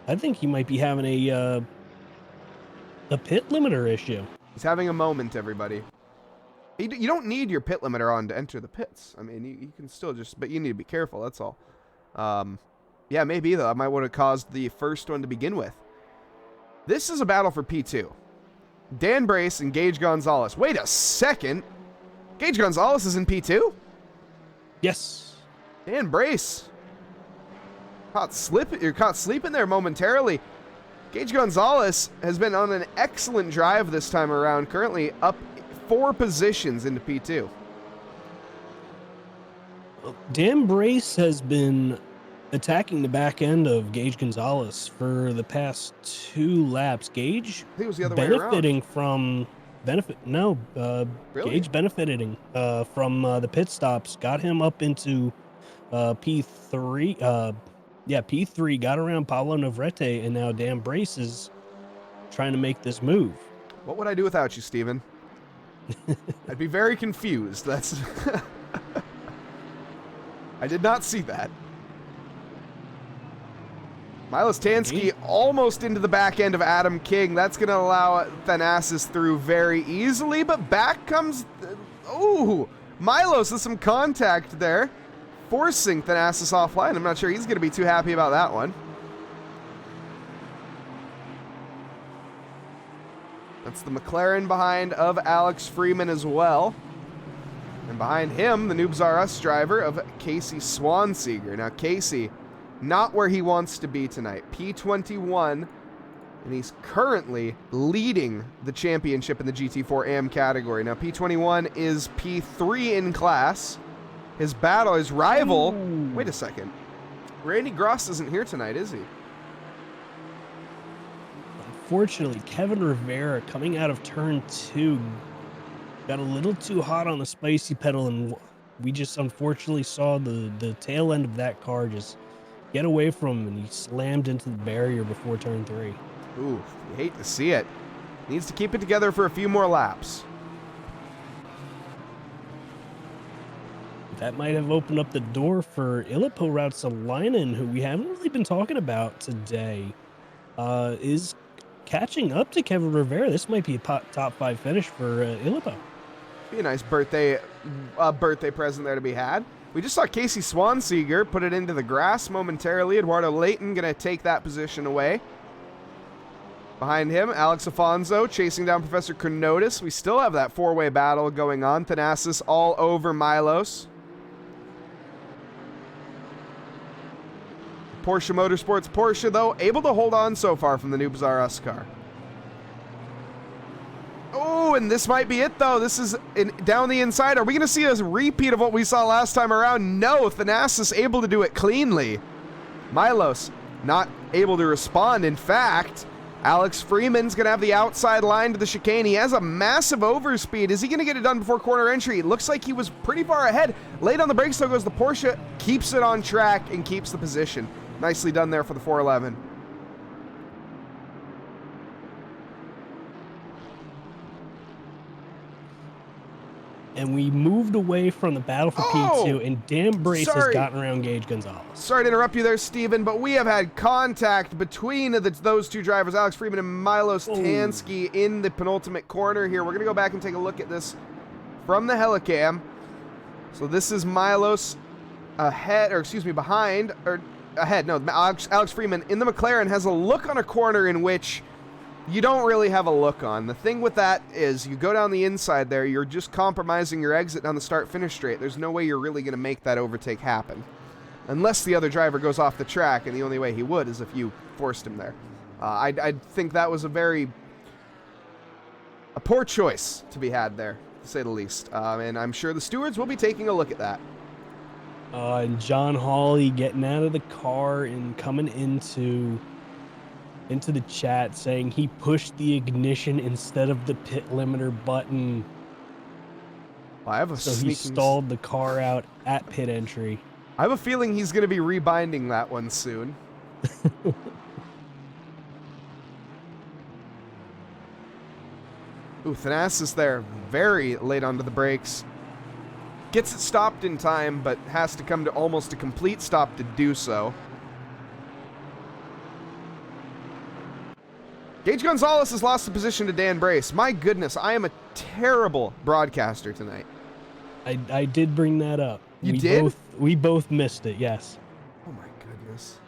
I think he might be having a pit limiter issue. He's having a moment, everybody. You don't need your pit limiter on to enter the pits. I mean, you can still just... But you need to be careful, that's all. Yeah, maybe, though. I might would have caused the first one to begin with. This is a battle for P2. Dan Brace and Gage Gonzalez. Wait a second. Gage Gonzalez is in P2? Yes. Dan Brace. Caught sleeping there momentarily. Gage Gonzalez has been on an excellent drive this time around. Currently up 4 positions into P2. Dan Brace has been attacking the back end of Gage Gonzalez for the past 2 laps. Gage I think it was the other way around. benefiting from Really? Gage benefiting from the pit stops, got him up into P3. P3 got around Pablo Navarrete, and now Dan Brace is trying to make this move. What would I do without you, Steven? I'd be very confused. That's I did not see that. Milos Tansky almost into the back end of Adam King. That's going to allow Thanasis through very easily, but back comes... Ooh, Milos with some contact there, forcing Thanasis offline. I'm not sure he's going to be too happy about that one. That's the McLaren behind of Alex Freeman as well. And behind him, the Noobs R Us driver of Casey Swanseeger. Now, Casey, not where he wants to be tonight. P21, and he's currently leading the championship in the GT4 AM category. Now, P21 is P3 in class. His rival... Ooh. Wait a second. Randy Gross isn't here tonight, is he? Unfortunately, Kevin Rivera coming out of turn 2 got a little too hot on the spicy pedal, and we just unfortunately saw the tail end of that car just get away from him, and he slammed into the barrier before turn 3. Ooh, you hate to see it. Needs to keep it together for a few more laps. That might have opened up the door for Illipo Rautsalainen, who we haven't really been talking about today, is catching up to Kevin Rivera. This might be a top 5 finish for Illipo. Be a nice birthday present there to be had. We just saw Casey Swanseeger put it into the grass momentarily. Eduardo Layton going to take that position away. Behind him, Alex Afonso chasing down Professor Kronotis. We still have that 4-way battle going on. Thanasis all over Milos. Porsche Motorsports Porsche, though, able to hold on so far from the Noobs R Us car. Oh, and this might be it, though. This is down the inside. Are we going to see a repeat of what we saw last time around? No, Thanasis able to do it cleanly. Milos not able to respond. In fact, Alex Freeman's going to have the outside line to the chicane. He has a massive overspeed. Is he going to get it done before corner entry? It looks like he was pretty far ahead. Late on the brakes, though, goes the Porsche. Keeps it on track and keeps the position. Nicely done there for the 411. And we moved away from the battle for P2, and Dan Brace has gotten around Gage Gonzalez. Sorry to interrupt you there, Steven, but we have had contact between those 2 drivers, Alex Freeman and Milos Tansky, in the penultimate corner here. We're going to go back and take a look at this from the helicam. So this is Milos behind, or ahead. No, Alex Freeman in the McLaren has a look on a corner in which you don't really have a look on. The thing with that is you go down the inside there, you're just compromising your exit down the start-finish straight. There's no way you're really going to make that overtake happen. unless the other driver goes off the track, and the only way he would is if you forced him there. I think that was a poor choice to be had there, to say the least. And I'm sure the stewards will be taking a look at that. And John Hawley getting out of the car and coming into the chat saying he pushed the ignition instead of the pit limiter button. Well, I have a so he stalled the car out at pit entry. I have a feeling he's going to be rebinding that one soon. Ooh, Thanasis there, very late onto the brakes. Gets it stopped in time, but has to come to almost a complete stop to do so. Gage Gonzalez has lost the position to Dan Brace. My goodness, I am a terrible broadcaster tonight. I did bring that up. You did? We both missed it, yes. Oh my goodness.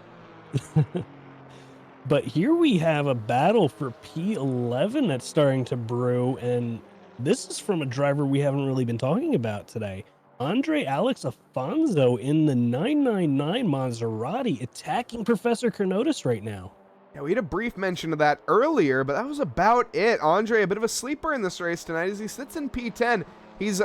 But here we have a battle for P11 that's starting to brew, and this is from a driver we haven't really been talking about today. Andre Alex Afonso in the 999 Maserati attacking Professor Carnotis right now. Yeah, we had a brief mention of that earlier, but that was about it. Andre, a bit of a sleeper in this race tonight as he sits in P10. He's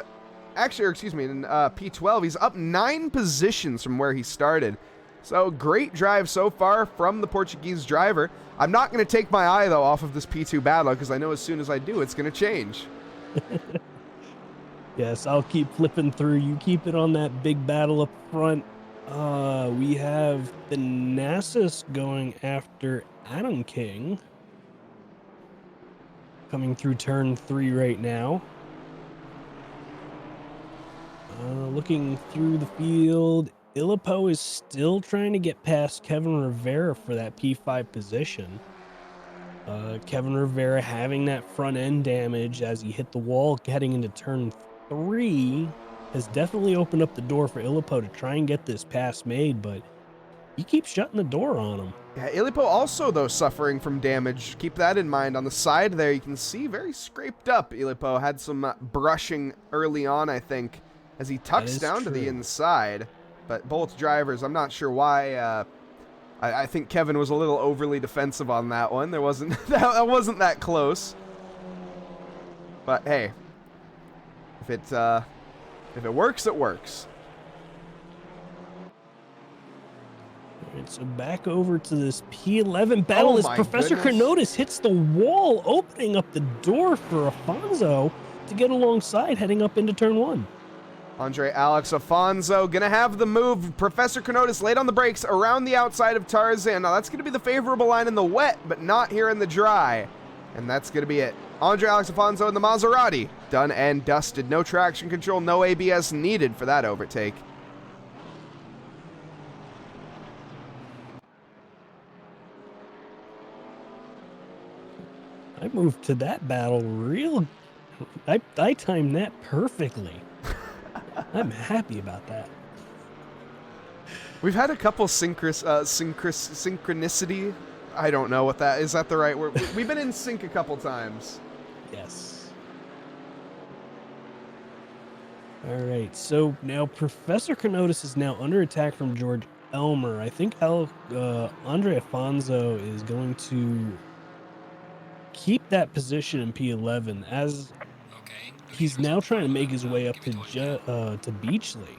actually, or excuse me, in P12. He's up 9 positions from where he started. So great drive so far from the Portuguese driver. I'm not going to take my eye, though, off of this P2 battle because I know as soon as I do, it's going to change. Yes, I'll keep flipping through. You keep it on that big battle up front. We have the Nause going after Adam King. Coming through turn 3 right now. Looking through the field, Illipo is still trying to get past Kevin Rivera for that P5 position. Kevin Rivera having that front end damage as he hit the wall heading into turn 3 has definitely opened up the door for Illipo to try and get this pass made, but he keeps shutting the door on him. Yeah, Illipo also, though, suffering from damage. Keep that in mind. On the side there, you can see very scraped up. Illipo had some brushing early on, I think, as he tucks down to the inside. But both drivers, I'm not sure why. I think Kevin was a little overly defensive on that one. There wasn't that wasn't that close. But hey, if it works, it works. All right, so back over to this P11 battle as Professor Carnotis hits the wall, opening up the door for Afonso to get alongside, heading up into turn 1. Andre Alex Afonso gonna have the move. Professor Carnotis late on the brakes around the outside of Tarzan. Now that's gonna be the favorable line in the wet, but not here in the dry. And that's gonna be it. Andre Alex Afonso in the Maserati. Done and dusted. No traction control, no ABS needed for that overtake. I moved to that battle I timed that perfectly. I'm happy about that. We've had a couple synchronicity. I don't know what that is. That the right word? We've been in sync a couple times. Yes. All right. So now Professor Carnotis is now under attack from George Elmer. I think Andre Afonso is going to keep that position in P11 as he's now trying to make his way up to Beachley,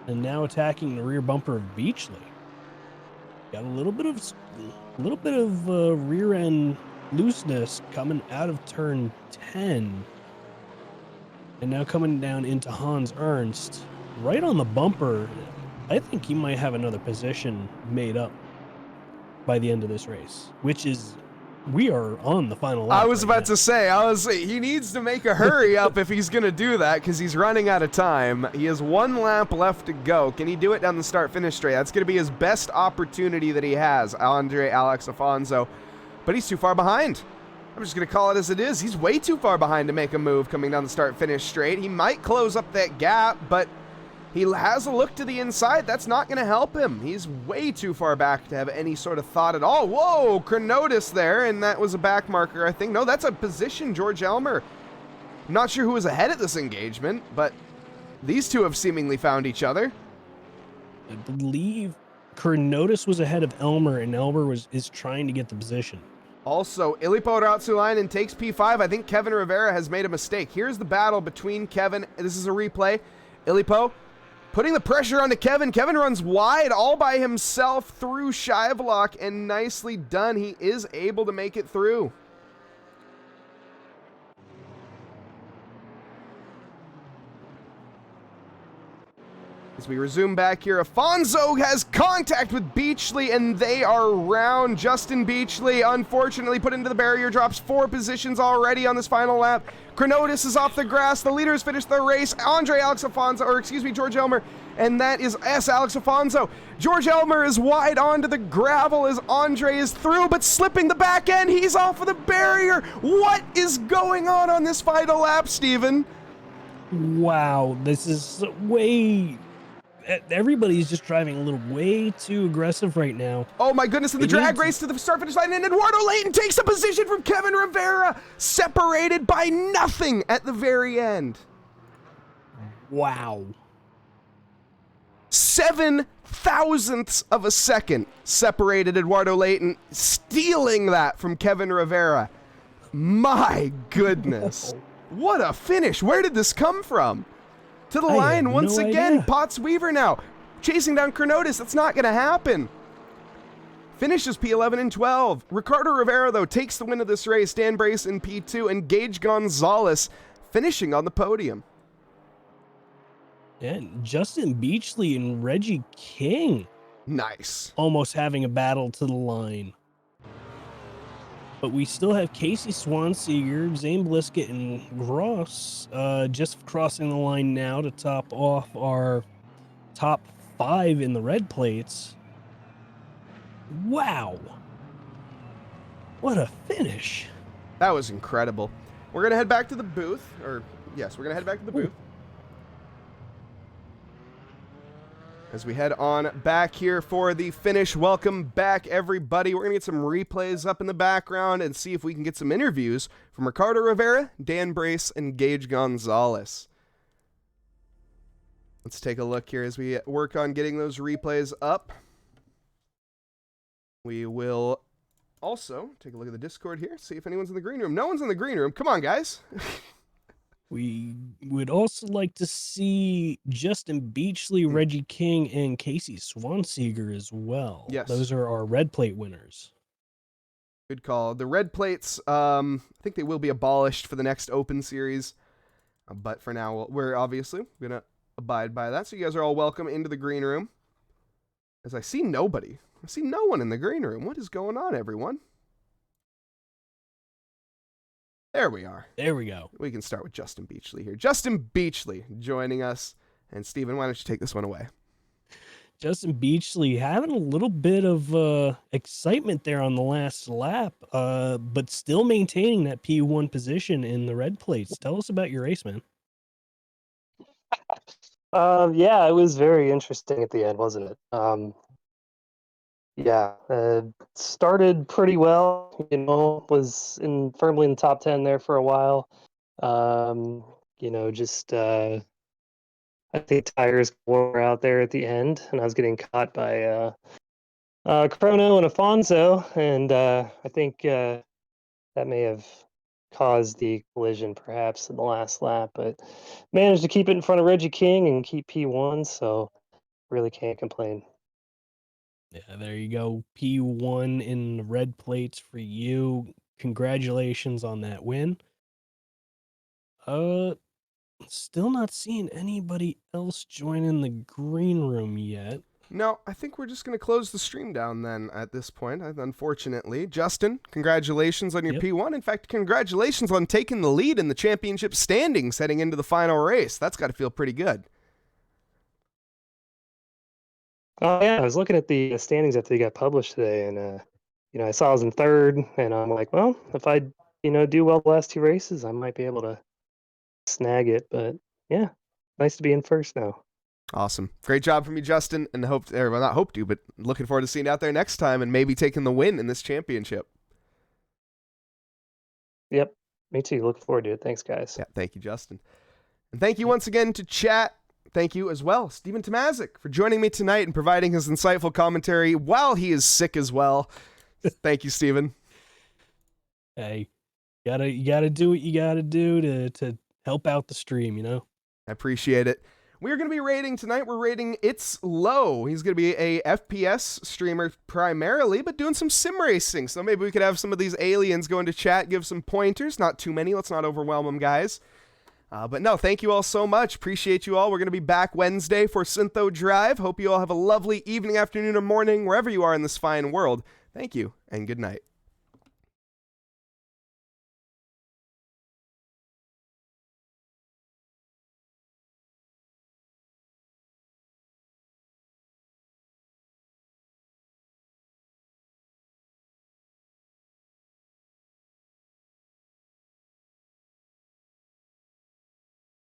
and now attacking the rear bumper of Beachley. Got a little bit of rear end looseness coming out of turn 10, and now coming down into Hans Ernst, right on the bumper. I think he might have another position made up by the end of this race, which is. We are on the final lap. I was about to say, he needs to make a hurry up if he's going to do that because he's running out of time. He has 1 lap left to go. Can he do it down the start-finish straight? That's going to be his best opportunity that he has, Andre Alex Afonso. But he's too far behind. I'm just going to call it as it is. He's way too far behind to make a move coming down the start-finish straight. He might close up that gap, but he has a look to the inside. That's not going to help him. He's way too far back to have any sort of thought at all. Whoa, Carnotis there, and that was a back marker, I think. No, that's a position, George Elmer. I'm not sure who was ahead at this engagement, but these two have seemingly found each other. I believe Notice was ahead of Elmer, and Elmer is trying to get the position. Also, Ilipo Ratsulainen takes P5. I think Kevin Rivera has made a mistake. Here's the battle between Kevin. This is a replay. Ilipo putting the pressure onto Kevin. Kevin runs wide all by himself through Shivlock, and nicely done. He is able to make it through. As we resume back here, Afonso has contact with Beachley, and they are round. Justin Beachley, unfortunately, put into the barrier, drops 4 positions already on this final lap. Cronotis is off the grass. The leaders finished the race. George Elmer, and that is Alex Afonso. George Elmer is wide onto the gravel as Andre is through, but slipping the back end. He's off of the barrier. What is going on this final lap, Steven? Wow, this is way... Everybody's just driving a little way too aggressive right now. Oh my goodness, in the drag race to the start finish line, and Eduardo Layton takes a position from Kevin Rivera, separated by nothing at the very end. Wow. 7 thousandths of a second separated Eduardo Layton, stealing that from Kevin Rivera. My goodness. What a finish. Where did this come from? To the line once again. Potts Weaver now chasing down Cronotis. That's not going to happen. Finishes P11 and 12. Ricardo Rivera, though, takes the win of this race. Dan Brace in P2, and Gage Gonzalez finishing on the podium. And Justin Beachley and Reggie King. Nice. Almost having a battle to the line. But we still have Casey Swanseeger, Zane Blisket, and Gross just crossing the line now to top off our top 5 in the red plates. Wow. What a finish. That was incredible. We're going to head back to the booth. Yes, we're going to head back to the booth. As we head on back here for the finish. Welcome back, everybody. We're going to get some replays up in the background and see if we can get some interviews from Ricardo Rivera, Dan Brace, and Gage Gonzalez. Let's take a look here as we work on getting those replays up. We will also take a look at the Discord here, see if anyone's in the green room. No one's in the green room. Come on, guys. We would also like to see Justin Beachley, Reggie King, and Casey Swanseeger as well. Yes. Those are our red plate winners. Good call. The red plates, I think they will be abolished for the next Open Series. But for now, we're obviously going to abide by that. So you guys are all welcome into the green room. As I see nobody. I see no one in the green room. What is going on, everyone? There we are. There we go. We can start with Justin Beachley here. Justin Beachley joining us. And Steven, why don't you take this one away? Justin Beachley having a little bit of excitement there on the last lap, but still maintaining that P1 position in the red plates. Tell us about your race, man. Yeah, it was very interesting at the end, wasn't it? Started pretty well, was firmly in the top 10 there for a while. I think tires wore out there at the end, and I was getting caught by Chrono and Afonso, and I think that may have caused the collision perhaps in the last lap, but managed to keep it in front of Reggie King and keep P1, so really can't complain. Yeah, there you go. P1 in the red plates for you. Congratulations on that win. Still not seeing anybody else join in the green room yet. No, I think we're just going to close the stream down then at this point, unfortunately. Justin, congratulations on your P1. In fact, congratulations on taking the lead in the championship standings heading into the final race. That's got to feel pretty good. Oh, yeah, I was looking at the standings after they got published today, and, I saw I was in third, and I'm like, well, if I, do well the last 2 races, I might be able to snag it, but yeah, nice to be in first now. Awesome. Great job from you, Justin, and but looking forward to seeing you out there next time and maybe taking the win in this championship. Yep, me too. Looking forward to it. Thanks, guys. Yeah, thank you, Justin. And thank you once again to chat. thank you as well, Stephen Tomazic, for joining me tonight and providing his insightful commentary while he is sick as well. Thank you, Stephen. Hey, you gotta do what you gotta do to help out the stream, you know? I appreciate it. We're going to be rating tonight. We're rating It's Low. He's going to be a FPS streamer primarily, but doing some sim racing. So maybe we could have some of these aliens go into chat, give some pointers. Not too many. Let's not overwhelm them, guys. But no, thank you all so much. Appreciate you all. We're going to be back Wednesday for Syntho Drive. Hope you all have a lovely evening, afternoon, or morning, wherever you are in this fine world. Thank you, and good night.